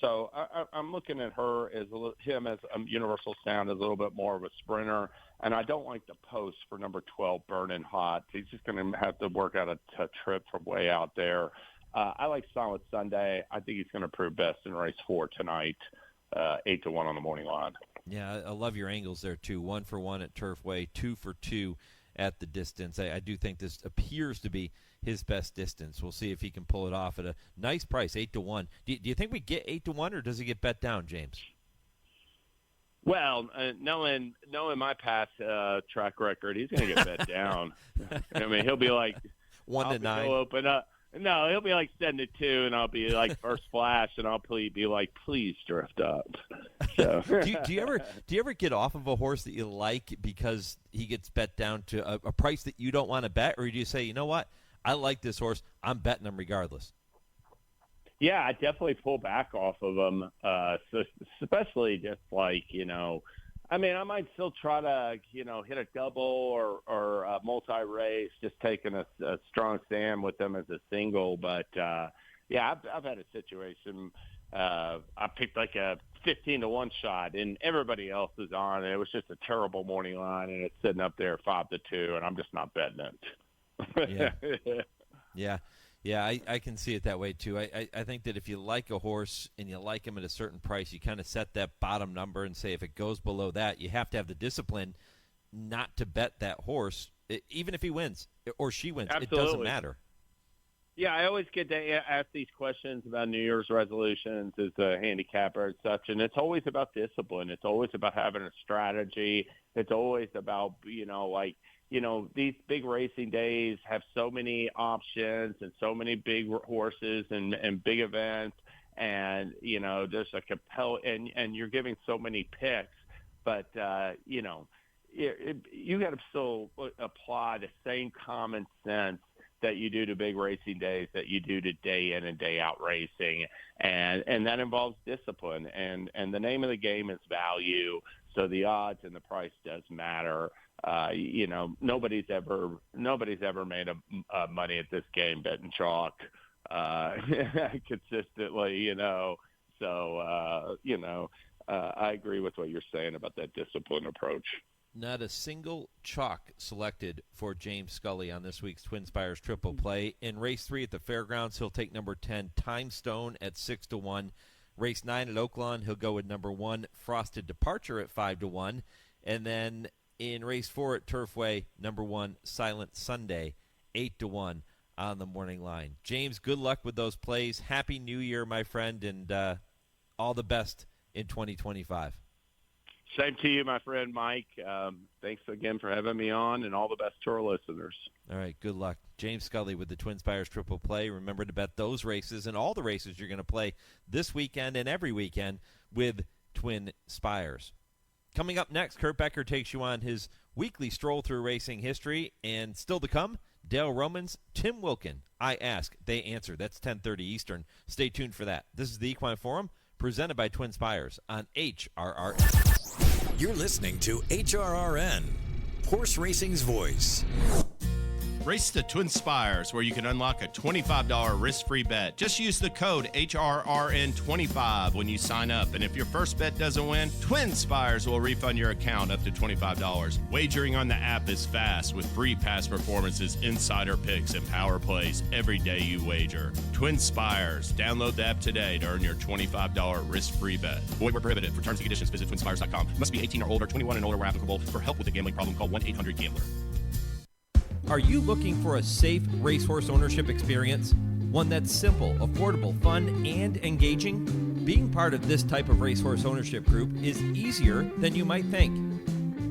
So I'm looking at him as Universal Sound as a little bit more of a sprinter, and I don't like the post for number 12, Burning Hot. He's just going to have to work out a trip from way out there. I like Silent Sunday. I think he's going to prove best in race 4 tonight, 8-1 on the morning line. Yeah, I love your angles there, too. 1 for 1 at Turfway, 2 for 2 at the distance. I do think this appears to be his best distance. We'll see if he can pull it off at a nice price, 8-1. Do you think we get 8-1, or does he get bet down, James? Well, knowing my past track record, he's going to get bet down. I mean, he'll be like 1-9. Open up. No, he'll be like 7-2, and I'll be like first flash, and I'll be like, please drift up. So. do you ever get off of a horse that you like because he gets bet down to a price that you don't want to bet, or do you say, you know what, I like this horse, I'm betting him regardless? Yeah, I definitely pull back off of them, so especially just like, I mean, I might still try to, hit a double or a multi-race, just taking a strong stand with them as a single. But, yeah, I've had a situation. I picked like a 15-1 shot, and everybody else is on. And it was just a terrible morning line, and it's sitting up there 5-2, and I'm just not betting it. Yeah. Yeah, I can see it that way, too. I think that if you like a horse and you like him at a certain price, you kind of set that bottom number and say if it goes below that, you have to have the discipline not to bet that horse, even if he wins or she wins. Absolutely. It doesn't matter. Yeah, I always get to ask these questions about New Year's resolutions as a handicapper and such, and it's always about discipline. It's always about having a strategy. It's always about, these big racing days have so many options and so many big horses and big events, and there's a and you're giving so many picks, but you got to still apply the same common sense that you do to big racing days that you do to day in and day out racing, and that involves discipline, and the name of the game is value. So the odds and the price does matter. Nobody's ever made money at this game betting chalk consistently. So I agree with what you're saying about that discipline approach. Not a single chalk selected for James Scully on this week's TwinSpires Triple Play. In race 3 at the Fairgrounds, he'll take number 10 Time Stone at 6-1. Race 9 at Oaklawn, he'll go with number 1 Frosted Departure at 5-1, and then in race 4 at Turfway, number 1 Silent Sunday, 8-1 on the morning line. James, good luck with those plays. Happy New Year, my friend, and all the best in 2025. Same to you, my friend Mike. Thanks again for having me on, and all the best to our listeners. All right, good luck. James Scully with the TwinSpires Triple Play. Remember to bet those races and all the races you're going to play this weekend and every weekend with TwinSpires. Coming up next, Kurt Becker takes you on his weekly stroll through racing history, and still to come, Dale Romans, Tim Wilkin. I ask, they answer. That's 10:30 Eastern. Stay tuned for that. This is the Equine Forum, presented by TwinSpires on HRRN. You're listening to HRRN, Horse Racing's Voice. Race the TwinSpires, where you can unlock a $25 risk-free bet. Just use the code HRRN25 when you sign up. And if your first bet doesn't win, TwinSpires will refund your account up to $25. Wagering on the app is fast with free past performances, insider picks, and power plays every day you wager. TwinSpires. Download the app today to earn your $25 risk-free bet. Void where prohibited. For terms and conditions, visit TwinSpires.com. Must be 18 or older, 21 and older where applicable. For help with a gambling problem, call 1-800-GAMBLER. Are you looking for a safe racehorse ownership experience? One that's simple, affordable, fun, and engaging? Being part of this type of racehorse ownership group is easier than you might think.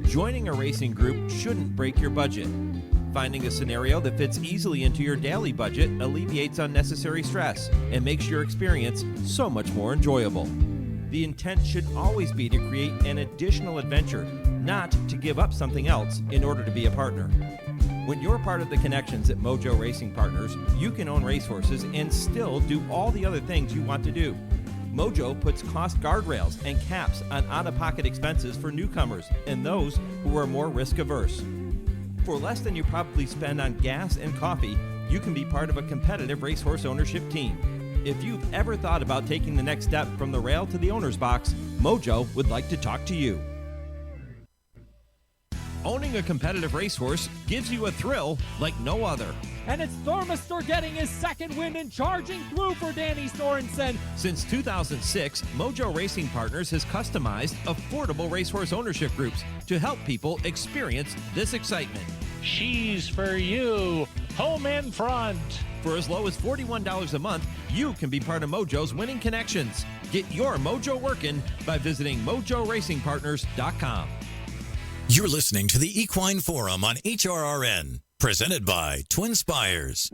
Joining a racing group shouldn't break your budget. Finding a scenario that fits easily into your daily budget alleviates unnecessary stress and makes your experience so much more enjoyable. The intent should always be to create an additional adventure, not to give up something else in order to be a partner. When you're part of the connections at Mojo Racing Partners, you can own racehorses and still do all the other things you want to do. Mojo puts cost guardrails and caps on out-of-pocket expenses for newcomers and those who are more risk-averse. For less than you probably spend on gas and coffee, you can be part of a competitive racehorse ownership team. If you've ever thought about taking the next step from the rail to the owner's box, Mojo would like to talk to you. Owning a competitive racehorse gives you a thrill like no other. And it's Thormistor getting his second win and charging through for Danny Sorensen. Since 2006, Mojo Racing Partners has customized affordable racehorse ownership groups to help people experience this excitement. She's for you, home in front. For as low as $41 a month, you can be part of Mojo's winning connections. Get your Mojo working by visiting MojoRacingPartners.com. You're listening to the Equine Forum on HRRN, presented by TwinSpires.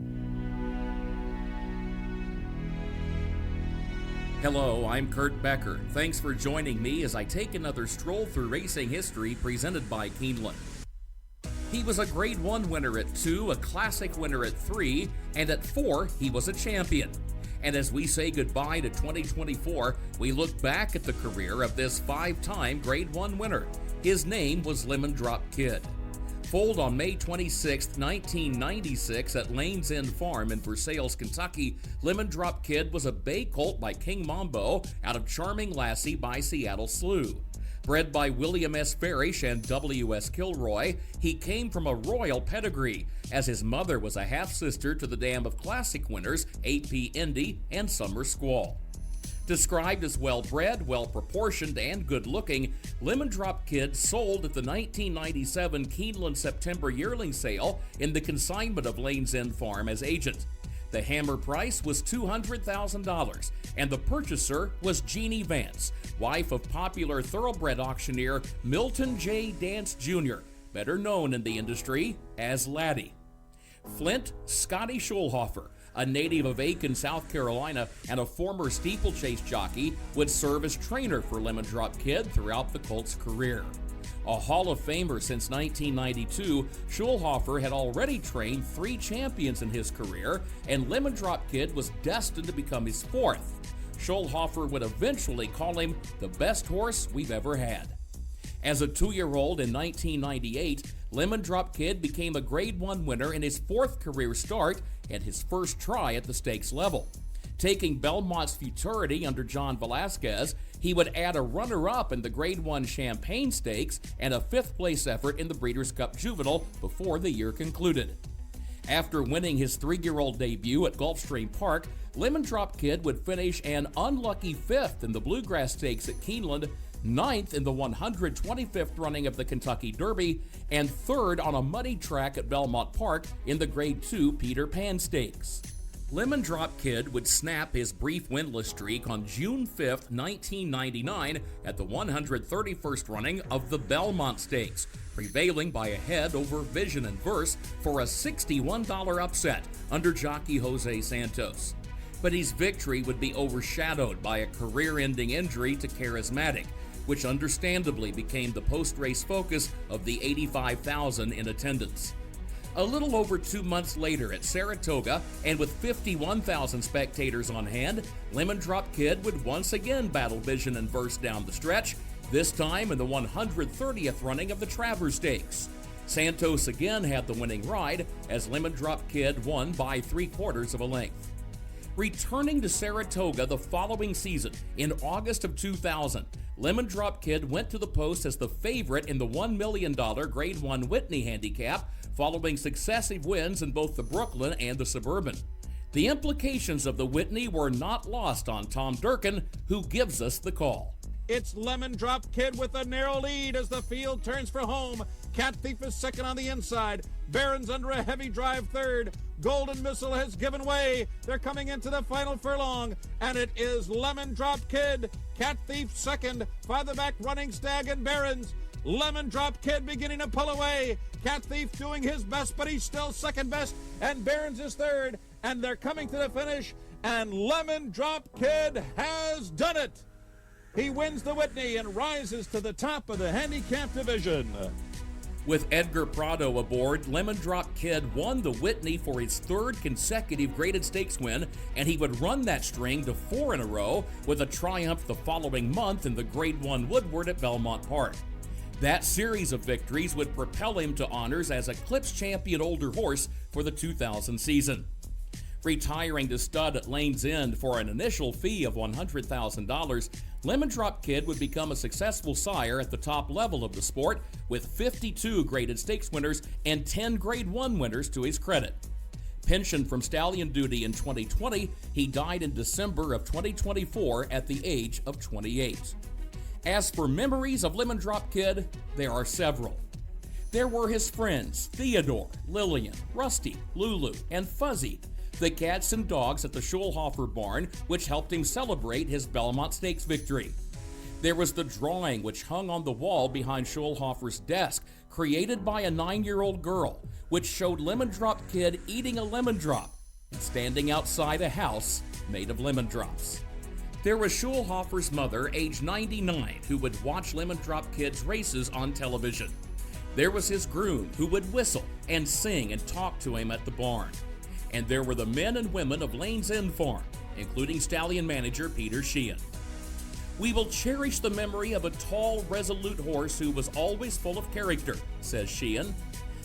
Hello, I'm Kurt Becker. Thanks for joining me as I take another stroll through racing history presented by Keeneland. He was a Grade 1 winner at 2, a Classic winner at 3, and at 4, he was a champion. And as we say goodbye to 2024, we look back at the career of this 5-time Grade 1 winner. His name was Lemon Drop Kid. Foaled on May 26, 1996 at Lane's End Farm in Versailles, Kentucky, Lemon Drop Kid was a bay colt by King Mambo out of Charming Lassie by Seattle Slew. Bred by William S. Farish and W.S. Kilroy, he came from a royal pedigree, as his mother was a half-sister to the dam of Classic winners A.P. Indy and Summer Squall. Described as well-bred, well-proportioned, and good-looking, Lemon Drop Kid sold at the 1997 Keeneland September yearling sale in the consignment of Lane's End Farm as agent. The hammer price was $200,000, and the purchaser was Jeannie Vance, wife of popular thoroughbred auctioneer Milton J. Dance Jr., better known in the industry as Laddie. Flint Scotty Schulhofer, a native of Aiken, South Carolina, and a former steeplechase jockey, would serve as trainer for Lemon Drop Kid throughout the colt's career. A Hall of Famer since 1992, Schulhofer had already trained 3 champions in his career, and Lemon Drop Kid was destined to become his 4th. Schulhofer would eventually call him the best horse we've ever had. As a 2-year-old in 1998, Lemon Drop Kid became a Grade 1 winner in his 4th career start and his first try at the stakes level. Taking Belmont's Futurity under John Velasquez, he would add a runner-up in the Grade 1 Champagne Stakes and a 5th place effort in the Breeders' Cup Juvenile before the year concluded. After winning his 3-year-old debut at Gulfstream Park, Lemon Drop Kid would finish an unlucky 5th in the Bluegrass Stakes at Keeneland, 9th in the 125th running of the Kentucky Derby, and 3rd on a muddy track at Belmont Park in the Grade 2 Peter Pan Stakes. Lemon Drop Kid would snap his brief winless streak on June 5, 1999 at the 131st running of the Belmont Stakes, prevailing by a head over Vision and Verse for a $61 upset under jockey Jose Santos. But his victory would be overshadowed by a career-ending injury to Charismatic, which understandably became the post-race focus of the 85,000 in attendance. A little over 2 months later at Saratoga, and with 51,000 spectators on hand, Lemon Drop Kid would once again battle Vision and Verse down the stretch, this time in the 130th running of the Travers Stakes. Santos again had the winning ride, as Lemon Drop Kid won by 3/4 of a length. Returning to Saratoga the following season, in August of 2000, Lemon Drop Kid went to the post as the favorite in the $1 million Grade 1 Whitney handicap, following successive wins in both the Brooklyn and the Suburban. The implications of the Whitney were not lost on Tom Durkin, who gives us the call. It's Lemon Drop Kid with a narrow lead as the field turns for home. Cat Thief is second on the inside. Barron's under a heavy drive third. Golden Missile has given way. They're coming into the final furlong, and it is Lemon Drop Kid. Cat Thief second. Farther back, Running Stag and Barron's. Lemon Drop Kid beginning to pull away. Cat Thief doing his best, but he's still second best, and Barron's is third, and they're coming to the finish, and Lemon Drop Kid has done it. He wins the Whitney and rises to the top of the handicap division. With Edgar Prado aboard, Lemon Drop Kid won the Whitney for his 3rd consecutive graded stakes win, and he would run that string to 4 in a row with a triumph the following month in the Grade 1 Woodward at Belmont Park. That series of victories would propel him to honors as Eclipse Champion Older Horse for the 2000 season. Retiring to stud at Lane's End for an initial fee of $100,000, Lemon Drop Kid would become a successful sire at the top level of the sport with 52 graded stakes winners and 10 Grade 1 winners to his credit. Pensioned from stallion duty in 2020, he died in December of 2024 at the age of 28. As for memories of Lemon Drop Kid, there are several. There were his friends Theodore, Lillian, Rusty, Lulu, and Fuzzy, the cats and dogs at the Schulhofer barn, which helped him celebrate his Belmont Stakes victory. There was the drawing which hung on the wall behind Schulhofer's desk, created by a 9-year-old girl, which showed Lemon Drop Kid eating a lemon drop and standing outside a house made of lemon drops. There was Schulhofer's mother, age 99, who would watch Lemon Drop Kids races on television. There was his groom, who would whistle and sing and talk to him at the barn. And there were the men and women of Lane's End Farm, including stallion manager Peter Sheehan. We will cherish the memory of a tall, resolute horse who was always full of character, says Sheehan.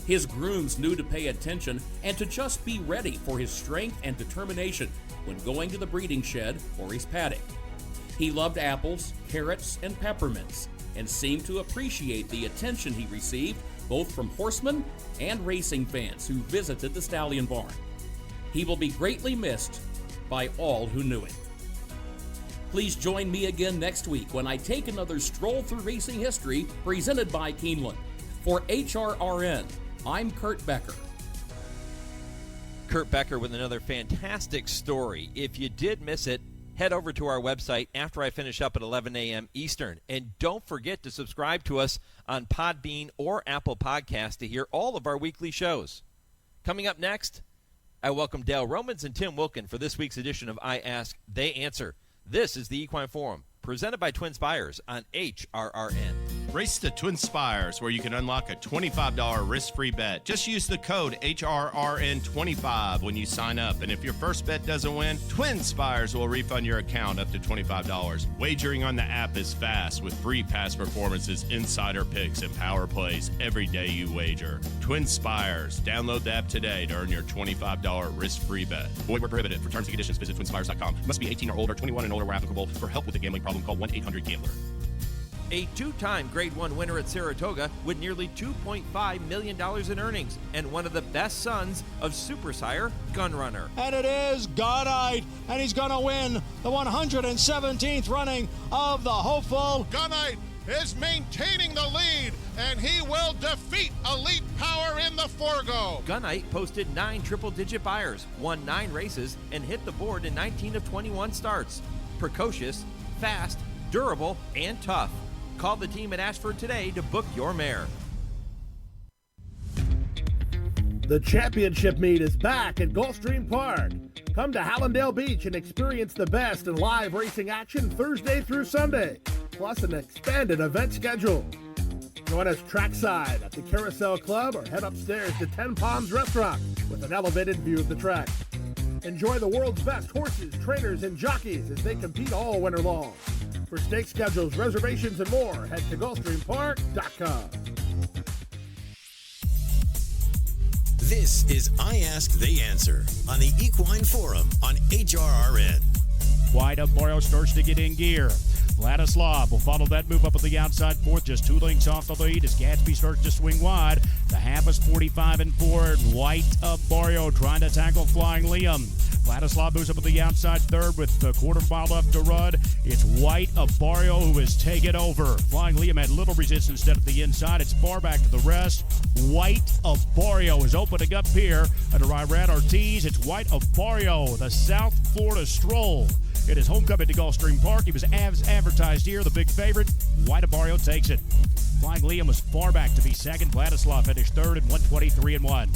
His grooms knew to pay attention and to just be ready for his strength and determination when going to the breeding shed or his paddock. He loved apples, carrots, and peppermints, and seemed to appreciate the attention he received both from horsemen and racing fans who visited the stallion barn. He will be greatly missed by all who knew him. Please join me again next week when I take another stroll through racing history presented by Keeneland. For HRRN, I'm Kurt Becker. Kurt Becker with another fantastic story. If you did miss it, head over to our website after I finish up at 11 a.m. Eastern. And don't forget to subscribe to us on Podbean or Apple Podcasts to hear all of our weekly shows. Coming up next, I welcome Dale Romans and Tim Wilkin for this week's edition of I Ask, They Answer. This is the Equine Forum, presented by TwinSpires on HRRN. Race to TwinSpires, where you can unlock a $25 risk-free bet. Just use the code HRRN25 when you sign up. And if your first bet doesn't win, TwinSpires will refund your account up to $25. Wagering on the app is fast with free past performances, insider picks, and power plays every day you wager. TwinSpires. Download the app today to earn your $25 risk-free bet. Void where prohibited. For terms and conditions, visit TwinSpires.com. Must be 18 or older, 21 and older where applicable. For help with a gambling problem, call 1-800-GAMBLER. A two-time Grade 1 winner at Saratoga with nearly $2.5 million in earnings, and one of the best sons of Super Sire, Gunrunner. And it is Gunite, and he's going to win the 117th running of the hopeful. Gunite is maintaining the lead, and he will defeat Elite Power in the Forgo. Gunite posted 9 triple-digit buyers, won 9 races, and hit the board in 19 of 21 starts. Precocious, fast, durable, and tough. Call the team at Ashford today to book your mare. The championship meet is back at Gulfstream Park. Come to Hallandale Beach and experience the best in live racing action Thursday through Sunday, plus an expanded event schedule. Join us trackside at the Carousel Club or head upstairs to 10 Palms Restaurant with an elevated view of the track. Enjoy the world's best horses, trainers, and jockeys as they compete all winter long. For stake schedules, reservations, and more, head to GulfstreamPark.com. This is I Ask, They Answer on the Equine Forum on HRRN. White Abarrio starts to get in gear. Vladislav will follow that move up at the outside fourth, just 2 lengths off the lead as Gatsby starts to swing wide. The half is 45 and forward. White Abarrio trying to tackle Flying Liam. Vladislav moves up at the outside third with a quarter mile left to run. It's White Abarrio who has taken over. Flying Liam had little resistance at the inside. It's far back to the rest. White Abarrio is opening up here under Irad Ortiz. It's White Abarrio, the South Florida Stroll. It is homecoming to Gulfstream Park. He was advertised here, the big favorite. White Abarrio takes it. Flying Liam was far back to be second. Vladislav finished third at 123-1.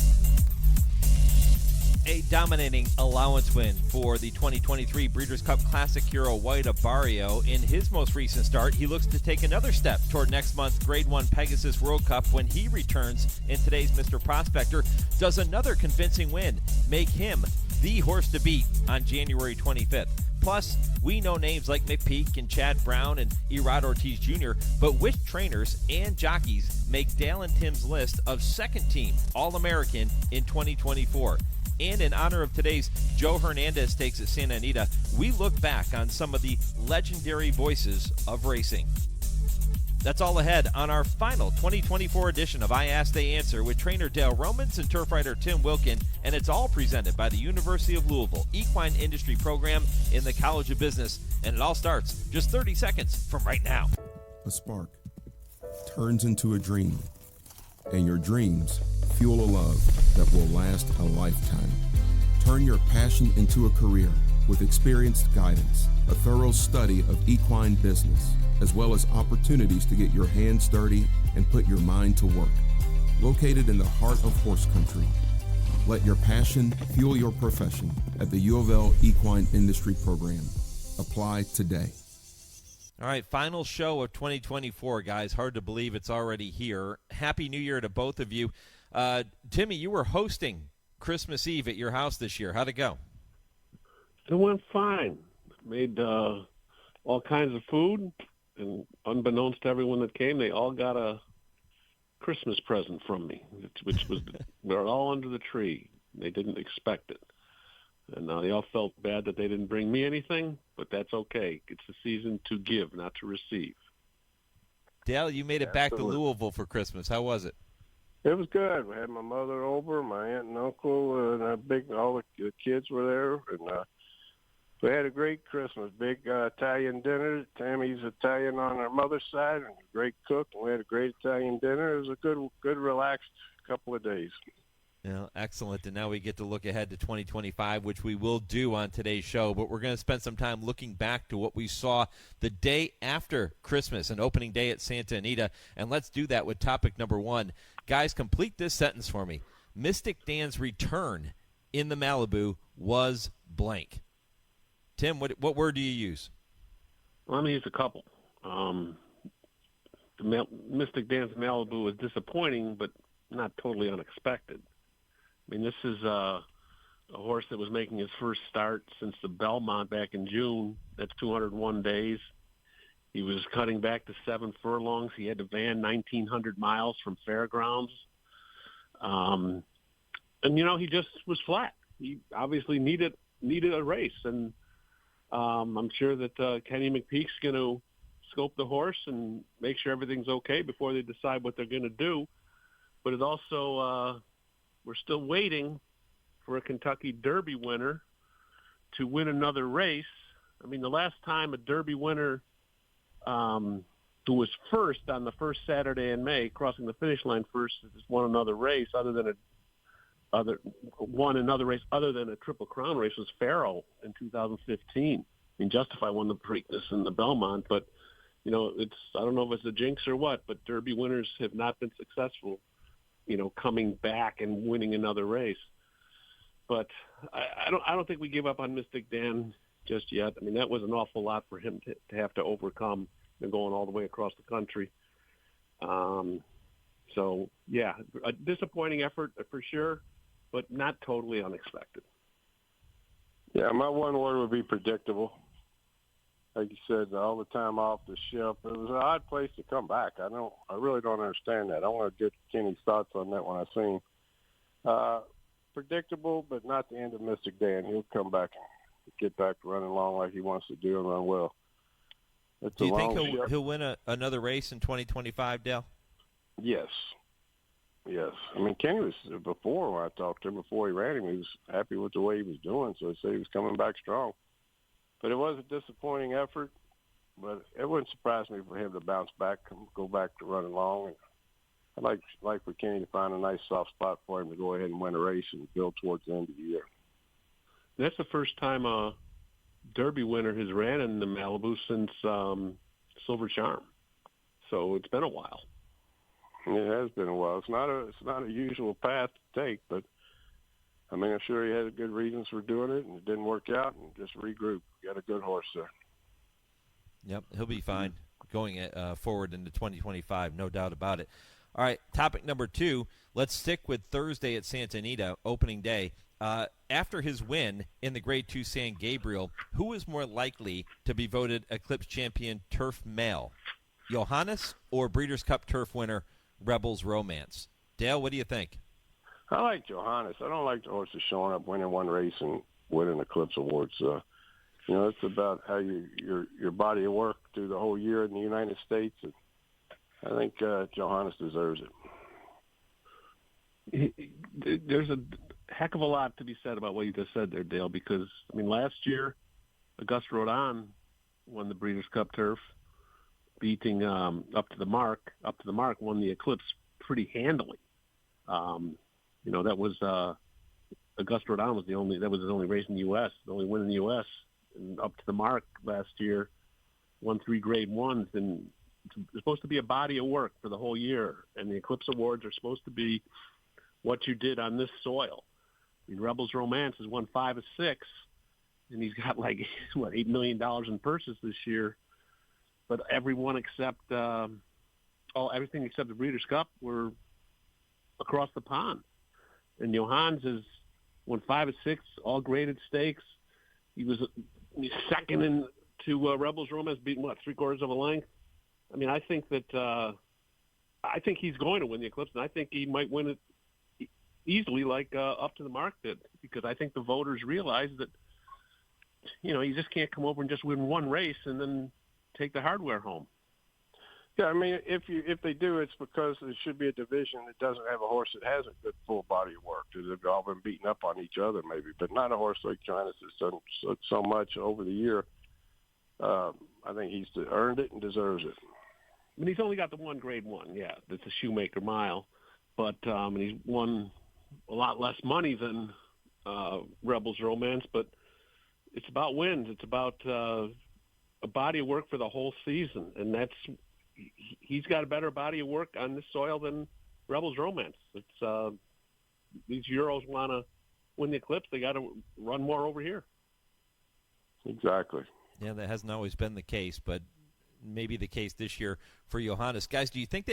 A dominating allowance win for the 2023 Breeders' Cup Classic hero White Abarrio. In his most recent start, he looks to take another step toward next month's Grade 1 Pegasus World Cup when he returns in today's Mr. Prospector. Does another convincing win make him the horse to beat on January 25th? Plus, we know names like McPeak and Chad Brown and Irad Ortiz Jr., but which trainers and jockeys make Dale and Tim's list of second-team All-American in 2024? And in honor of today's Joe Hernandez Stakes at Santa Anita, we look back on some of the legendary voices of racing. That's all ahead on our final 2024 edition of I Ask, They Answer with trainer Dale Romans and turf writer Tim Wilkin, and it's all presented by the University of Louisville Equine Industry Program in the College of Business, and it all starts just 30 seconds from right now. A spark turns into a dream, and your dreams fuel a love that will last a lifetime. Turn your passion into a career with experienced guidance, a thorough study of equine business, as well as opportunities to get your hands dirty and put your mind to work. Located in the heart of horse country, let your passion fuel your profession at the U of L Equine Industry Program. Apply today. All right, final show of 2024, guys. Hard to believe it's already here. Happy New Year to both of you. Timmy, you were hosting Christmas Eve at your house this year. How'd it go? It went fine. Made all kinds of food, and unbeknownst to everyone that came, they all got a Christmas present from me, which was they're all under the tree. They didn't expect it. And they all felt bad that they didn't bring me anything, but that's okay. It's the season to give, not to receive. Dale, you made it back to Louisville for Christmas. How was it? It was good. We had my mother over, my aunt and uncle, and all the kids were there, and we had a great Christmas. Big Italian dinner. Tammy's Italian on her mother's side, and a great cook. And we had a great Italian dinner. It was a good, relaxed couple of days. Yeah, excellent. And now we get to look ahead to 2025, which we will do on today's show. But we're going to spend some time looking back to what we saw the day after Christmas, an opening day at Santa Anita. And let's do that with topic number one. Guys, complete this sentence for me. Mystic Dan's return in the Malibu was blank. Tim, what word do you use? Well, I'm going to use a couple. Mystic Dan's Malibu was disappointing, but not totally unexpected. I mean, this is a horse that was making his first start since the Belmont back in June. That's 201 days. He was cutting back to 7 furlongs. He had to van 1,900 miles from fairgrounds. And, he just was flat. He obviously needed a race. And I'm sure that Kenny McPeek's going to scope the horse and make sure everything's okay before they decide what they're going to do. But it also we're still waiting for a Kentucky Derby winner to win another race. I mean, the last time a Derby winner who was first on the first Saturday in May, crossing the finish line first, has won another race other than a Triple Crown race was Farrow in 2015. I mean, Justify won the Preakness and the Belmont, but I don't know if it's a jinx or what, but Derby winners have not been successful, coming back and winning another race. But I don't think we give up on Mystic Dan just yet. I mean, that was an awful lot for him to have to overcome and going all the way across the country. So, yeah, a disappointing effort for sure, but not totally unexpected. Yeah, my one word would be predictable. Like you said, all the time off the ship. It was an odd place to come back. I really don't understand that. I want to get Kenny's thoughts on that when I see him. Predictable, but not the end of Mystic Dan. He'll come back and get back to running along like he wants to do and run well. Do you think he'll win another race in 2025, Dale? Yes. I mean, Kenny was, before when I talked to him, before he ran him, he was happy with the way he was doing, so he said he was coming back strong. But it was a disappointing effort, but it wouldn't surprise me for him to bounce back, go back to running long. And I'd like for Kenny to find a nice soft spot for him to go ahead and win a race and build towards the end of the year. That's the first time a Derby winner has ran in the Malibu since Silver Charm. So it's been a while. It has been a while. It's not a usual path to take, but I mean, I'm sure he had good reasons for doing it, and it didn't work out, and just regroup. Got a good horse there. Yep, he'll be fine going forward into 2025, no doubt about it. All right, topic number two. Let's stick with Thursday at Santa Anita, opening day. After his win in the Grade 2 San Gabriel, who is more likely to be voted Eclipse Champion Turf Male, Johannes or Breeders' Cup Turf winner Rebels Romance? Dale, what do you think? I like Johannes. I don't like the horses showing up, winning one race, and winning Eclipse Awards. It's about how your body of work through the whole year in the United States. And I think Johannes deserves it. There's a heck of a lot to be said about what you just said there, Dale, because, I mean, last year, Augusta Rodin won the Breeders' Cup Turf, beating Up to the Mark, won the Eclipse pretty handily. That was Augusta Rodin was his only race in the U.S., the only win in the U.S. And Up to the Mark last year won 3 Grade 1s, and it's supposed to be a body of work for the whole year. And the Eclipse Awards are supposed to be what you did on this soil. I mean, Rebels Romance has won 5 of 6, and he's got like $8 million in purses this year. But everyone except everything except the Breeders' Cup were across the pond. And Johannes has won 5 of 6, all graded stakes. He's second into Rebels Romance, beating 3/4 of a length. I mean, I think he's going to win the Eclipse, and I think he might win it easily, like Up to the Mark did, because I think the voters realize that, you just can't come over and just win one race and then take the hardware home. Yeah, I mean, if they do, it's because there should be a division that doesn't have a horse that has a good full body of work. They've all been beating up on each other, maybe, but not a horse like Johannes that's done so much over the year. I think he's earned it and deserves it. I mean, he's only got the one Grade 1, yeah, that's a Shoemaker Mile, but and he's won a lot less money than Rebels Romance, but it's about wins. It's about a body of work for the whole season, and he's got a better body of work on this soil than Rebels Romance. It's these Euros want to win the Eclipse, they got to run more over here. Exactly. Yeah, that hasn't always been the case, but maybe the case this year for Johannes. Guys, do you think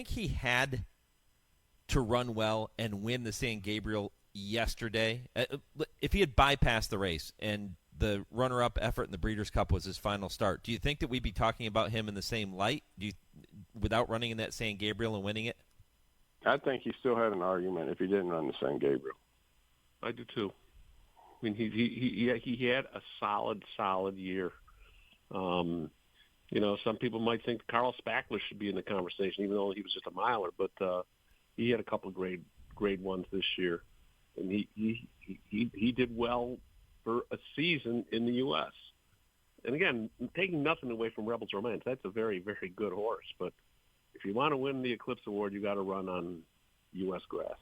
he had to run well and win the San Gabriel yesterday? If he had bypassed the race and the runner-up effort in the Breeders' Cup was his final start, do you think that we'd be talking about him in the same light without running in that San Gabriel and winning it? I think he still had an argument if he didn't run the San Gabriel. I do too. I mean, he had a solid year. Some people might think Carl Spackler should be in the conversation, even though he was just a miler. But he had a couple of grade 1s this year, and he did well for a season in the U.S. And again, taking nothing away from Rebels Romance, that's a very, very good horse. But if you want to win the Eclipse Award, you got to run on U.S. grass.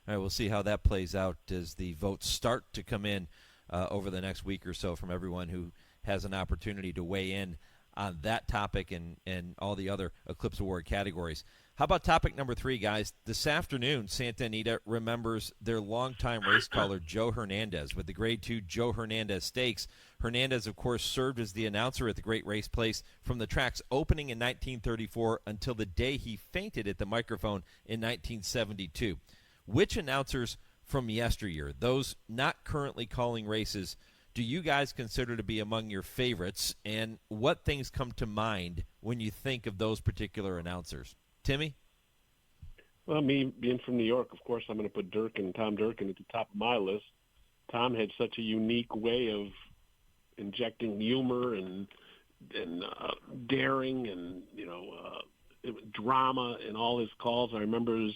All right, we'll see how that plays out as the votes start to come in over the next week or so from everyone who has an opportunity to weigh in on that topic and all the other Eclipse Award categories. How about topic number 3, guys? This afternoon, Santa Anita remembers their longtime race caller, Joe Hernandez, with the Grade 2 Joe Hernandez Stakes. Hernandez, of course, served as the announcer at the Great Race Place from the track's opening in 1934 until the day he fainted at the microphone in 1972. Which announcers from yesteryear, those not currently calling races, do you guys consider to be among your favorites, and what things come to mind when you think of those particular announcers? Timmy? Well, me being from New York, of course, I'm going to put Tom Durkin at the top of my list. Tom had such a unique way of injecting humor and daring and drama in all his calls. I remember his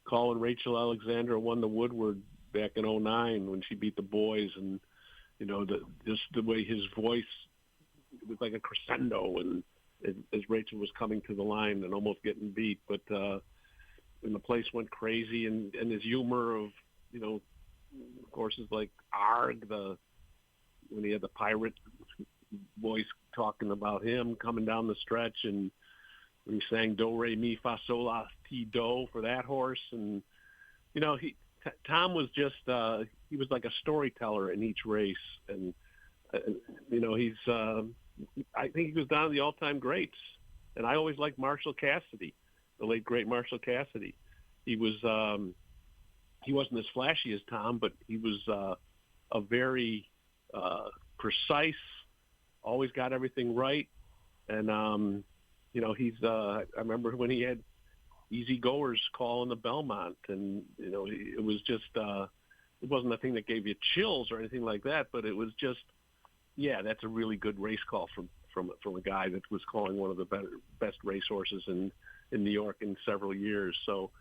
call when Rachel Alexandra won the Woodward back in 2009 when she beat the boys, and just the way his voice, it was like a crescendo, and as Rachel was coming to the line and almost getting beat, but and the place went crazy, and his humor of horses like Arg, when he had the pirate voice talking about him coming down the stretch, and when he sang Do Re Mi Fa Sol La Ti Do for that horse, and Tom was just he was like a storyteller in each race, and he's I think he was down to the all-time greats, and I always liked Marshall Cassidy, the late great Marshall Cassidy. He wasn't as flashy as Tom, but he was a very precise, always got everything right, and he's I remember when he had Easy Goers calling the Belmont, and it was just it wasn't a thing that gave you chills or anything like that, but it was just, yeah, that's a really good race call from a guy that was calling one of the best racehorses in New York in several years. So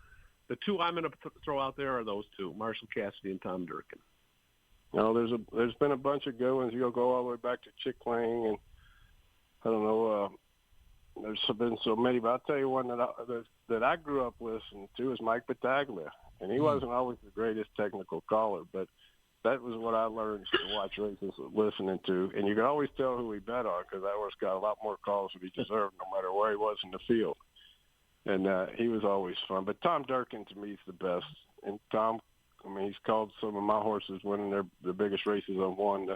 the two I'm going to throw out there are those two, Marshall Cassidy and Tom Durkin. There's been a bunch of good ones. You'll go all the way back to Chick Lang, and I don't know. There's been so many, but I'll tell you one that I grew up listening to is Mike Battaglia, and he wasn't always the greatest technical caller, but that was what I learned to watch races listening to, and you could always tell who he bet on because that horse got a lot more calls than he deserved, no matter where he was in the field, and he was always fun. But Tom Durkin to me is the best, and Tom I mean, he's called some of my horses winning the biggest races I've won.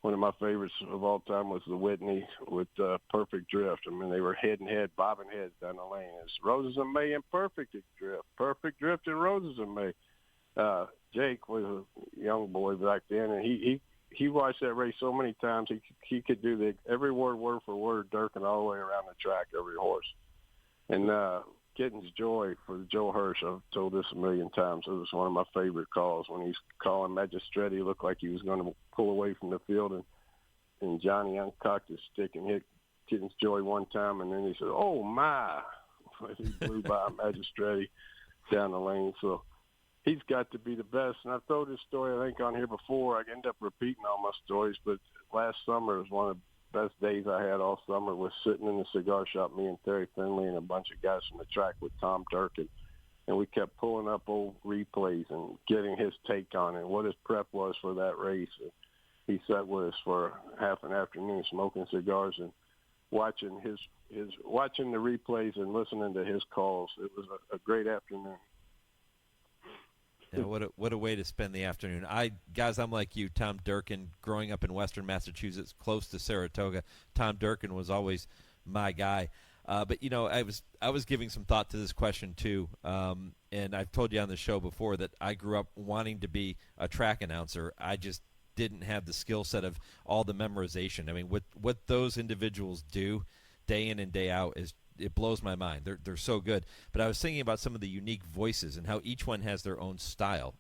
One of my favorites of all time was the Whitney with Perfect Drift. I mean, they were head and head, bobbing heads down the lane. It's Roses and May and Perfect Drift and Roses and May. Jake was a young boy back then, and he watched that race so many times he could do every word for word, Durkin all the way around the track, every horse. And Kitten's Joy for Joe Hirsch, I've told this a million times. It was one of my favorite calls when he's calling Magistretti. It looked like he was going to pull away from the field, and Johnny uncocked his stick and hit Kitten's Joy one time, and then he said, "Oh my!" He blew by Magistretti down the lane. So he's got to be the best. And I've told this story, I think, on here before. I end up repeating all my stories, but last summer was one of the best days I had all summer. Was sitting in the cigar shop, me and Terry Finley and a bunch of guys from the track with Tom Durkin, and we kept pulling up old replays and getting his take on it, what his prep was for that race. And he sat with us for half an afternoon smoking cigars and watching watching the replays and listening to his calls. It was a great afternoon. Yeah, what a way to spend the afternoon. I'm like you, Tom Durkin, growing up in Western Massachusetts, close to Saratoga. Tom Durkin was always my guy. But I was giving some thought to this question too, and I've told you on the show before that I grew up wanting to be a track announcer. I just didn't have the skill set of all the memorization. I mean, what those individuals do day in and day out it blows my mind. They're so good. But I was thinking about some of the unique voices and how each one has their own style.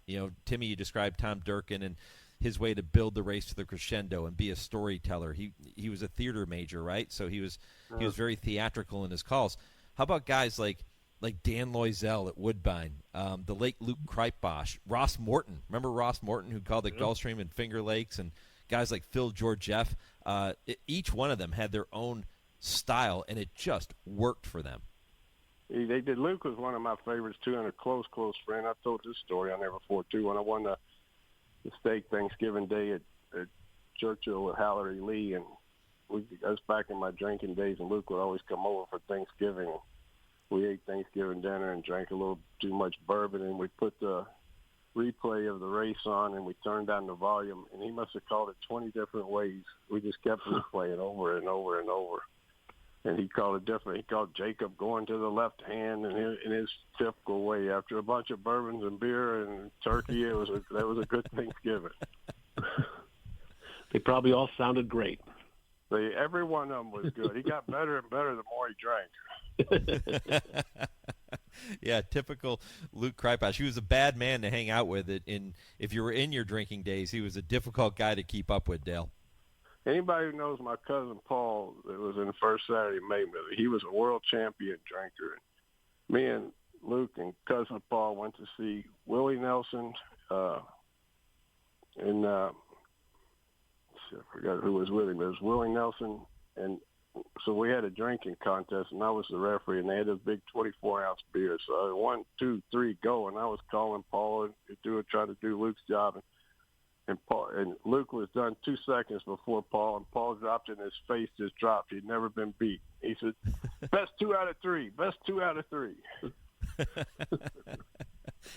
Timmy, you described Tom Durkin and his way to build the race to the crescendo and be a storyteller. He was a theater major, right? So he was very theatrical in his calls. How about guys like Dan Loisel at Woodbine, the late Luke Kreitbosch, Ross Morton. Remember Ross Morton, who called the Gulfstream and Finger Lakes, and guys like Phil Georgieff. Each one of them had their own style, and it just worked for them. They did. Luke was one of my favorites too, and a close friend. I told this story on there before too. When I won the steak Thanksgiving Day at Churchill with Hallery Lee, and I was back in my drinking days, and Luke would always come over for Thanksgiving. We ate Thanksgiving dinner and drank a little too much bourbon, and we put the replay of the race on, and we turned down the volume, and he must have called it 20 different ways. We just kept replaying over and over and over. And he called it different. He called Jacob going to the left hand in his typical way. After a bunch of bourbons and beer and turkey, that was a good Thanksgiving. They probably all sounded great. Every one of them was good. He got better and better the more he drank. Yeah, typical Luke Kreitbosch. He was a bad man to hang out with. If you were in your drinking days, he was a difficult guy to keep up with, Dale. Anybody who knows my cousin Paul that was in the first Saturday May movie, he was a world champion drinker. And me and Luke and cousin Paul went to see Willie Nelson and I forgot who was with him. It was Willie Nelson, and so we had a drinking contest, and I was the referee, and they had this big 24-ounce beer. So 1, 2, 3, go, and I was calling Paul and trying to do Luke's job. And Luke was done 2 seconds before Paul, and Paul dropped and his face just dropped. He'd never been beat. He said, best 2 out of 3, best 2 out of 3.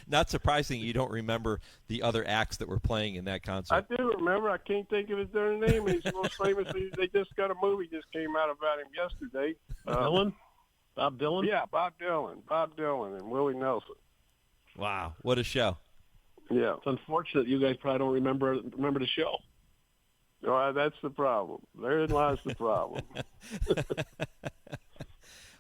Not surprising you don't remember the other acts that were playing in that concert. I do remember. I can't think of his darn name. He's the most famous. They just got a movie just came out about him yesterday. Dylan? Bob Dylan? Yeah, Bob Dylan and Willie Nelson. Wow, what a show. Yeah. It's unfortunate you guys probably don't remember the show. Well, that's the problem. Therein lies the problem.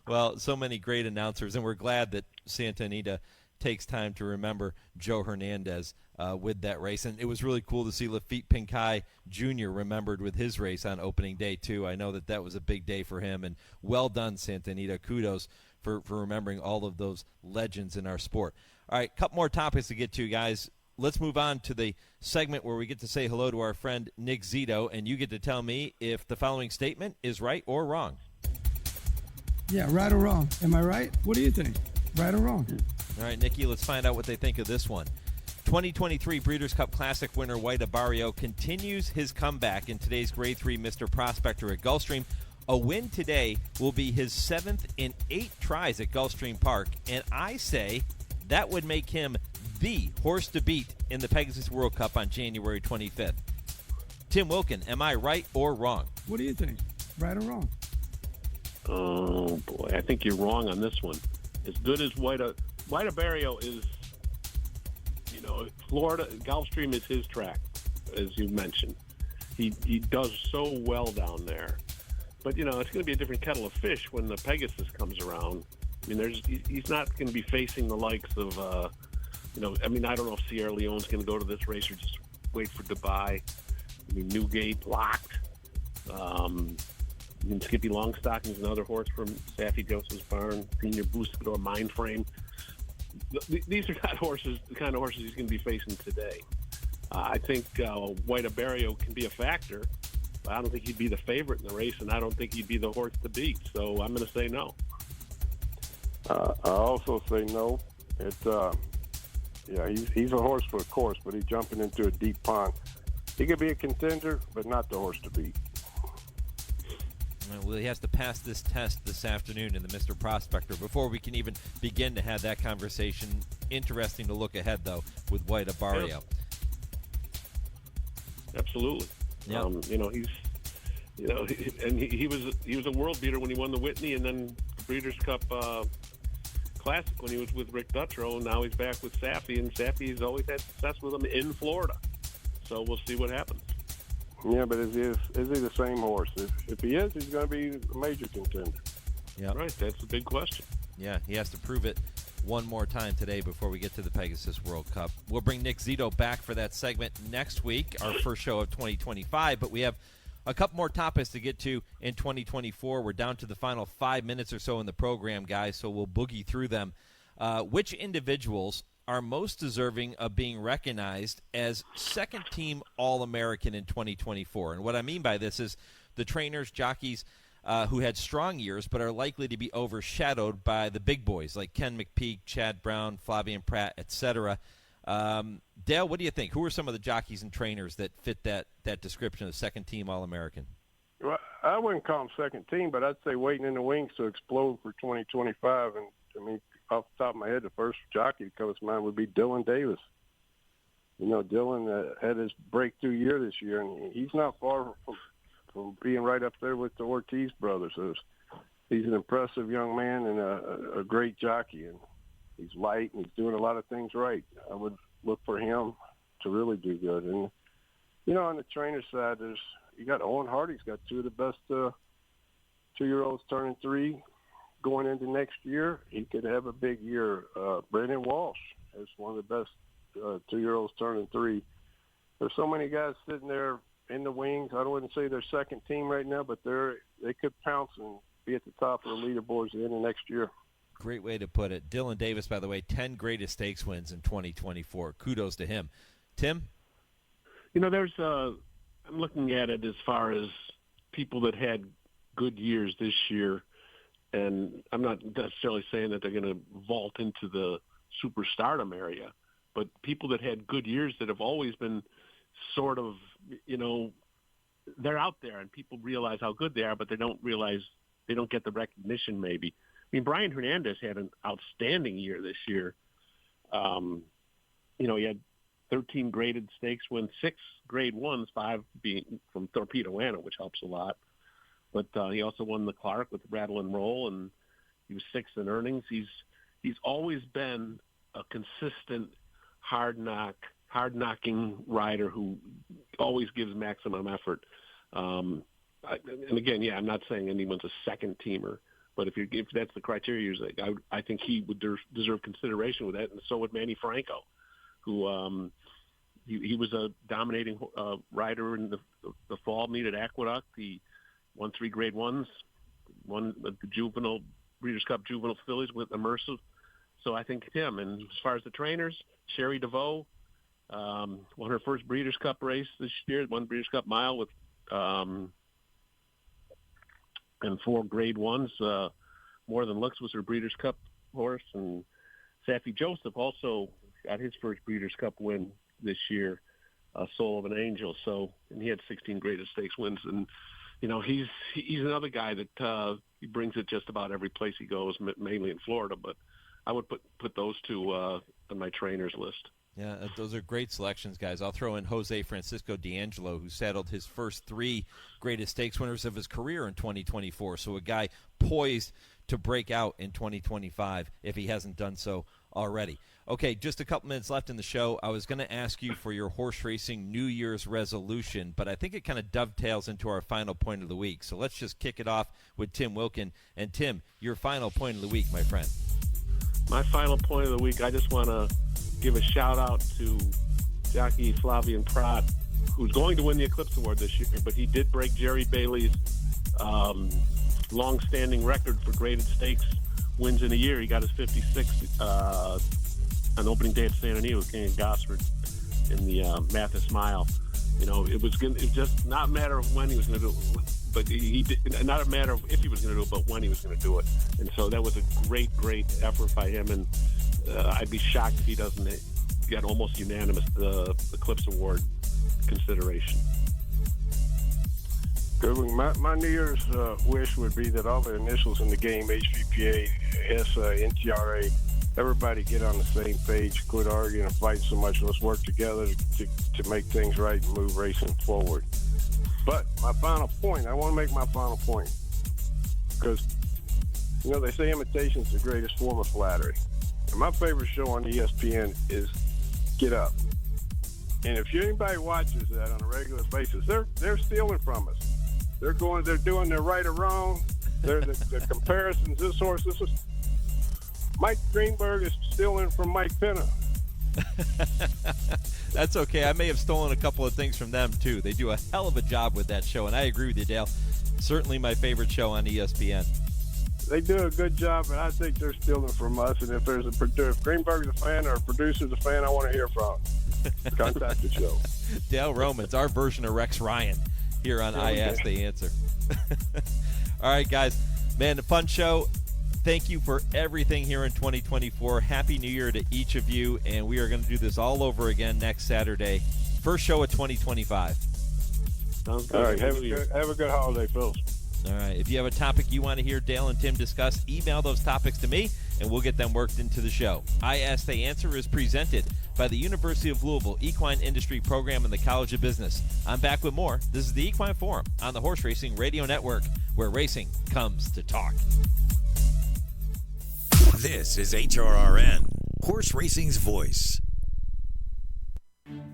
Well, so many great announcers, and we're glad that Santa Anita takes time to remember Joe Hernandez with that race. And it was really cool to see Lafitte Pinkai Jr. remembered with his race on opening day, too. I know that was a big day for him, and well done, Santa Anita. Kudos for remembering all of those legends in our sport. All right, a couple more topics to get to, guys. Let's move on to the segment where we get to say hello to our friend Nick Zito, and you get to tell me if the following statement is right or wrong. Yeah, right or wrong. Am I right? What do you think? Right or wrong? All right, Nikki, let's find out what they think of this one. 2023 Breeders' Cup Classic winner White Abarrio continues his comeback in today's Grade 3 Mr. Prospector at Gulfstream. A win today will be his 7th in 8 tries at Gulfstream Park, and I say that would make him the horse to beat in the Pegasus World Cup on January 25th. Tim Wilkin, am I right or wrong? What do you think? Right or wrong? Oh, boy. I think you're wrong on this one. As good as White Abarrio is, Florida, Gulfstream is his track, as you mentioned. He does so well down there. But, it's going to be a different kettle of fish when the Pegasus comes around. I mean, he's not going to be facing the likes of, I don't know if Sierra Leone's going to go to this race or just wait for Dubai. I mean, Newgate, locked. Skippy Longstocking's another horse from Saffie Joseph's barn. Senior Boostador Mindframe. These are not the kind of horses he's going to be facing today. I think White Abarrio can be a factor, but I don't think he'd be the favorite in the race, and I don't think he'd be the horse to beat. So I'm going to say no. I also say no. He's a horse for a course, but he's jumping into a deep pond. He could be a contender, but not the horse to beat. Well, he has to pass this test this afternoon in the Mr. Prospector before we can even begin to have that conversation. Interesting to look ahead, though, with White Abarrio. Yeah. Absolutely. Yep. He was a world beater when he won the Whitney, and then the Breeders' Cup Classic when he was with Rick Dutrow, and now he's back with Saffie, and Saffie's always had success with him in Florida. So we'll see what happens. Yeah, but is he the same horse? If he is, he's going to be a major contender. Yeah, right. That's the big question. Yeah, he has to prove it one more time today before we get to the Pegasus World Cup. We'll bring Nick Zito back for that segment next week, our first show of 2025, but we have a couple more topics to get to in 2024. We're down to the final 5 minutes or so in the program, guys, so we'll boogie through them. Which individuals are most deserving of being recognized as second-team All-American in 2024? And what I mean by this is the trainers, jockeys who had strong years but are likely to be overshadowed by the big boys like Ken McPeak, Chad Brown, Flavian Pratt, etc. Dale, what do you think? Who are some of the jockeys and trainers that fit that description of second-team All-American? Well, I wouldn't call them second-team, but I'd say waiting in the wings to explode for 2025. And, I mean, off the top of my head, the first jockey that comes to mind would be Dylan Davis. Dylan had his breakthrough year this year, and he's not far from being right up there with the Ortiz brothers. So he's an impressive young man and a great jockey, and he's light and he's doing a lot of things right. I would look for him to really do good. And, on the trainer side, you got Owen Hardy's got two of the best 2-year-olds turning 3 going into next year. He could have a big year. Brandon Walsh is one of the best 2-year-olds turning 3. There's so many guys sitting there in the wings. I wouldn't say they're second team right now, but they could pounce and be at the top of the leaderboards at the end of next year. Great way to put it. Dylan Davis, by the way, 10 greatest stakes wins in 2024. Kudos to him. Tim? I'm looking at it as far as people that had good years this year, and I'm not necessarily saying that they're going to vault into the superstardom area, but people that had good years that have always been sort of, they're out there and people realize how good they are, but they don't get the recognition maybe. I mean, Brian Hernandez had an outstanding year this year. He had 13 graded stakes wins, 6 grade 1s, 5 being from Torpedo Anna, which helps a lot. But he also won the Clark with Rattle and Roll, and he was 6th in earnings. He's always been a consistent, hard-knocking rider who always gives maximum effort. And again, I'm not saying anyone's a second-teamer, but if that's the criteria, I think he would deserve consideration with that, and so would Manny Franco, who he was a dominating rider in the fall meet at Aqueduct. He won 3 grade 1s, won the juvenile Breeders' Cup juvenile fillies with Immersive. So I think him. And as far as the trainers, Sherry DeVoe won her first Breeders' Cup race this year, won Breeders' Cup mile with and 4 grade 1s. More Than Looks was her Breeders' Cup horse. And Saffie Joseph also got his first Breeders' Cup win this year, Soul of an Angel. So, and he had 16 graded stakes wins. And, he's another guy that he brings it just about every place he goes, mainly in Florida. But I would put those two on my trainers list. Yeah, those are great selections, guys. I'll throw in Jose Francisco D'Angelo, who saddled his first 3 greatest stakes winners of his career in 2024. So a guy poised to break out in 2025 if he hasn't done so already. Okay, just a couple minutes left in the show. I was going to ask you for your horse racing New Year's resolution, but I think it kind of dovetails into our final point of the week. So let's just kick it off with Tim Wilkin. And Tim, your final point of the week, my friend. My final point of the week, I just want to give a shout-out to jockey Flavien Prat, who's going to win the Eclipse Award this year, but he did break Jerry Bailey's long-standing record for graded stakes wins in a year. He got his 56 on opening day at Santa Anita with King Gosford in the Mathis Mile. You know, it was just not a matter of when he was going to do it, but he did, not a matter of if he was going to do it, but when he was going to do it. And so that was a great effort by him, and I'd be shocked if he doesn't get almost unanimous the Eclipse Award consideration. Good. My New Year's wish would be that all the initials in the game, HVPA, ESSA, NTRA, everybody get on the same page, quit arguing and fighting so much. Let's work together to make things right and move racing forward. But my final point, I want to make my final point, because, you know, they say imitation's the greatest form of flattery. And my favorite show on ESPN is Get Up. And if anybody watches that on a regular basis, they're stealing from us. They're doing their right or wrong. The comparisons, this horse. Mike Greenberg is stealing from Mike Penna. That's okay. I may have stolen a couple of things from them, too. They do a hell of a job with that show, and I agree with you, Dale. Certainly my favorite show on ESPN. They do a good job, but I think they're stealing from us. And if Greenberg's a fan or a producer's a fan, I want to hear from them. Contact the show. Dale Romans, our version of Rex Ryan here on I Ask the Answer. All right, guys. Man, a fun show. Thank you for everything here in 2024. Happy New Year to each of you, and we are going to do this all over again next Saturday. First show of 2025. Sounds good. All right, have a good holiday, folks. All right, if you have a topic you want to hear Dale and Tim discuss, email those topics to me, and we'll get them worked into the show. I Ask the Answer is presented by the University of Louisville Equine Industry Program and the College of Business. I'm back with more. This is the Equine Forum on the Horse Racing Radio Network, where racing comes to talk. This is HRRN, Horse Racing's voice.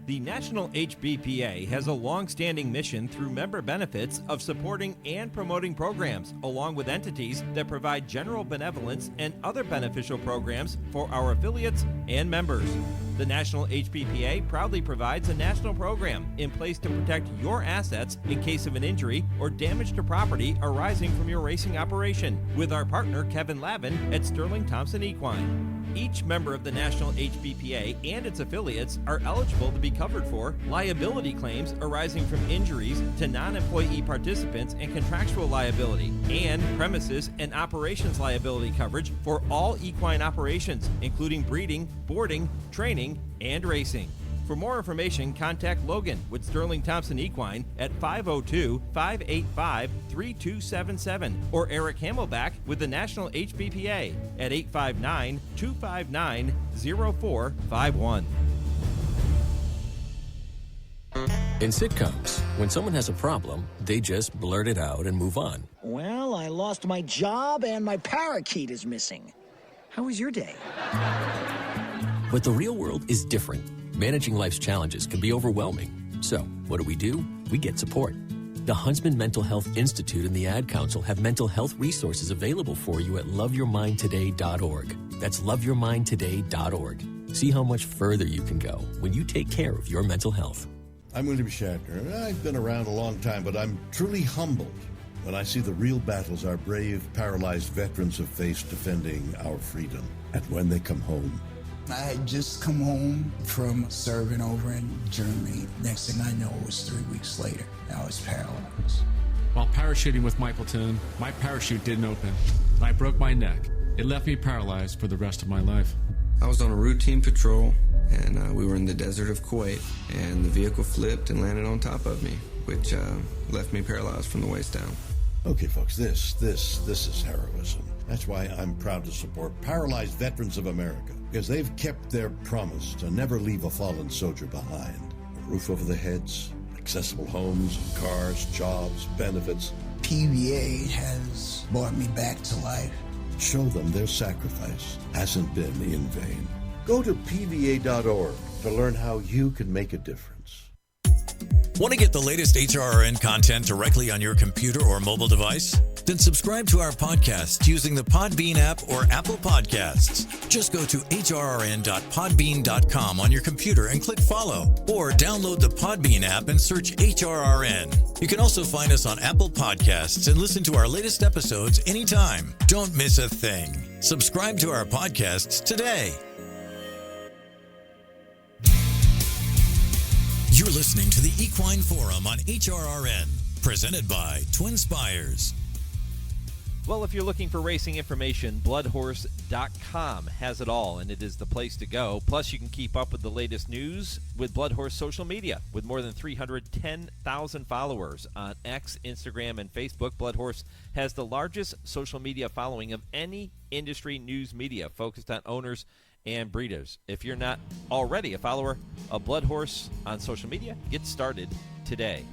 The National HBPA has a long-standing mission through member benefits of supporting and promoting programs, along with entities that provide general benevolence and other beneficial programs for our affiliates and members. The National HBPA proudly provides a national program in place to protect your assets in case of an injury or damage to property arising from your racing operation, with our partner Kevin Lavin at Sterling Thompson Equine. Each member of the National HBPA and its affiliates are eligible to be covered for liability claims arising from injuries to non-employee participants and contractual liability, and premises and operations liability coverage for all equine operations, including breeding, boarding, training, and racing. For more information, contact Logan with Sterling Thompson Equine at 502-585-3277 or Eric Hamelback with the National HBPA at 859-259-0451. In sitcoms, when someone has a problem, they just blurt it out and move on. Well, I lost my job and my parakeet is missing. How was your day? But the real world is different. Managing life's challenges can be overwhelming. So, what do? We get support. The Huntsman Mental Health Institute and the Ad Council have mental health resources available for you at loveyourmindtoday.org. That's loveyourmindtoday.org. See how much further you can go when you take care of your mental health. I'm William Shatner. I've been around a long time, but I'm truly humbled when I see the real battles our brave, paralyzed veterans have faced defending our freedom. And when they come home, I had just come home from serving over in Germany. Next thing I know, it was 3 weeks later. I was paralyzed. While parachuting with my platoon, my parachute didn't open. I broke my neck. It left me paralyzed for the rest of my life. I was on a routine patrol, and we were in the desert of Kuwait, and the vehicle flipped and landed on top of me, which left me paralyzed from the waist down. Okay, folks, this is heroism. That's why I'm proud to support Paralyzed Veterans of America. because they've kept their promise to never leave a fallen soldier behind. A roof over their heads, accessible homes, cars, jobs, benefits. PVA has brought me back to life. Show them their sacrifice hasn't been in vain. Go to PVA.org to learn how you can make a difference. Want to get the latest HRRN content directly on your computer or mobile device? Then subscribe to our podcast using the Podbean app or Apple Podcasts. Just go to hrrn.podbean.com on your computer and click follow, or download the Podbean app and search HRRN. You can also find us on Apple Podcasts and listen to our latest episodes anytime. Don't miss a thing. Subscribe to our podcasts today. You're listening to the Equine Forum on HRRN, presented by TwinSpires. Well, if you're looking for racing information, bloodhorse.com has it all, and it is the place to go. Plus, you can keep up with the latest news with Bloodhorse social media. With more than 310,000 followers on X, Instagram, and Facebook, Bloodhorse has the largest social media following of any industry news media focused on owners and breeders. If you're not already a follower of Bloodhorse on social media, get started today.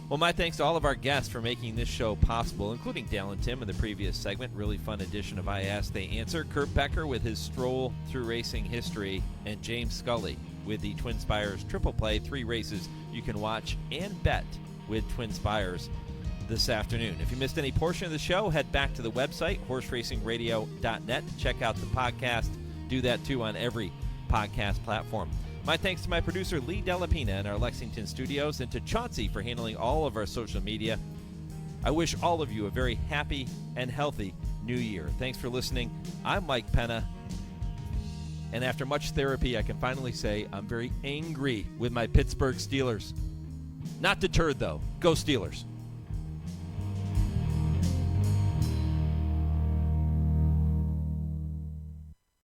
Well, my thanks to all of our guests for making this show possible, including Dale and Tim in the previous segment. Really fun edition of I Ask, They Answer. Kurt Becker with his Stroll Through Racing History, and James Scully with the TwinSpires Triple Play. 3 races you can watch and bet with TwinSpires this afternoon. If you missed any portion of the show, head back to the website, horseracingradio.net. Check out the podcast. Do that, too, on every podcast platform. My thanks to my producer, Lee Delapina, in our Lexington studios, and to Chauncey for handling all of our social media. I wish all of you a very happy and healthy new year. Thanks for listening. I'm Mike Penna, and after much therapy, I can finally say I'm very angry with my Pittsburgh Steelers. Not deterred, though. Go Steelers.